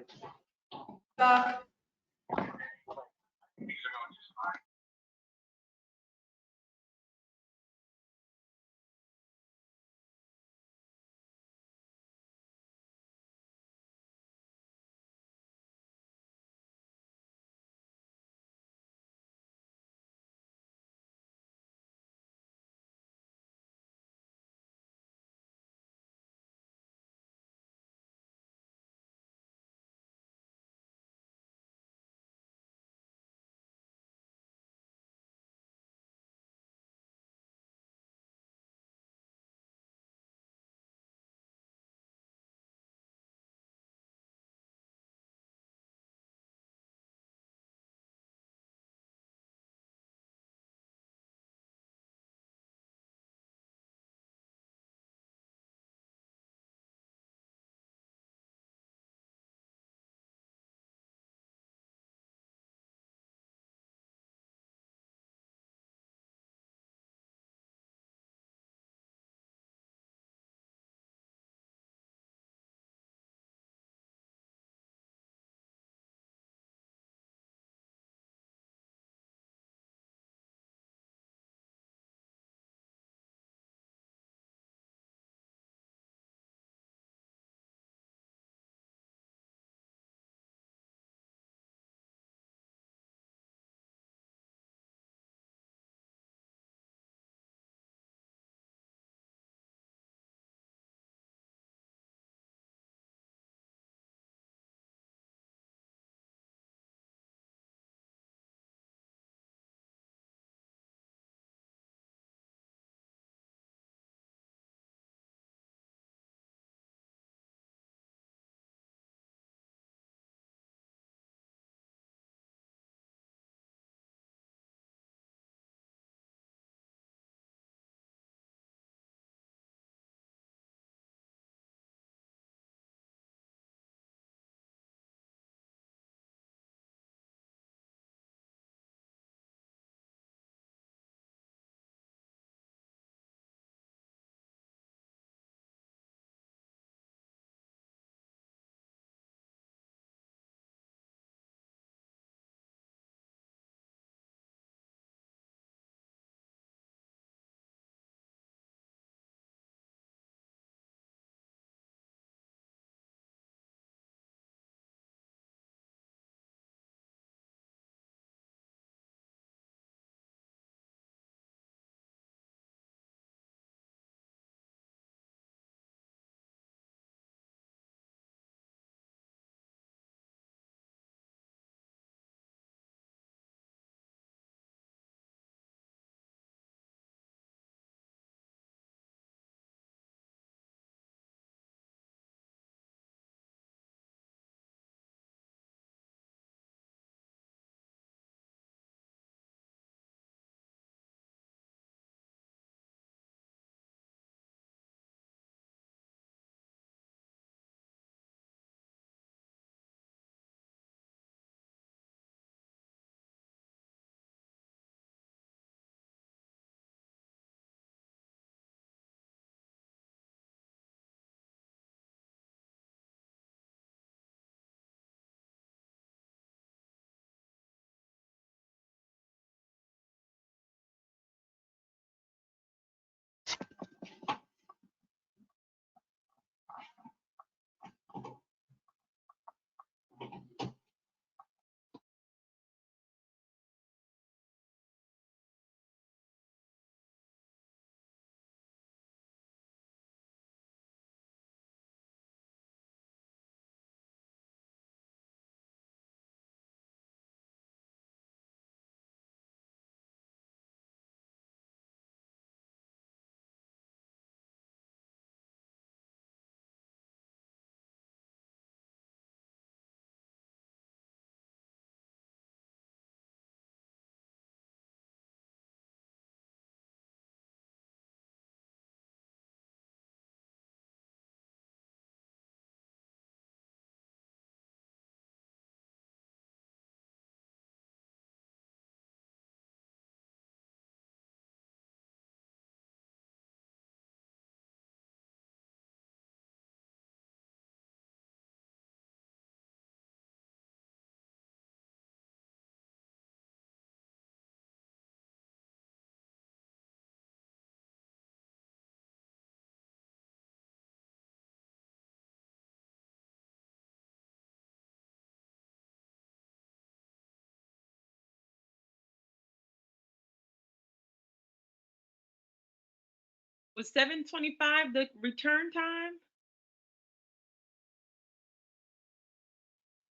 Was 7:25 the return time?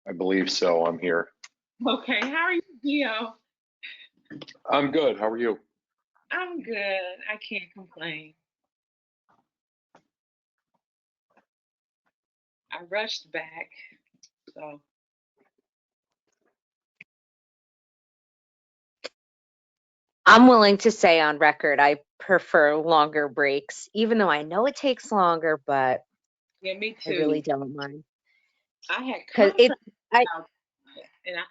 I believe so. I'm here. Okay, how are you, Gio? I'm good. How are you? I'm good. I can't complain. I rushed back, so. I'm willing to say on record, I prefer longer breaks, even though I know it takes longer, but Yeah, me I too. really don't mind. I had Because it, contracts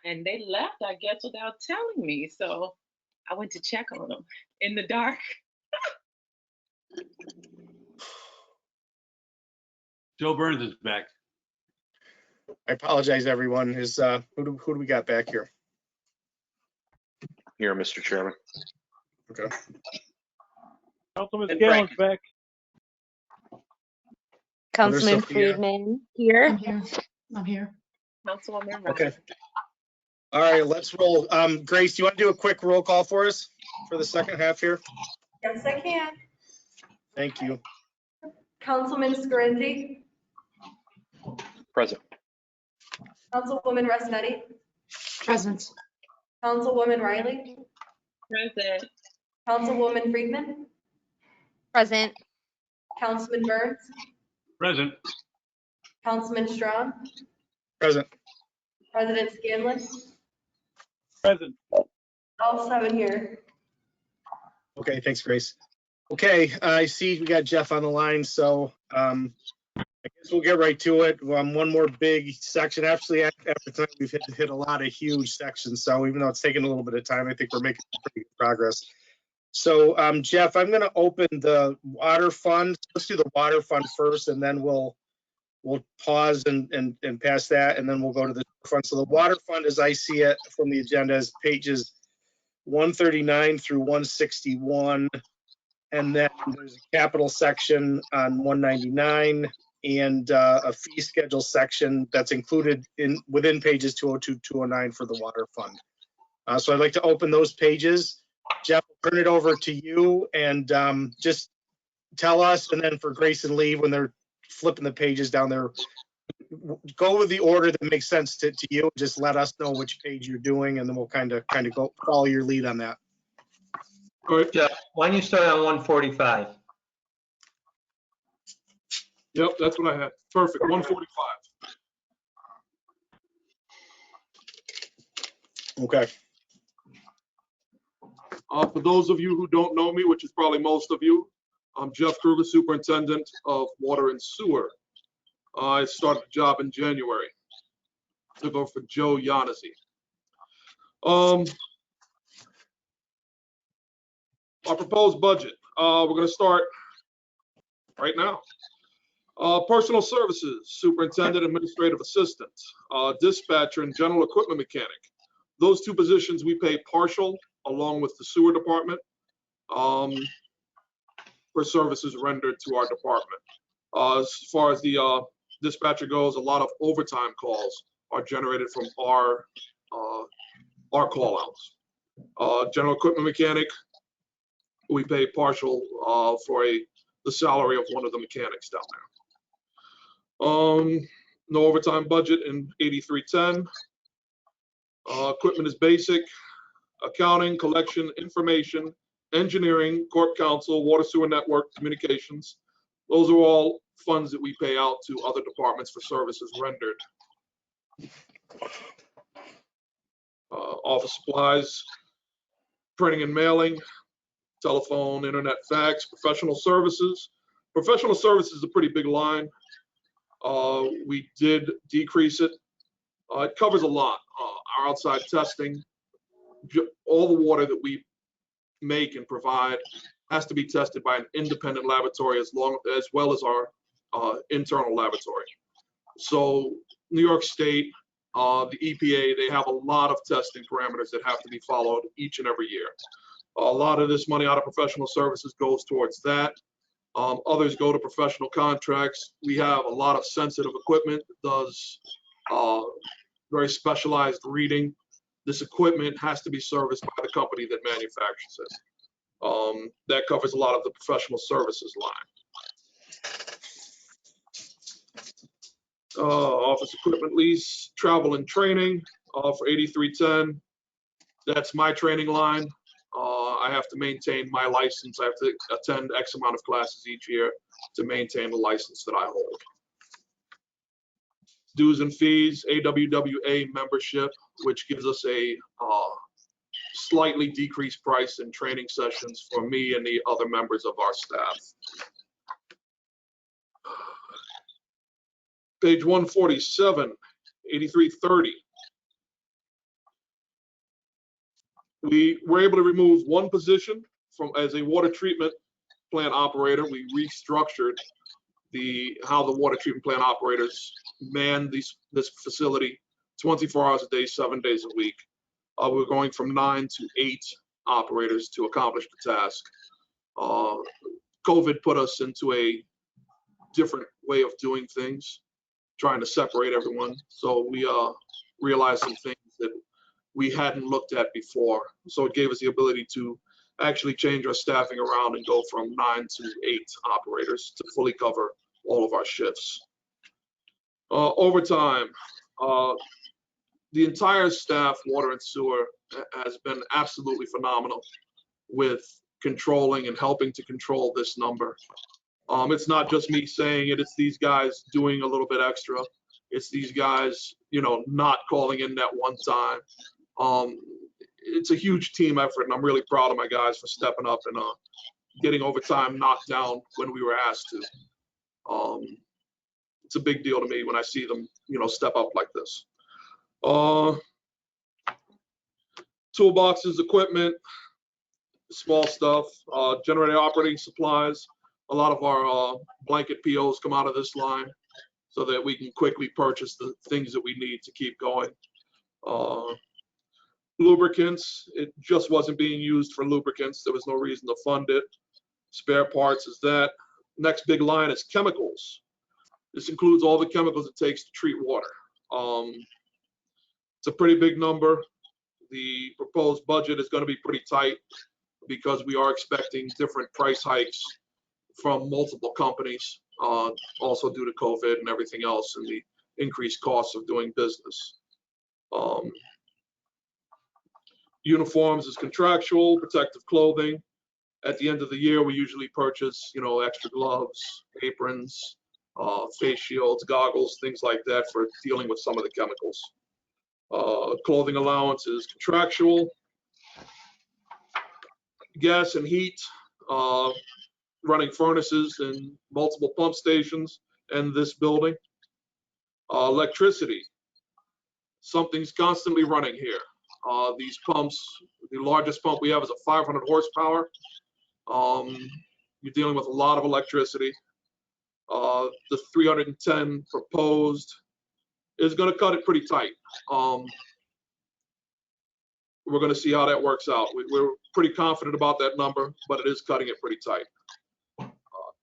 and they left, I guess, without telling me. So I went to check on them in the dark. Joe Burns is back. I apologize, everyone. Who do we got back here? Here, Mr. Chairman. Okay. Councilman And Scanlon's back. Councilman Sophia. Friedman here. I'm here. I'm here. Councilwoman Okay. Ryan. All right, let's roll. Grace, do you want to do a quick roll call for us for the second half here? Yes, I can. Thank you. Councilman Scarinti, Present. Councilwoman Rossetti, Present. Councilwoman Riley, Present. Councilwoman Friedman, Present. Councilman Burns, Present. Councilman Strong, Present. President Scanlon, Present. all 7 here. Okay, thanks, Grace. Okay, I see we got Jeff on the line, so I guess we'll get right to it. One more big section. Actually, after tonight, we've hit a lot of huge sections. So even though it's taken a little bit of time, I think we're making pretty good progress. So Jeff, I'm going to open the water fund. Let's do the water fund first, and then we'll pause and pass that, and then we'll go to the fund. So the water fund, as I see it from the agenda, is pages 139 through 161. And then there's a capital section on 199 and a fee schedule section that's included within pages 202, 209 for the water fund. So I'd like to open those pages. Jeff, I'll turn it over to you and just tell us, and then for Grace and Lee, when they're flipping the pages down there, go with the order that makes sense to you. Just let us know which page you're doing, and then we'll kind of go follow your lead on that. All right, Jeff, why don't you start on 145? Yep, that's what I had. Perfect, 145. Okay. For those of you who don't know me, which is probably most of you, I'm Jeff Kruger, Superintendent of Water and Sewer. I started the job in January. Took over for Joe Yanezi. Our proposed budget, we're going to start right now. Personal services, superintendent, administrative assistant, dispatcher, and general equipment mechanic. Those two positions we pay partial along with the sewer department for services rendered to our department. As far as the dispatcher goes, a lot of overtime calls are generated from our call outs. General equipment mechanic, we pay partial for the salary of one of the mechanics down there. No overtime budget in 8310. Equipment is basic. Accounting, collection, information, engineering, court counsel, water sewer network, communications. Those are all funds that we pay out to other departments for services rendered. Office supplies, printing and mailing, telephone, internet, fax, professional services. Professional services is a pretty big line. We did decrease it. It covers a lot. Our outside testing, all the water that we make and provide has to be tested by an independent laboratory as well as our internal laboratory. So New York State, the EPA, they have a lot of testing parameters that have to be followed each and every year. A lot of this money out of professional services goes towards that. Others go to professional contracts. We have a lot of sensitive equipment that does very specialized reading. This equipment has to be serviced by the company that manufactures it. That covers a lot of the professional services line. Office equipment lease, travel and training for 8310. That's my training line. I have to maintain my license. I have to attend X amount of classes each year to maintain the license that I hold. Dues and fees, AWWA membership, which gives us a slightly decreased price in training sessions for me and the other members of our staff. Page 147, 8330. We were able to remove one position as a water treatment plant operator. We restructured how the water treatment plant operators man this facility 24 hours a day, 7 days a week. We're going from 9 to 8 operators to accomplish the task. COVID put us into a different way of doing things, trying to separate everyone. So we realized some things that we hadn't looked at before. So it gave us the ability to actually change our staffing around and go from 9 to 8 operators to fully cover all of our shifts. Overtime, the entire staff, water and sewer, has been absolutely phenomenal with controlling and helping to control this number. It's not just me saying it, it's these guys doing a little bit extra. It's these guys, not calling in that one time. It's a huge team effort, and I'm really proud of my guys for stepping up and getting overtime knocked down when we were asked to. It's a big deal to me when I see them, step up like this. Toolboxes, equipment, small stuff, generator operating supplies. A lot of our blanket POs come out of this line so that we can quickly purchase the things that we need to keep going. Lubricants, it just wasn't being used for lubricants. There was no reason to fund it. Spare parts is that. Next big line is chemicals. This includes all the chemicals it takes to treat water. It's a pretty big number. The proposed budget is going to be pretty tight because we are expecting different price hikes from multiple companies, also due to COVID and everything else and the increased costs of doing business. Uniforms is contractual, protective clothing. At the end of the year, we usually purchase, extra gloves, aprons, face shields, goggles, things like that for dealing with some of the chemicals. Clothing allowance is contractual. Gas and heat, running furnaces in multiple pump stations and this building. Electricity, something's constantly running here. These pumps, the largest pump we have is a 500 horsepower. You're dealing with a lot of electricity. The 310 proposed is going to cut it pretty tight. We're going to see how that works out. We're pretty confident about that number, but it is cutting it pretty tight.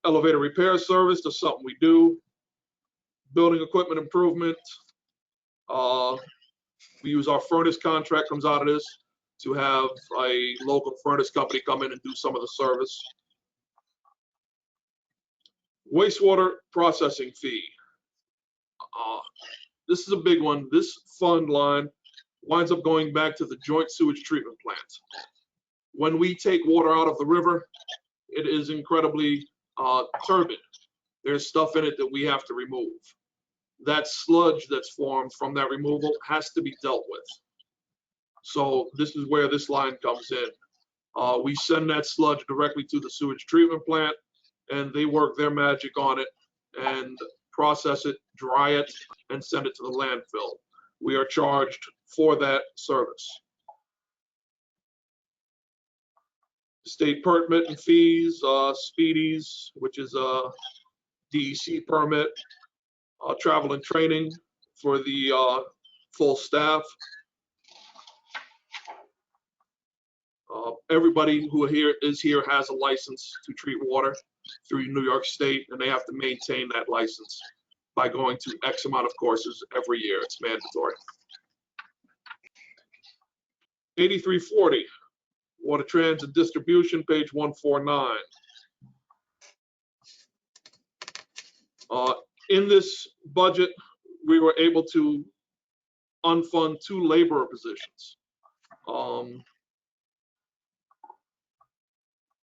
Elevator repair service is something we do. Building equipment improvement. We use our furnace contract, comes out of this, to have a local furnace company come in and do some of the service. Wastewater processing fee. This is a big one. This fund line winds up going back to the joint sewage treatment plant. When we take water out of the river, it is incredibly turbid. There's stuff in it that we have to remove. That sludge that's formed from that removal has to be dealt with. So this is where this line comes in. We send that sludge directly to the sewage treatment plant, and they work their magic on it and process it, dry it, and send it to the landfill. We are charged for that service. State permit and fees, speedies, which is a DEC permit, travel and training for the full staff. Everybody who is here has a license to treat water through New York State, and they have to maintain that license by going to X amount of courses every year. It's mandatory. 8340, Water transit distribution, page 149. In this budget, we were able to unfund 2 laborer positions.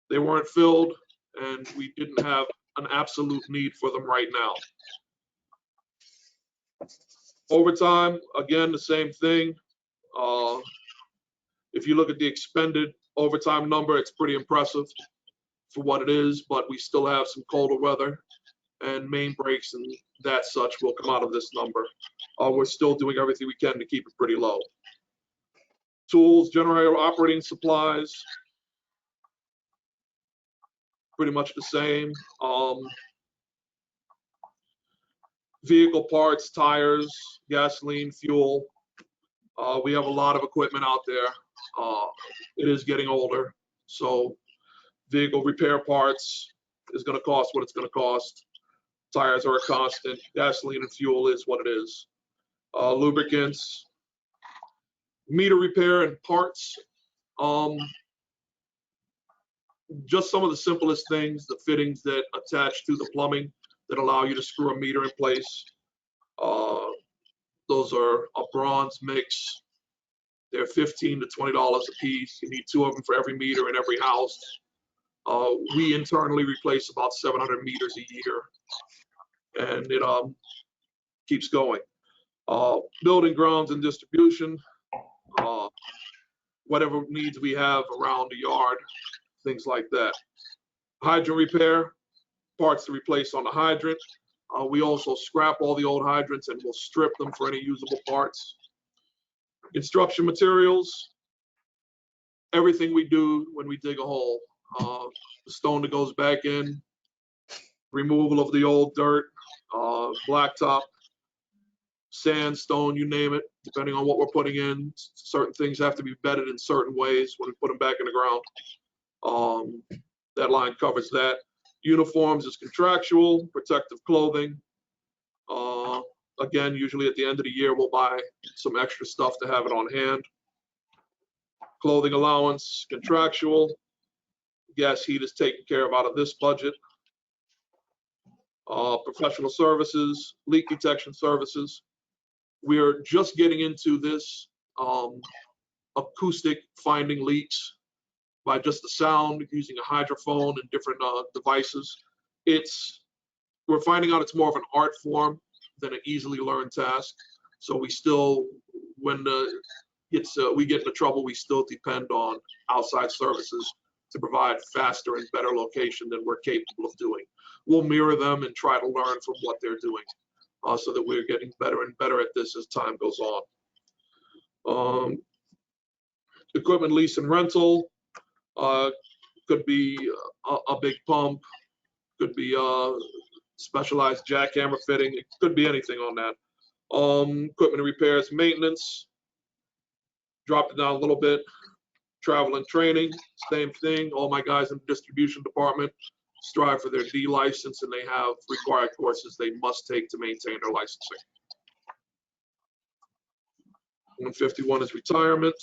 They weren't filled, and we didn't have an absolute need for them right now. Overtime, again, the same thing. If you look at the expended overtime number, it's pretty impressive for what it is, but we still have some colder weather and main breaks and that such will come out of this number. We're still doing everything we can to keep it pretty low. Tools, generator operating supplies, pretty much the same. Vehicle parts, tires, gasoline, fuel. We have a lot of equipment out there. It is getting older, so vehicle repair parts is going to cost what it's going to cost. Tires are a constant. Gasoline and fuel is what it is. Lubricants, meter repair and parts. Just some of the simplest things, the fittings that attach to the plumbing that allow you to screw a meter in place. Those are a bronze mix. They're $15 to $20 a piece. You need 2 of them for every meter in every house. We internally replace about 700 meters a year, and it keeps going. Building grounds and distribution, whatever needs we have around the yard, things like that. Hydrant repair, parts to replace on the hydrant. We also scrap all the old hydrants and we'll strip them for any usable parts. Construction materials, everything we do when we dig a hole. The stone that goes back in, removal of the old dirt, blacktop, sandstone, you name it, depending on what we're putting in. Certain things have to be bedded in certain ways when we put them back in the ground. That line covers that. Uniforms is contractual, protective clothing. Again, usually at the end of the year, we'll buy some extra stuff to have it on hand. Clothing allowance, contractual. Gas, heat is taken care of out of this budget. Professional services, leak detection services. We are just getting into this acoustic finding leaks by just the sound, using a hydrophone and different devices. We're finding out it's more of an art form than an easily learned task. So we still, when we get into trouble, we still depend on outside services to provide faster and better location than we're capable of doing. We'll mirror them and try to learn from what they're doing so that we're getting better and better at this as time goes on. Equipment lease and rental could be a big pump, could be specialized jackhammer fitting. It could be anything on that. Equipment repairs, maintenance, dropped it down a little bit. Travel and training, same thing. All my guys in the distribution department strive for their D license, and they have required courses they must take to maintain their licensing. 151 is retirement.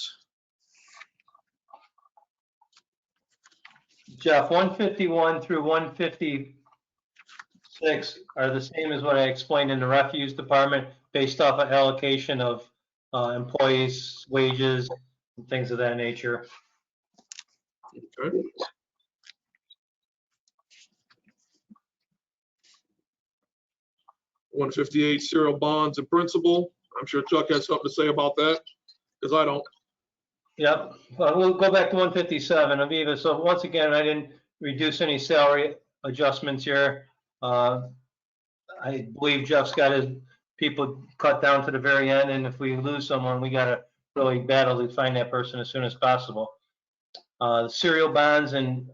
Jeff, 151 through 156 are the same as what I explained in the refuse department, based off of allocation of employees' wages and things of that nature. Okay. $158 serial bonds and principal. I'm sure Chuck has something to say about that, because I don't. Yep, we'll go back to 157, Aviva. So once again, I didn't reduce any salary adjustments here. I believe Jeff's got his people cut down to the very end, and if we lose someone, we gotta really battle to find that person as soon as possible. Serial bonds and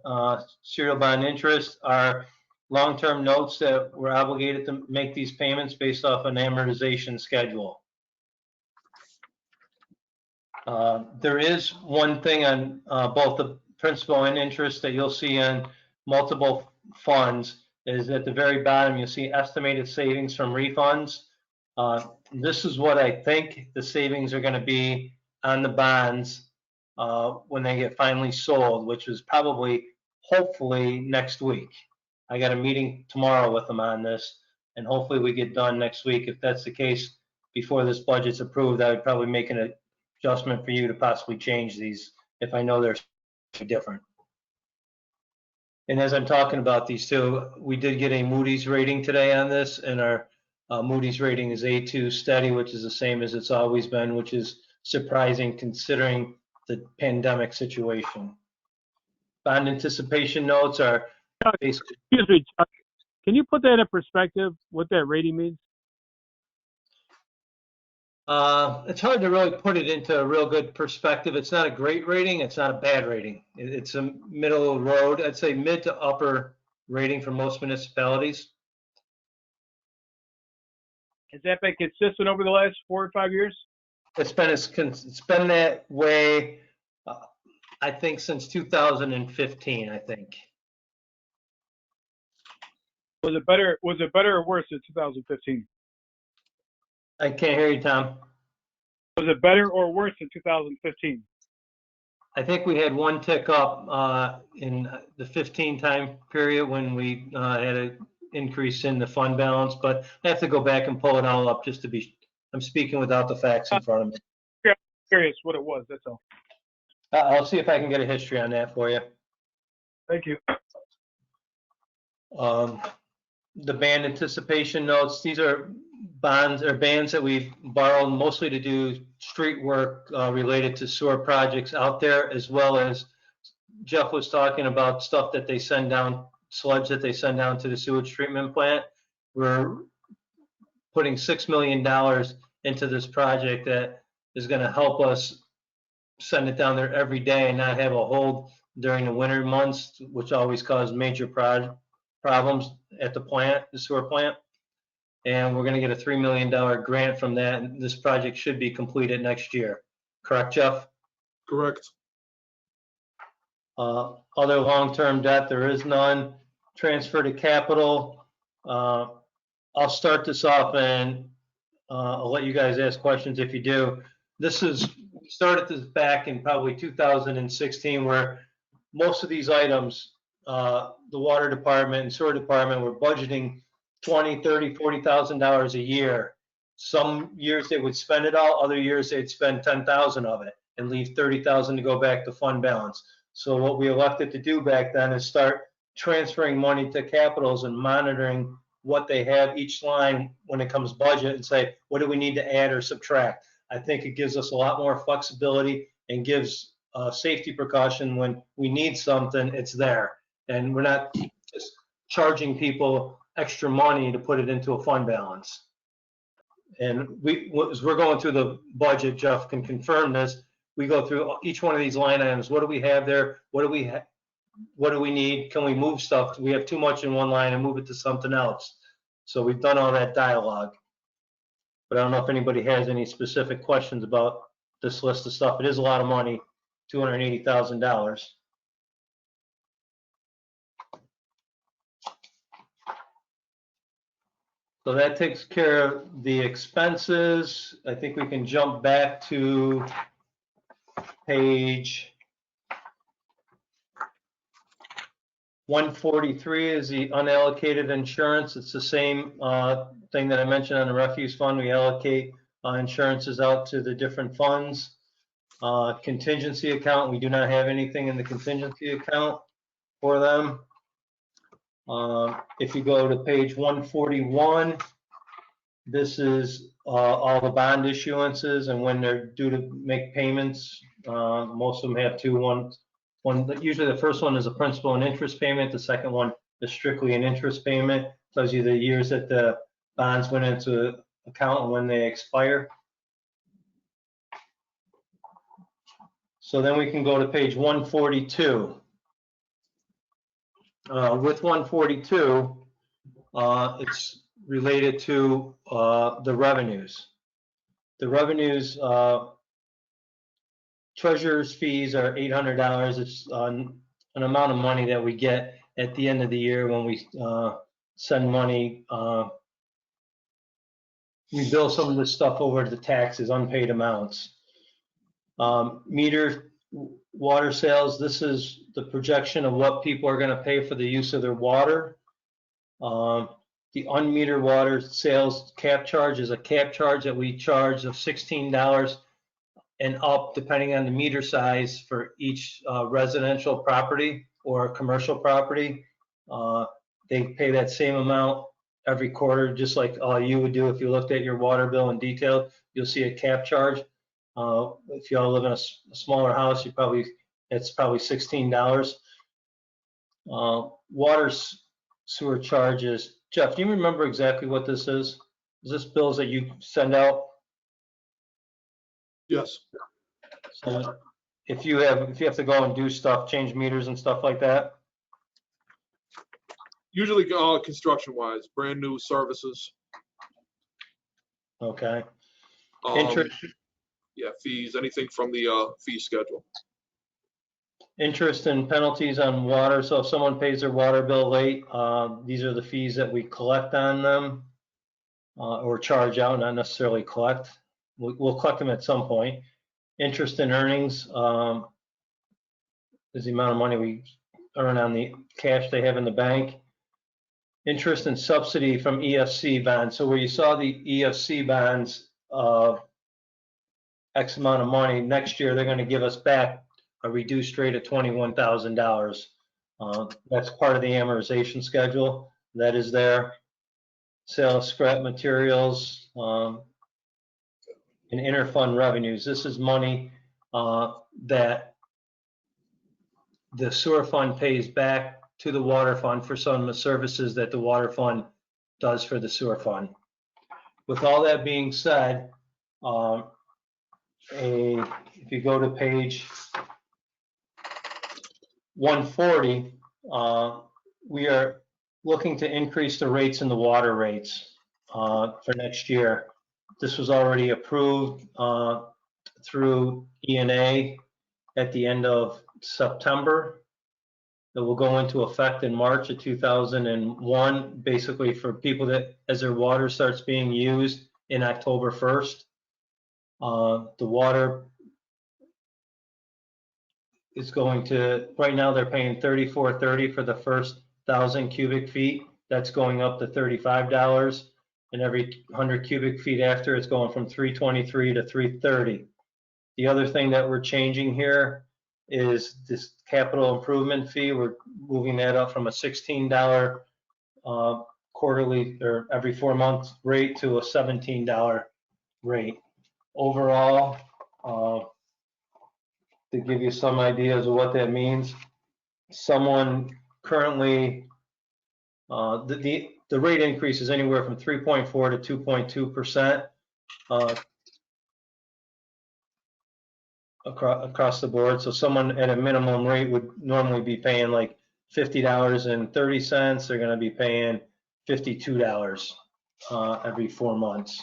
serial bond interest are long-term notes that we're obligated to make these payments based off an amortization schedule. There is one thing on both the principal and interest that you'll see on multiple funds is at the very bottom, you'll see estimated savings from refunds. This is what I think the savings are going to be on the bonds when they get finally sold, which is probably, hopefully, next week. I got a meeting tomorrow with them on this, and hopefully we get done next week. If that's the case, before this budget's approved, I would probably make an adjustment for you to possibly change these if I know they're different. And as I'm talking about these two, we did get a Moody's rating today on this, and our Moody's rating is A2 steady, which is the same as it's always been, which is surprising considering the pandemic situation. Bond anticipation notes are basically. Excuse me, Chuck. Can you put that in perspective, what that rating means? It's hard to really put it into a real good perspective. It's not a great rating. It's not a bad rating. It's a middle of the road. I'd say mid to upper rating for most municipalities. Has that been consistent over the last 4 or 5 years? It's been that way, I think, since 2015, I think. Was it better or worse than 2015? I can't hear you, Tom. Was it better or worse than 2015? I think we had one tick up in the 15 time period when we had an increase in the fund balance, but I have to go back and pull it all up just to be, I'm speaking without the facts in front of me. Yeah, I'm curious what it was, that's all. I'll see if I can get a history on that for you. Thank you. The band anticipation notes, these are bonds or bands that we've borrowed mostly to do street work related to sewer projects out there, as well as Jeff was talking about stuff that they send down, sludge that they send down to the sewage treatment plant. We're putting $6 million into this project that is going to help us send it down there every day and not have a hold during the winter months, which always cause major problems at the plant, the sewer plant. And we're going to get a $3 million grant from that. And this project should be completed next year. Correct, Jeff? Correct. Other long-term debt, there is none. Transfer to capital. I'll start this off and I'll let you guys ask questions if you do. We started this back in probably 2016, where most of these items, the water department and sewer department were budgeting $20,000, $30,000, $40,000 a year. Some years they would spend it all, other years they'd spend 10,000 of it and leave 30,000 to go back to fund balance. So what we elected to do back then is start transferring money to capitals and monitoring what they have each line when it comes budget and say, what do we need to add or subtract? I think it gives us a lot more flexibility and gives safety precaution. When we need something, it's there. And we're not just charging people extra money to put it into a fund balance. And as we're going through the budget, Jeff can confirm this, we go through each one of these line items. What do we have there? What do we need? Can we move stuff? Do we have too much in one line and move it to something else? So we've done all that dialogue. But I don't know if anybody has any specific questions about this list of stuff. It is a lot of money, $280,000. So that takes care of the expenses. I think we can jump back to page 143 is the unallocated insurance. It's the same thing that I mentioned on the refuse fund. We allocate insurances out to the different funds. Contingency account, we do not have anything in the contingency account for them. If you go to page 141, this is all the bond issuances and when they're due to make payments. Most of them have two. One, usually the first one is a principal and interest payment. The second one is strictly an interest payment. Tells you the years that the bonds went into account and when they expire. So then we can go to page 142. With 142, it's related to the revenues. The revenues, treasurer's fees are $800. It's an amount of money that we get at the end of the year when we send money. We bill some of this stuff over to the taxes, unpaid amounts. Meter water sales, this is the projection of what people are gonna pay for the use of their water. The unmetered water sales cap charge is a cap charge that we charge of $16 and up, depending on the meter size for each residential property or commercial property. They pay that same amount every quarter, just like you would do if you looked at your water bill in detail. You'll see a cap charge. If you all live in a smaller house, it's probably $16. Water sewer charges. Jeff, do you remember exactly what this is? Is this bills that you send out? Yes. So if you have to go and do stuff, change meters and stuff like that? Usually construction-wise, brand new services. Okay. Um, Yeah, fees, anything from the fee schedule. Interest and penalties on water. So if someone pays their water bill late, these are the fees that we collect on them or charge out, not necessarily collect. We'll collect them at some point. Interest and earnings is the amount of money we earn on the cash they have in the bank. Interest and subsidy from EFC bonds. So where you saw the EFC bonds X amount of money, next year they're going to give us back a reduced rate of $21,000. That's part of the amortization schedule that is there. Sale of scrap materials and interfund revenues. This is money that the sewer fund pays back to the water fund for some of the services that the water fund does for the sewer fund. With all that being said, if you go to page 140, we are looking to increase the rates in the water rates for next year. This was already approved through ENA at the end of September. It will go into effect in March of 2001, basically for people that, as their water starts being used in October 1st. The water is going to, right now they're paying $34.30 for the first 1,000 cubic feet. That's going up to $35. And every 100 cubic feet after, it's going from $3.23 to $3.30. The other thing that we're changing here is this capital improvement fee. We're moving that up from a $16 quarterly or every 4 months rate to a $17 rate. Overall, to give you some ideas of what that means, someone currently, the rate increase is anywhere from 3.4 to 2.2%. Across the board. So someone at a minimum rate would normally be paying like $50.30. They're going to be paying $52 every 4 months.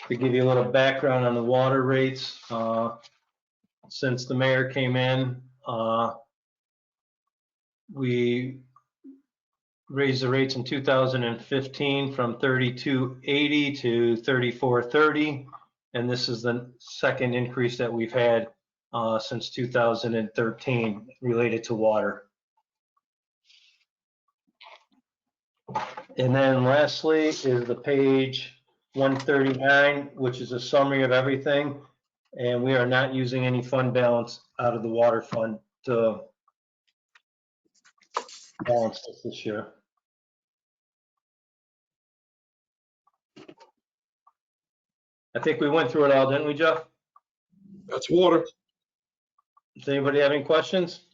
To give you a little background on the water rates, since the mayor came in, we raised the rates in 2015 from $32.80 to $34.30. And this is the second increase that we've had since 2013 related to water. And then lastly is the page 139, which is a summary of everything. And we are not using any fund balance out of the water fund to balance this year. I think we went through it all, didn't we, Jeff? That's water. Does anybody have any questions?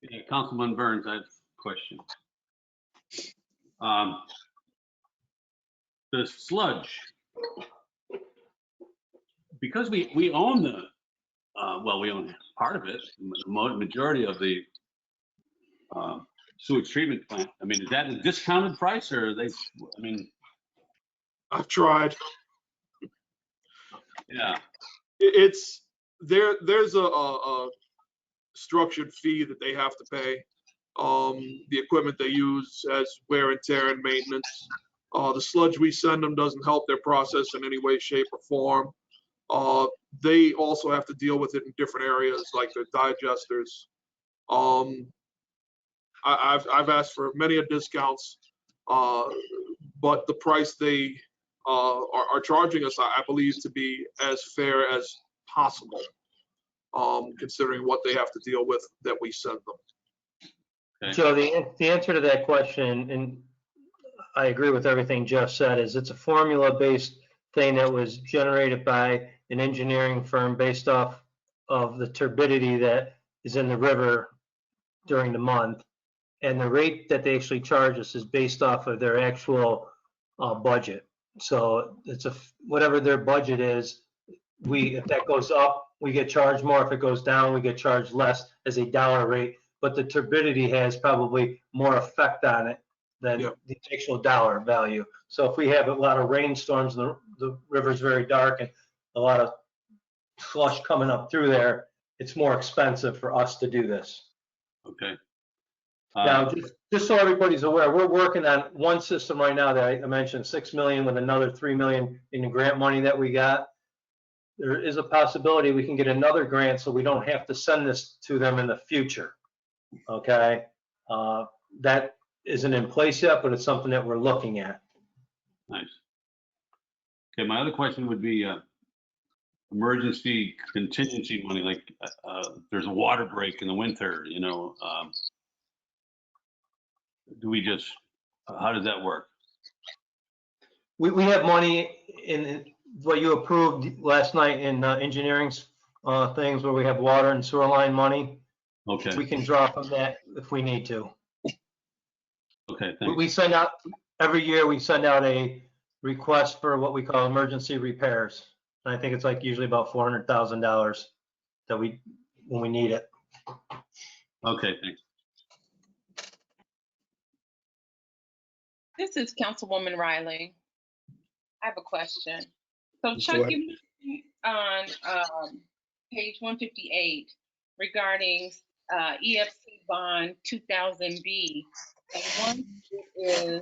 Yeah, Councilman Burns, I have a question. The sludge, because we own the, well, we own part of it, the majority of the sewage treatment plant. I mean, is that a discounted price or are they, I mean? I've tried. Yeah. It's there's a structured fee that they have to pay. The equipment they use has wear and tear and maintenance. The sludge we send them doesn't help their process in any way, shape, or form. They also have to deal with it in different areas, like the digesters. I've asked for many discounts, but the price they are charging us, I believe, to be as fair as possible, considering what they have to deal with that we send them. So the answer to that question, and I agree with everything Jeff said, is it's a formula-based thing that was generated by an engineering firm based off of the turbidity that is in the river during the month. And the rate that they actually charge us is based off of their actual budget. So it's whatever their budget is, if that goes up, we get charged more. If it goes down, we get charged less as a dollar rate. But the turbidity has probably more effect on it than the actual dollar value. So if we have a lot of rainstorms, the river's very dark and a lot of slush coming up through there, it's more expensive for us to do this. Okay. Now, just so everybody's aware, we're working on one system right now that I mentioned, 6 million with another 3 million in the grant money that we got. There is a possibility we can get another grant so we don't have to send this to them in the future. Okay. That isn't in place yet, but it's something that we're looking at. Nice. Okay, my other question would be emergency contingency money, like there's a water break in the winter, you know, do we just, how does that work? We have money in what you approved last night in engineering things where we have water and sewer line money. Okay. We can draw from that if we need to. Okay, thanks. We send out, every year we send out a request for what we call emergency repairs. And I think it's like usually about $400,000 that when we need it. Okay, thanks. This is Councilwoman Riley. I have a question. So Go Chuck, ahead. you mentioned on page 158 regarding EFC bond 2000B, and once it is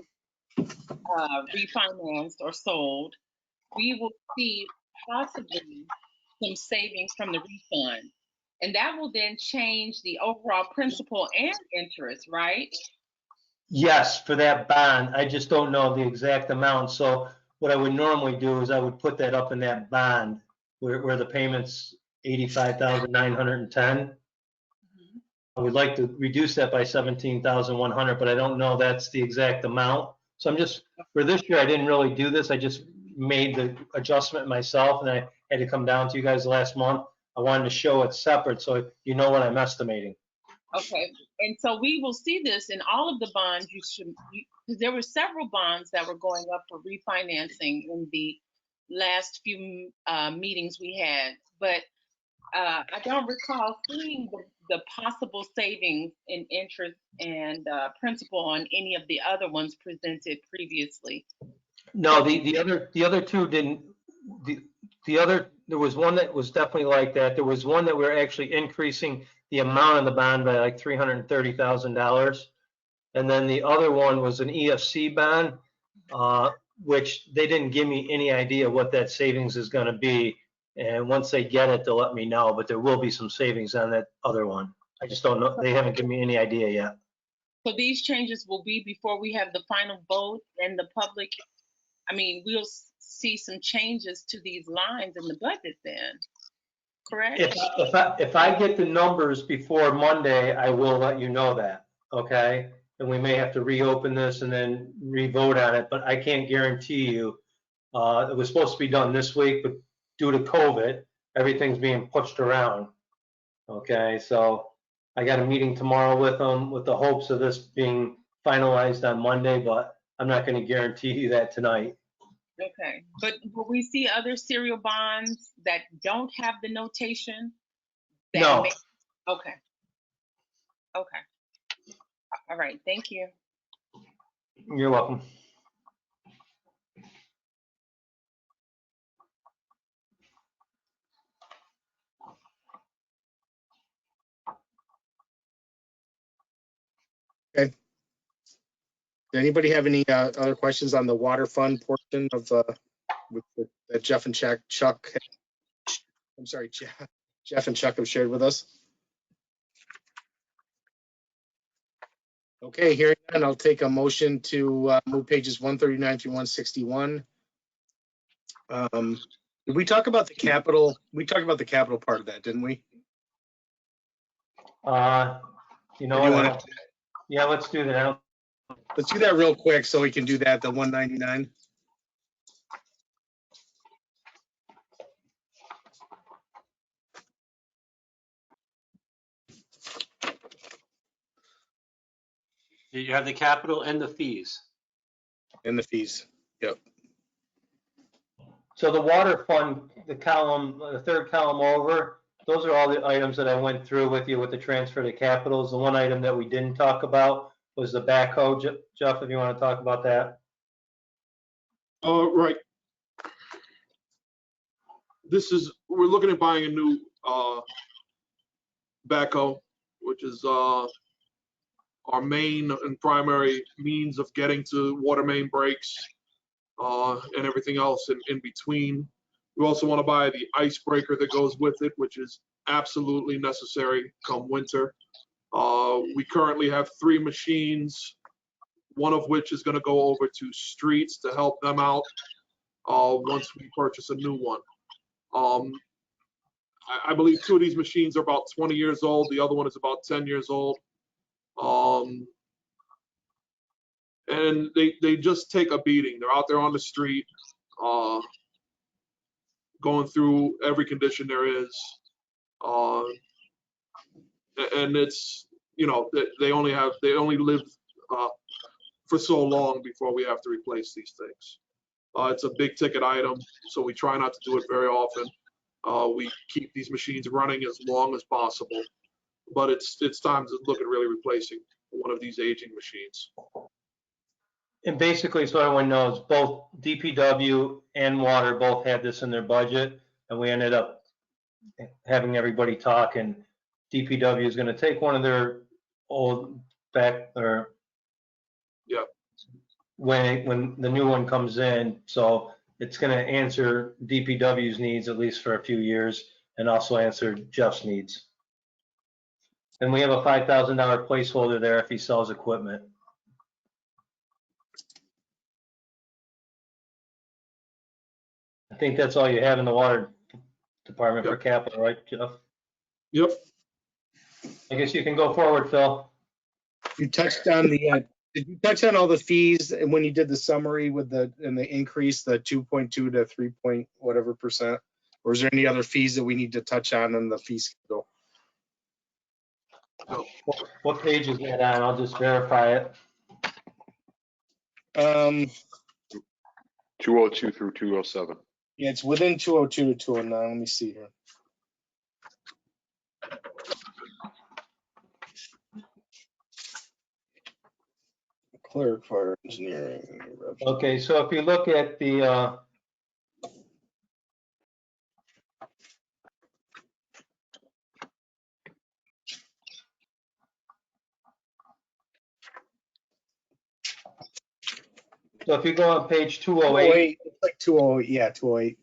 refinanced or sold, we will see possibly some savings from the refund. And that will then change the overall principal and interest, right? Yes, for that bond. I just don't know the exact amount. So what I would normally do is I would put that up in that bond where the payment's 85,910. I would like to reduce that by 17,100, but I don't know that's the exact amount. So for this year, I didn't really do this. I just made the adjustment myself, and I had to come down to you guys last month. I wanted to show it separate so you know what I'm estimating. Okay, and so we will see this in all of the bonds because there were several bonds that were going up for refinancing in the last few meetings we had, but I don't recall seeing the possible savings in interest and principal on any of the other ones presented previously. No, the other two didn't. There was one that was definitely like that. There was one that we're actually increasing the amount of the bond by like $330,000. And then the other one was an EFC bond, which they didn't give me any idea what that savings is going to be. And once they get it, they'll let me know, but there will be some savings on that other one. I just don't know. They haven't given me any idea yet. So these changes will be before we have the final vote and the public. I mean, we'll see some changes to these lines in the budget then, correct? If I get the numbers before Monday, I will let you know that, okay? And we may have to reopen this and then re-vote on it, but I can't guarantee you. It was supposed to be done this week, but due to COVID, everything's being pushed around, okay? So I got a meeting tomorrow with them with the hopes of this being finalized on Monday, but I'm not going to guarantee you that tonight. Okay, but will we see other serial bonds that don't have the notation? No. Okay. Okay. All right, thank you. You're welcome. Okay. Did anybody have any other questions on the water fund portion of that Jeff and Chuck? I'm sorry, Jeff and Chuck have shared with us. Okay, hearing none, I'll take a motion to move pages 139 through 161. Did we talk about the capital? We talked about the capital part of that, didn't we? You know Or do you what? want Yeah, let's do that. Let's do that real quick so we can do that, the 199. You have the capital and the fees. And the fees. Yep. So the water fund, the column, the third column over, those are all the items that I went through with you with the transfer to capitals. The one item that we didn't talk about was the backhoe. Jeff, if you want to talk about that. Right. We're looking at buying a new backhoe, which is our main and primary means of getting to water main breaks and everything else in between. We also want to buy the icebreaker that goes with it, which is absolutely necessary come winter. We currently have 3 machines, one of which is going to go over to streets to help them out once we purchase a new one. I believe 2 of these machines are about 20 years old. The other one is about 10 years old. And they just take a beating. They're out there on the street, going through every condition there is. And it's, they only live for so long before we have to replace these things. It's a big ticket item, so we try not to do it very often. We keep these machines running as long as possible, but it's time to look at really replacing one of these aging machines. And basically, so everyone knows, both DPW and water both had this in their budget, and we ended up having everybody talk, and DPW is going to take one of their old yeah, when the new one comes in, so it's going to answer DPW's needs at least for a few years, and also answer Jeff's needs. And we have a $5,000 placeholder there if he sells equipment. I think that's all you have in the water department for capital, right, Jeff? Yep. I guess you can go forward, Phil. You touched on did you touch on all the fees and when you did the summary with the increase, the 2.2 to 3 point whatever percent? Or is there any other fees that we need to touch on in the fee schedule? What page is that on? I'll just verify it. 202 through 207. Yeah, it's within 202 to 209. Let me see here. Clerk, fire engineering. Okay, so if you look at the so if you go on page 208, it's like 208, yeah, 208.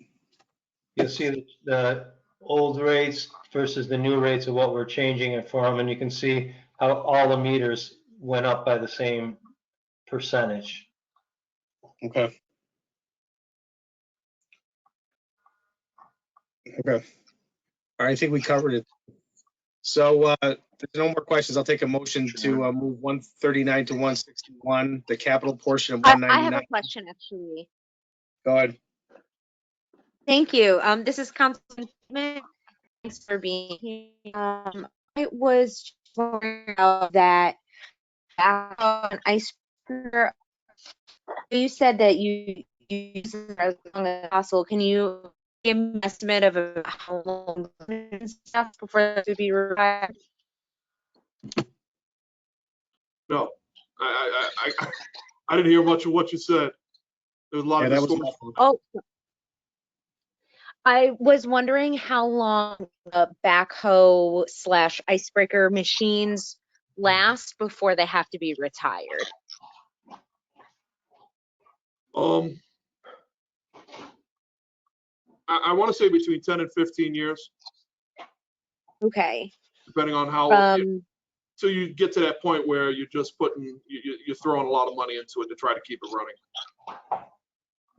you'll see the old rates versus the new rates of what we're changing it for them, and you can see how all the meters went up by the same percentage. Okay. Okay. All right, I think we covered it. So if there's no more questions, I'll take a motion to move 139 to 161, the capital portion of I 199. have a question, actually. Go ahead. Thank you. This is Councilman Pittman. Thanks for being here. I was just wondering about that icebreaker. You said that you use it as long as possible. Can you give me an estimate of how long and stuff before it would be retired? No, I didn't hear much of what you said. There was a lot of distortion. Oh, I was wondering how long backhoe / icebreaker machines last before they have to be retired. I want to say between 10 and 15 years, Okay. depending on how, so you get to that point where you're just you're throwing a lot of money into it to try to keep it running.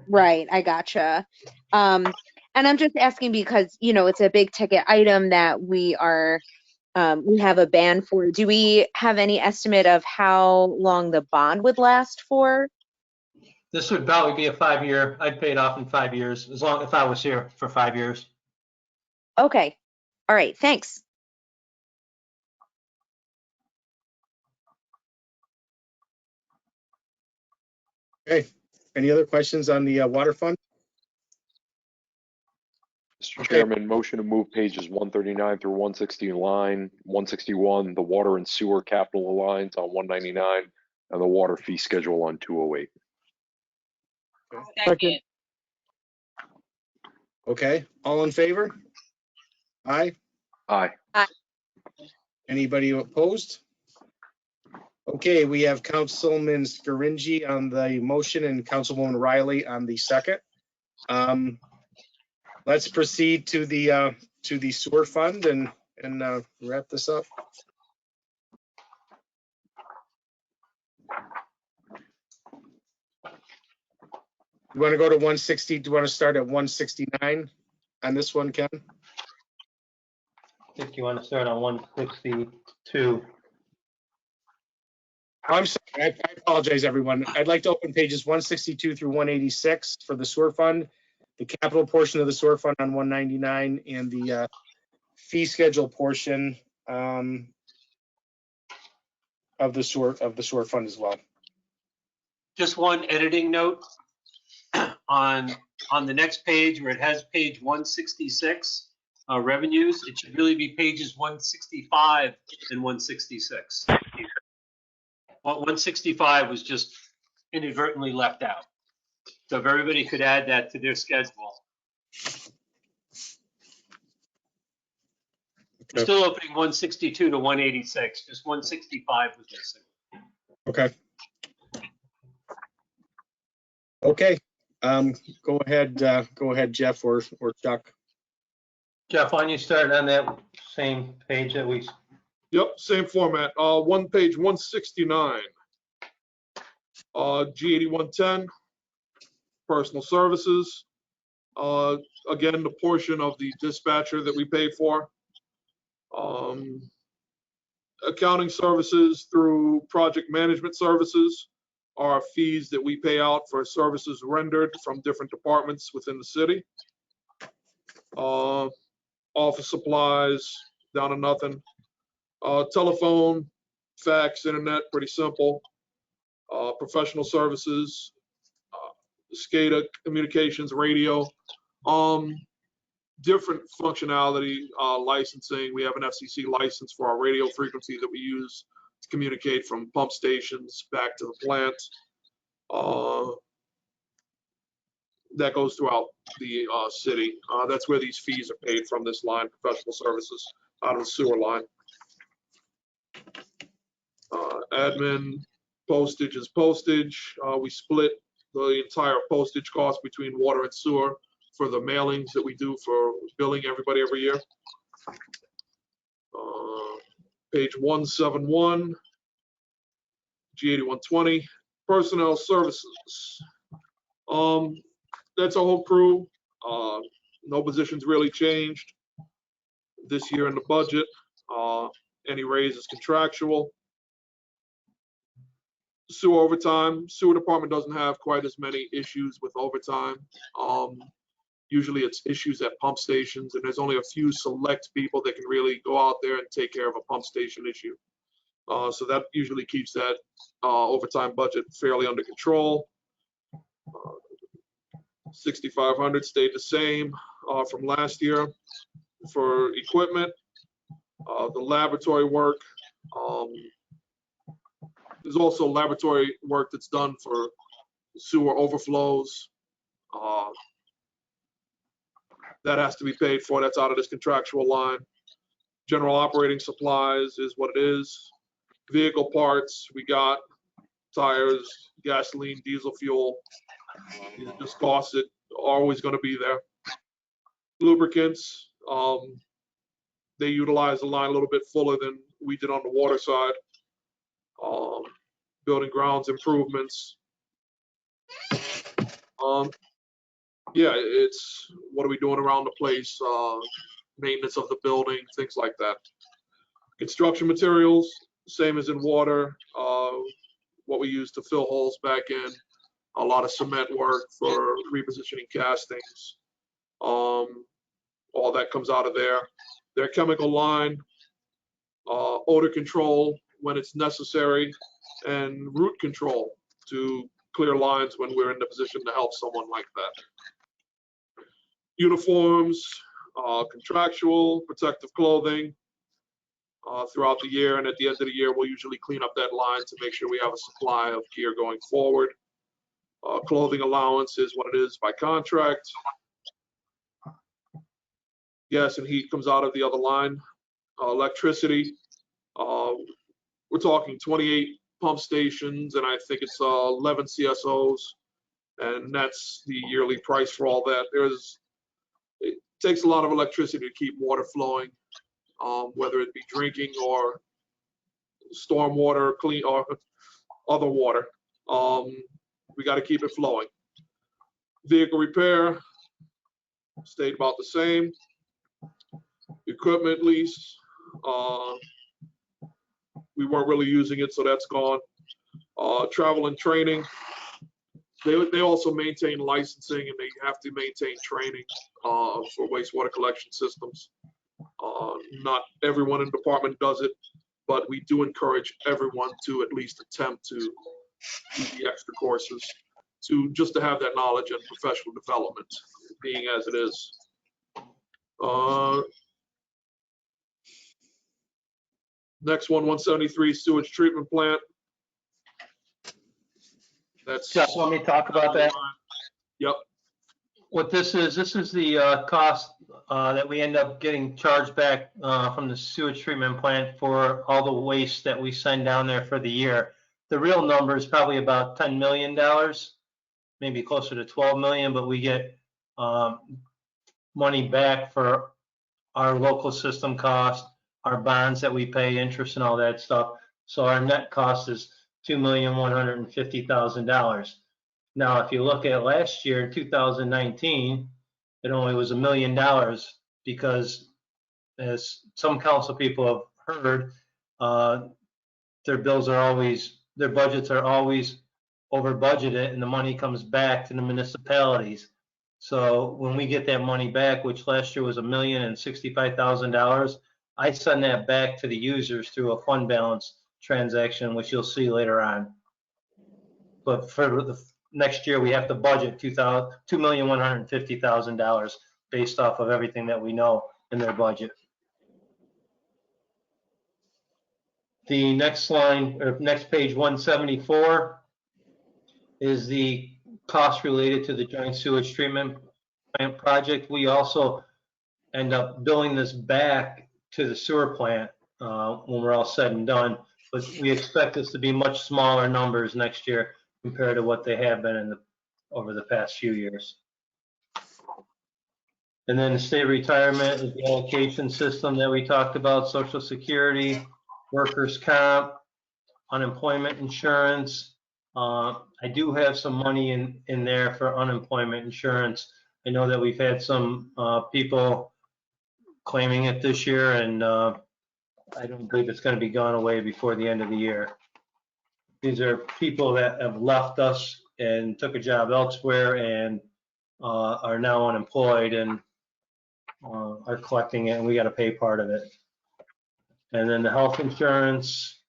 Right, I gotcha. And I'm just asking because, it's a big ticket item that we have a ban for. Do we have any estimate of how long the bond would last for? This would probably be a 5-year. I'd pay it off in 5 years, as long if I was here for 5 years. Okay. All right, thanks. Okay, any other questions on the water fund? Mr. Okay. Chairman, motion to move pages 139 through 160 in line, 161, the water and sewer capital lines on 199, and the water fee schedule on 208. Second. Okay, all in favor? Aye. Aye. Anybody opposed? Okay, we have Councilman Scaringi on the motion and Councilwoman Riley on the second. Let's proceed to the sewer fund and wrap this up. You want to go to 160? Do you want to start at 169 on this one, Ken? I think you want to start on 162. I'm sorry, I apologize, everyone. I'd like to open pages 162 through 186 for the sewer fund, the capital portion of the sewer fund on 199, and the fee schedule portion of the sewer fund as well. Just one editing note on the next page where it has page 166, revenues, it should really be pages 165 and 166. 165 was just inadvertently left out. So if everybody could add that to their schedule. We're still opening 162 to 186, just 165 was missing. Okay. Okay. Go ahead, Jeff or Chuck. Jeff, why don't you start on that same page that we... Yep, same format. Page 169. G8110, personal services. Again, the portion of the dispatcher that we pay for. Accounting services through project management services are fees that we pay out for services rendered from different departments within the city. Office supplies, down to nothing. Telephone, fax, internet, pretty simple. Professional services, SCADA, communications, radio, different functionality, licensing. We have an FCC license for our radio frequency that we use to communicate from pump stations back to the plant. That goes throughout the city. That's where these fees are paid from, this line, professional services, out of the sewer line. Admin, postage is postage. We split the entire postage cost between water and sewer for the mailings that we do for billing everybody every year. Page 171, G8120, personnel services. That's a whole crew. No positions really changed this year in the budget. Any raise is contractual. Sewer overtime. Sewer department doesn't have quite as many issues with overtime. Usually it's issues at pump stations, and there's only a few select people that can really go out there and take care of a pump station issue. So that usually keeps that overtime budget fairly under control. 6,500 stayed the same from last year. For equipment, the laboratory work, there's also laboratory work that's done for sewer overflows. That has to be paid for. That's out of this contractual line. General operating supplies is what it is. Vehicle parts, we got tires, gasoline, diesel fuel. Just costs that are always going to be there. Lubricants, they utilize the line a little bit fuller than we did on the water side. Building grounds improvements. Yeah, it's what are we doing around the place? Maintenance of the building, things like that. Construction materials, same as in water. What we use to fill holes back in. A lot of cement work for repositioning castings. All that comes out of there. Their chemical line, odor control when it's necessary, and root control to clear lines when we're in the position to help someone like that. Uniforms, contractual, protective clothing throughout the year, and at the end of the year, we'll usually clean up that line to make sure we have a supply of gear going forward. Clothing allowance is what it is by contract. Gas and heat comes out of the other line. Electricity, we're talking 28 pump stations, and I think it's 11 CSOs, and that's the yearly price for all that. It takes a lot of electricity to keep water flowing, whether it be drinking or storm water, clean or other water. We got to keep it flowing. Vehicle repair stayed about the same. Equipment lease, we weren't really using it, so that's gone. Travel and training, they also maintain licensing, and they have to maintain training for wastewater collection systems. Not everyone in the department does it, but we do encourage everyone to at least attempt to do the extra courses just to have that knowledge and professional development, being as it is. Next one, 173 sewage treatment plant. That's. Just let me talk about that. Yep. What this is the cost that we end up getting charged back from the sewage treatment plant for all the waste that we send down there for the year. The real number is probably about $10 million, maybe closer to 12 million, but we get money back for our local system cost, our bonds that we pay, interest and all that stuff. So our net cost is $2,150,000. Now, if you look at last year, 2019, it only was $1 million because, as some council people have heard, their budgets are always over budgeted, and the money comes back to the municipalities. So when we get that money back, which last year was $1,065,000, I send that back to the users through a fund balance transaction, which you'll see later on. But for the next year, we have to budget $2,150,000 based off of everything that we know in their budget. The next line, or next page, 174, is the cost related to the joint sewage treatment plant project. We also end up billing this back to the sewer plant when we're all said and done, but we expect this to be much smaller numbers next year compared to what they have been over the past few years. And then the state retirement is the allocation system that we talked about, Social Security, workers' comp, unemployment insurance. I do have some money in there for unemployment insurance. I know that we've had some people claiming it this year, and I don't believe it's going to be gone away before the end of the year. These are people that have left us and took a job elsewhere and are now unemployed and are collecting it, and we got to pay part of it. And then the health insurance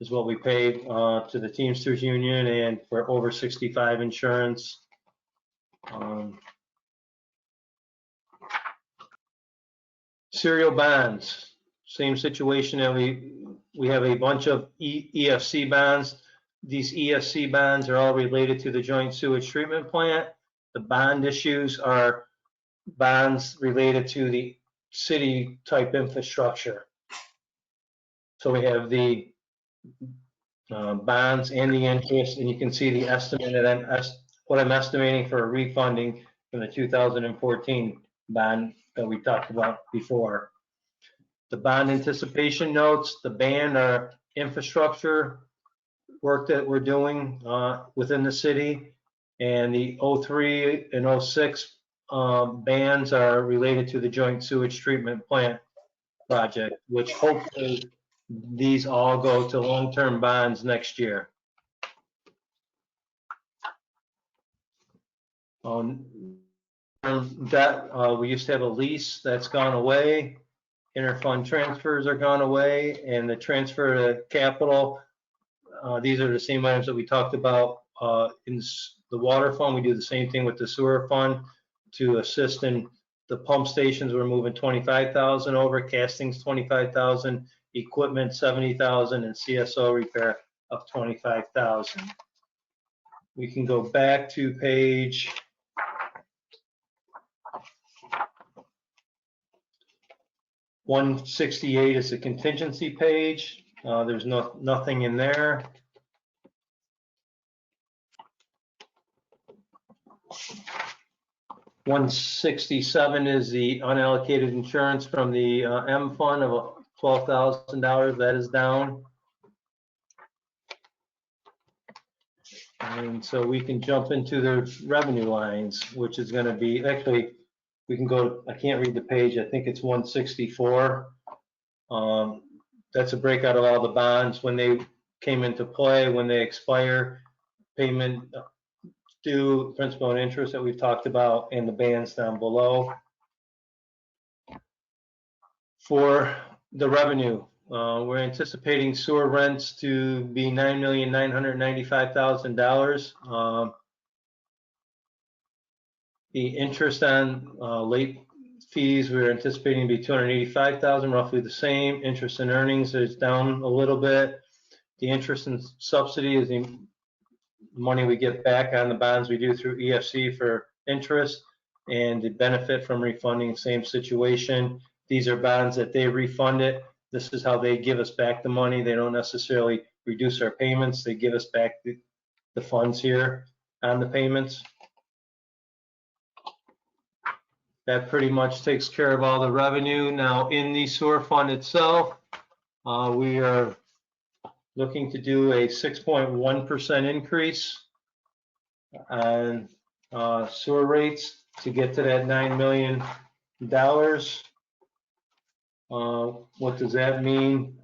is what we paid to the Teamsters Union, and for over 65 insurance. Serial bonds, same situation that we have a bunch of EFC bonds. These EFC bonds are all related to the joint sewage treatment plant. The bond issues are bonds related to the city type infrastructure. So we have the bonds and the interest, and you can see the estimate of what I'm estimating for refunding from the 2014 bond that we talked about before. The bond anticipation notes, the band are infrastructure work that we're doing within the city. And the 03 and 06 bands are related to the joint sewage treatment plant project, which hopefully these all go to long-term bonds next year. That we used to have a lease that's gone away. Interfund transfers are gone away, and the transfer to capital, these are the same items that we talked about in the water fund. We do the same thing with the sewer fund to assist in the pump stations. We're moving 25,000 over, castings 25,000, equipment 70,000, and CSO repair of 25,000. We can go back to page 168 is the contingency page. There's nothing in there. $167 is the unallocated insurance from the M fund of $12,000. That is down. And so we can jump into the revenue lines, which is going to be, actually, we can go, I can't read the page, I think it's 164. That's a breakout of all the bonds, when they came into play, when they expire, payment due, principal and interest that we've talked about, and the bands down below. For the revenue, we're anticipating sewer rents to be $9,995,000. The interest on late fees, we're anticipating to be $285,000, roughly the same. Interest and earnings is down a little bit. The interest and subsidy is the money we get back on the bonds we do through EFC for interest, and the benefit from refunding, same situation. These are bonds that they refund it. This is how they give us back the money. They don't necessarily reduce our payments. They give us back the funds here on the payments. That pretty much takes care of all the revenue. Now, in the sewer fund itself, we are looking to do a 6.1% increase on sewer rates to get to that $9 million. What does that mean?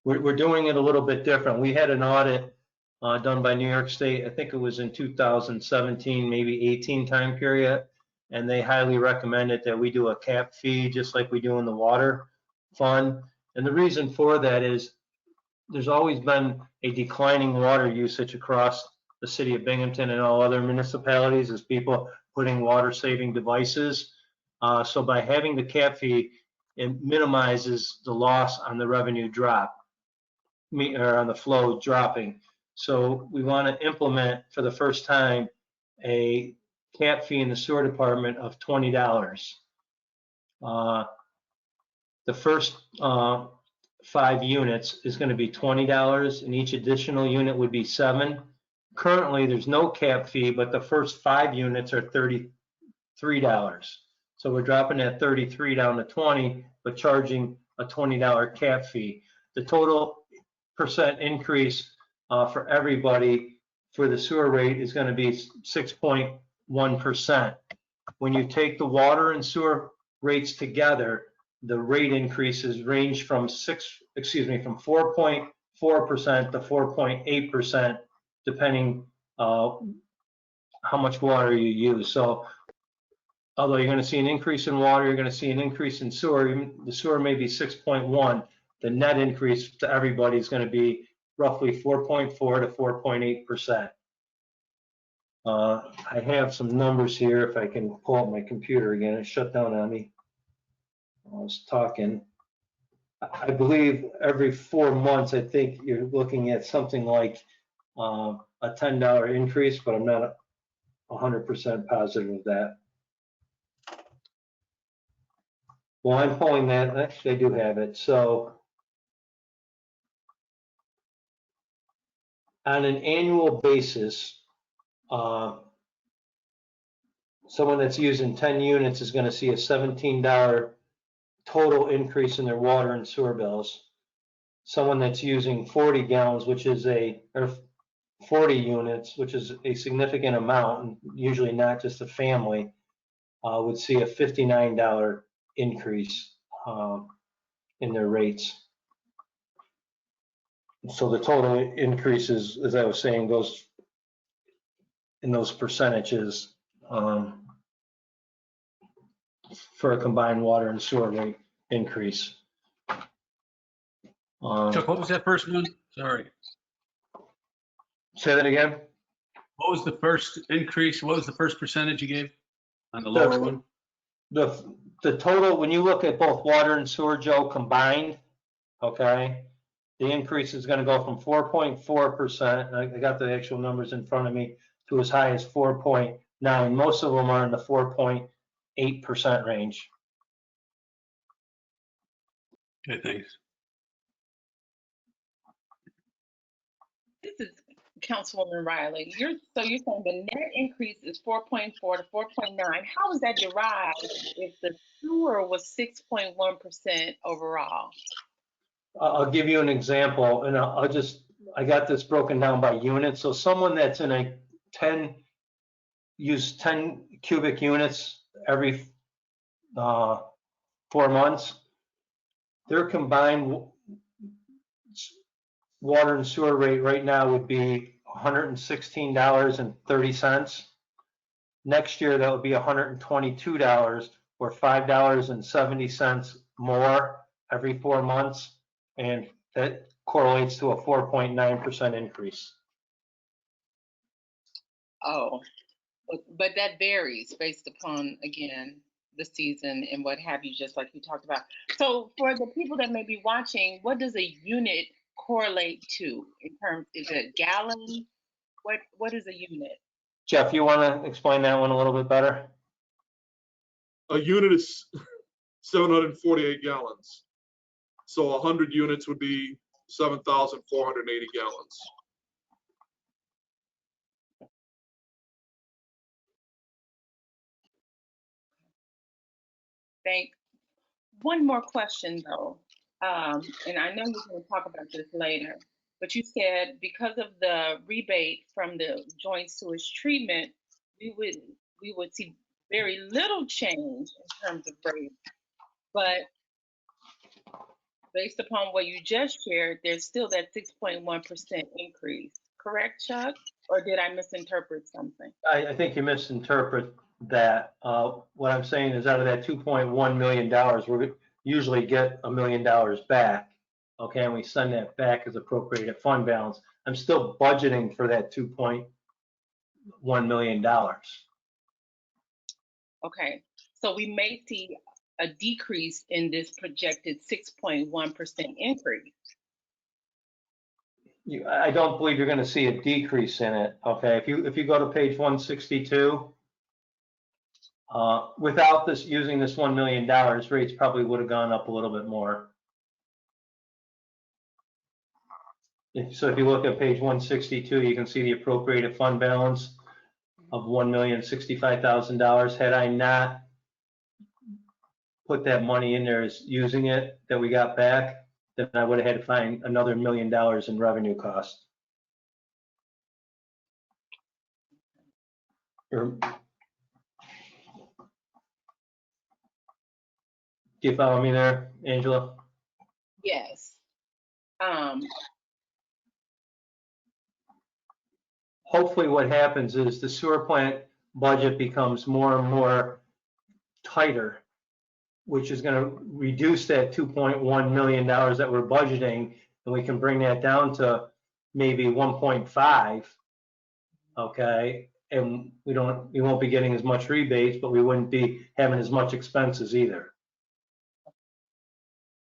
We're doing it a little bit different. We had an audit done by New York State, I think it was in 2017, maybe 18 time period, and they highly recommended that we do a cap fee just like we do in the water fund. And the reason for that is there's always been a declining water usage across the city of Binghamton and all other municipalities as people putting water saving devices. So by having the cap fee, it minimizes the loss on the revenue drop, or on the flow dropping. So we want to implement for the first time a cap fee in the sewer department of $20. The first 5 units is going to be $20, and each additional unit would be $7. Currently, there's no cap fee, but the first 5 units are $33. So we're dropping that 33 down to 20, but charging a $20 cap fee. The total percent increase for everybody for the sewer rate is going to be 6.1%. When you take the water and sewer rates together, the rate increases range from 4.4% to 4.8%, depending how much water you use. So although you're going to see an increase in water, you're going to see an increase in sewer. The sewer may be 6.1. The net increase to everybody is going to be roughly 4.4 to 4.8%. I have some numbers here if I can pull up my computer again. It shut down on me. I was talking. I believe every 4 months, I think you're looking at something like a $10 increase, but I'm not 100% positive of that. Well, I'm pulling that. Actually, I do have it. So on an annual basis, someone that's using 10 units is gonna see a $17 total increase in their water and sewer bills. Someone that's using 40 gallons, or 40 units, which is a significant amount, and usually not just a family, would see a $59 increase in their rates. So the total increases, as I was saying, goes in those percentages for a combined water and sewer rate increase. Chuck, what was that first one? Sorry. Say that again? What was the first increase? What was the first percentage you gave on the lower one? The total, when you look at both water and sewer, Joe, combined, okay, the increase is gonna go from 4.4%, I got the actual numbers in front of me, to as high as 4.9. Most of them are in the 4.8% range. Okay, thanks. This is Councilwoman Riley. So you're saying the net increase is 4.4 to 4.9. How is that derived if the sewer was 6.1% overall? I'll give you an example, and I got this broken down by unit. So someone that's in a 10 cubic units every 4 months, their combined water and sewer rate right now would be $116.30. Next year, that would be $122, or $5.70 more every 4 months. And that correlates to a 4.9% increase. Oh, but that varies based upon, again, the season and what have you, just like you talked about. So for the people that may be watching, what does a unit correlate to in terms, is it a gallon? What is a unit? Jeff, you want to explain that one a little bit better? A unit is 748 gallons. So 100 units would be 7,480 gallons. One more question though, and I know you're going to talk about this later, but you said because of the rebate from the joint sewage treatment, we would see very little change in terms of rate. But based upon what you just shared, there's still that 6.1% increase. Correct, Chuck? Or did I misinterpret something? I think you misinterpret that. What I'm saying is out of that $2.1 million, we usually get $1 million back. Okay, and we send that back as appropriated fund balance. I'm still budgeting for that $2.1 million. Okay, so we may see a decrease in this projected 6.1% increase. I don't believe you're going to see a decrease in it. Okay, if you go to page 162, without this using this $1 million, rates probably would have gone up a little bit more. So if you look at page 162, you can see the appropriated fund balance of $1,065,000. Had I not put that money in there as using it that we got back, then I would have had to find another $1 million in revenue cost. Do you follow me there, Angela? Yes. Hopefully what happens is the sewer plant budget becomes more and more tighter, which is going to reduce that $2.1 million that we're budgeting, and we can bring that down to maybe 1.5, okay? And we won't be getting as much rebates, but we wouldn't be having as much expenses either.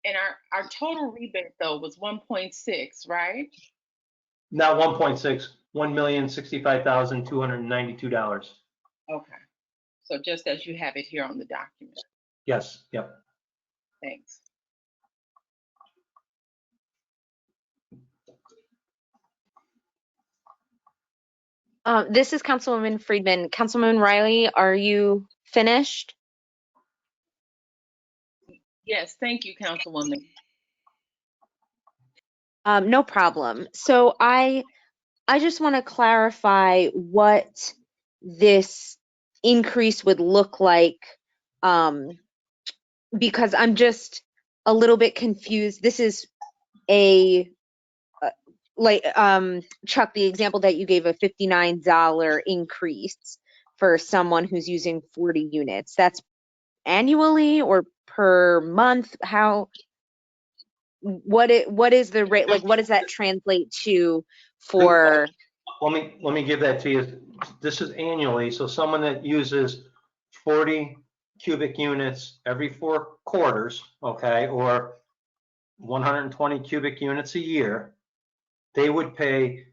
And our total rebate though was 1.6, right? Not 1.6, $1,065,292. Okay. So just as you have it here on the document. Yes, yep. Thanks. This is Councilwoman Friedman. Councilwoman Riley, are you finished? Yes, thank you, Councilwoman. No problem. So I just want to clarify what this increase would look like, because I'm just a little bit confused. This is a Chuck, the example that you gave, a $59 increase for someone who's using 40 units. That's annually or per month? What is the rate? Like, what does that translate to for? Let me give that to you. This is annually, so someone that uses 40 cubic units every 4 quarters, okay, or 120 cubic units a year, they would pay,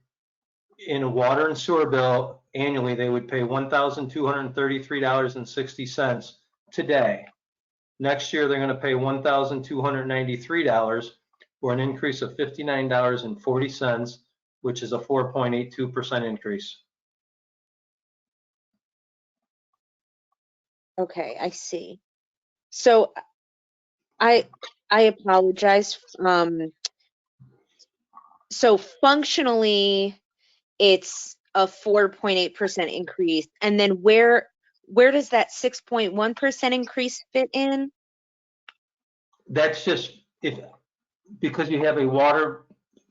in a water and sewer bill annually, they would pay $1,233.60 today. Next year, they're going to pay $1,293, or an increase of $59.40, which is a 4.82% increase. Okay, I see. So I apologize. So functionally, it's a 4.8% increase, and then where does that 6.1% increase fit in? That's just because you have a water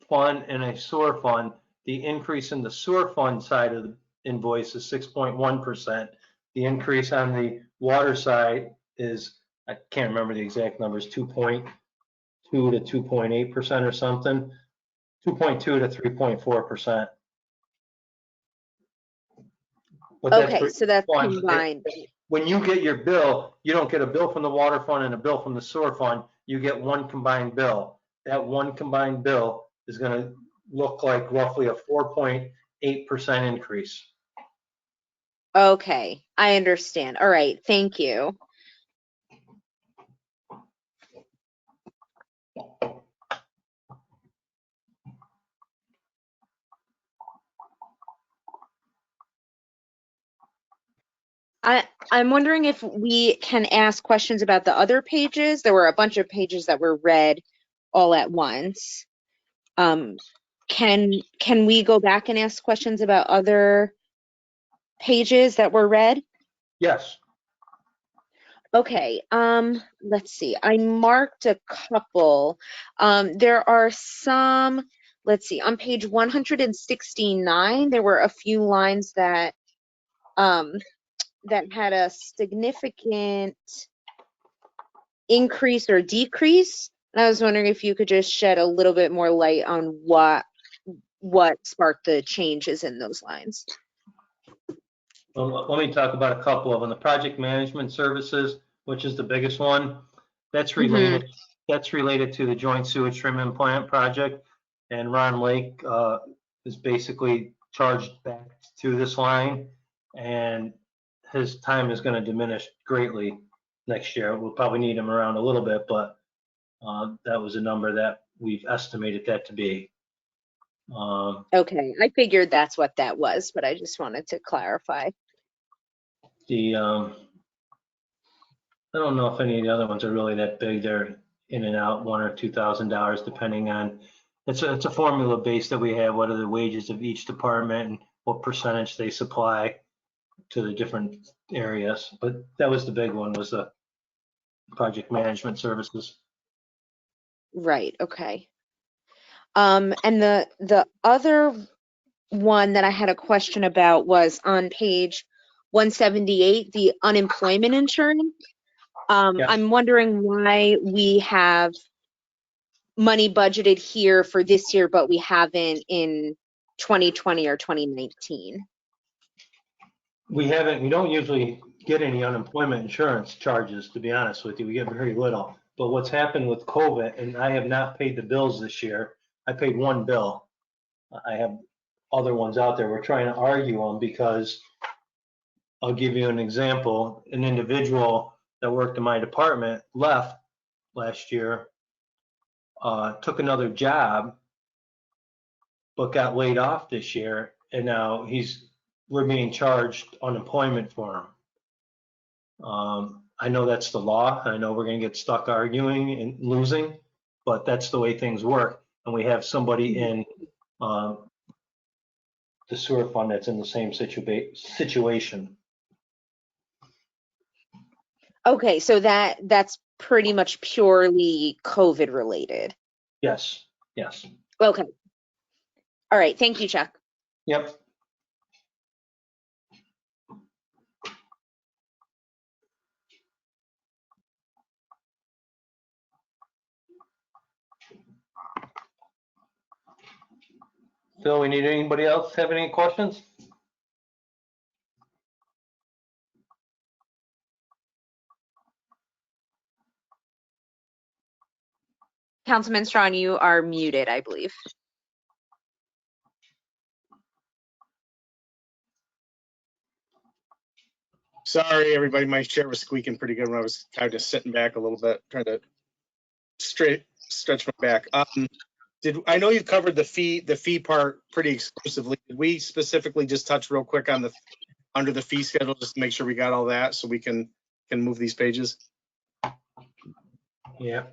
fund and a sewer fund, the increase in the sewer fund side of the invoice is 6.1%. The increase on the water side is, I can't remember the exact numbers, 2.2 to 2.8% or something, 2.2 to 3.4%. Okay, so that's combined. When you get your bill, you don't get a bill from the water fund and a bill from the sewer fund. You get one combined bill. That one combined bill is going to look like roughly a 4.8% increase. Okay, I understand. All right, thank you. I'm wondering if we can ask questions about the other pages. There were a bunch of pages that were read all at once. Can we go back and ask questions about other pages that were read? Yes. Okay, let's see. I marked a couple. There are some, let's see, on page 169, there were a few lines that had a significant increase or decrease. And I was wondering if you could just shed a little bit more light on what sparked the changes in those lines. Well, let me talk about a couple of them. The project management services, which is the biggest one, that's related. That's related to the joint sewage treatment plant project, and Ron Lake is basically charged back to this line, and his time is going to diminish greatly next year. We'll probably need him around a little bit, but that was a number that we've estimated that to be. Okay, I figured that's what that was, but I just wanted to clarify. I don't know if any of the other ones are really that big. They're in and out $1,000 or $2,000 depending on. It's a formula base that we have. What are the wages of each department and what percentage they supply to the different areas? But that was the big one, was the project management services. Right. Okay. And the other one that I had a question about was on page 178, the unemployment insurance. Yes. I'm wondering why we have money budgeted here for this year, but we haven't in 2020 or 2019. We don't usually get any unemployment insurance charges, to be honest with you. We get very little. But what's happened with COVID, and I have not paid the bills this year. I paid one bill. I have other ones out there. We're trying to argue them because I'll give you an example. An individual that worked in my department left last year, took another job, but got laid off this year. And now he's we're being charged unemployment for them. I know that's the law. I know we're gonna get stuck arguing and losing, but that's the way things work. And we have somebody in the sewer fund that's in the same situation. Okay, so that's pretty much purely COVID related. Yes, yes. Okay. All right, thank you, Chuck. Yep. Phil, we need anybody else have any questions? Councilman Strawn, you are muted, I believe. Sorry, everybody. My chair was squeaking pretty good when I was kind of sitting back a little bit, trying to stretch my back. I know you covered the fee part pretty exclusively. Did we specifically just touch real quick on under the fee schedule, just to make sure we got all that so we can move these pages? Yeah.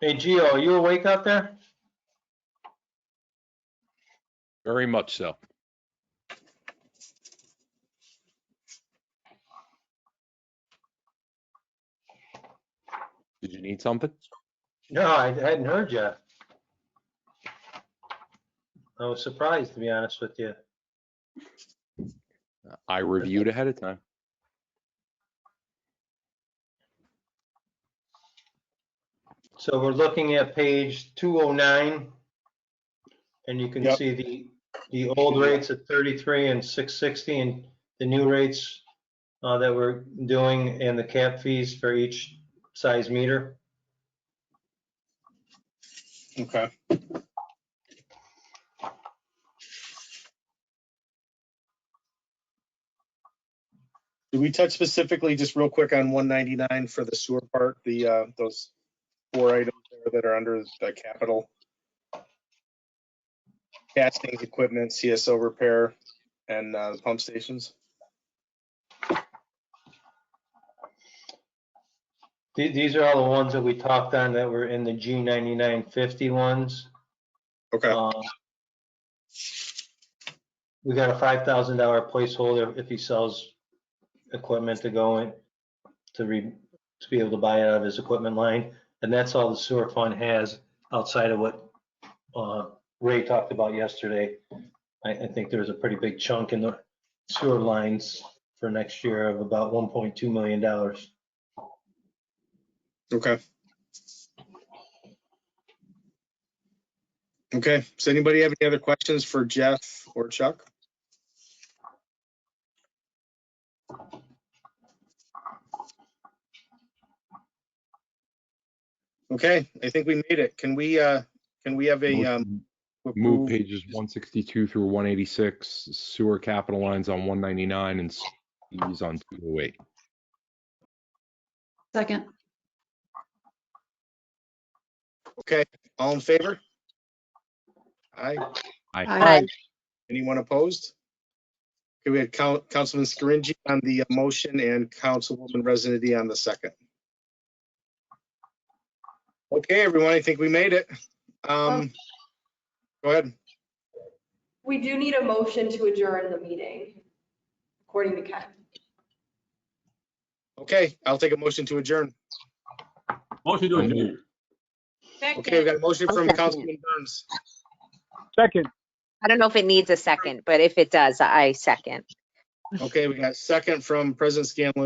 Hey, Gio, are you awake out there? Very much so. Did you need something? No, I hadn't heard yet. I was surprised, to be honest with you. I reviewed ahead of time. So we're looking at page 209, and you can Yep. see the old rates at 33 and 660, and the new rates that we're doing, and the cap fees for each size meter. Okay. Did we touch specifically, just real quick, on 199 for the sewer part, those 4 items there that are under the capital? Castings, equipment, CSO repair, and the pump stations? These are all the ones that we talked on that were in the G9950 ones. Okay. We got a $5,000 placeholder if he sells equipment to go in to be able to buy it out of his equipment line. And that's all the sewer fund has outside of what Ray talked about yesterday. I think there's a pretty big chunk in the sewer lines for next year of about $1.2 million. Okay. Okay. Does anybody have any other questions for Jeff or Chuck? Okay, I think we made it. Can we have a Move pages 162 through 186, sewer capital lines on 199 and fees on 208. Second. Okay, all in favor? Aye. Aye. Anyone opposed? Okay, we had Councilman Scaringi on the motion and Councilwoman Resnady on the second. Okay, everyone, I think we made it. Go ahead. We do need a motion to adjourn the meeting, according to Ken. Okay, I'll take a motion to adjourn. Motion to adjourn. Okay, we got a motion from Okay. Councilman Burns. Second. I don't know if it needs a second, but if it does, I second. Okay, we got second from President Scanlon.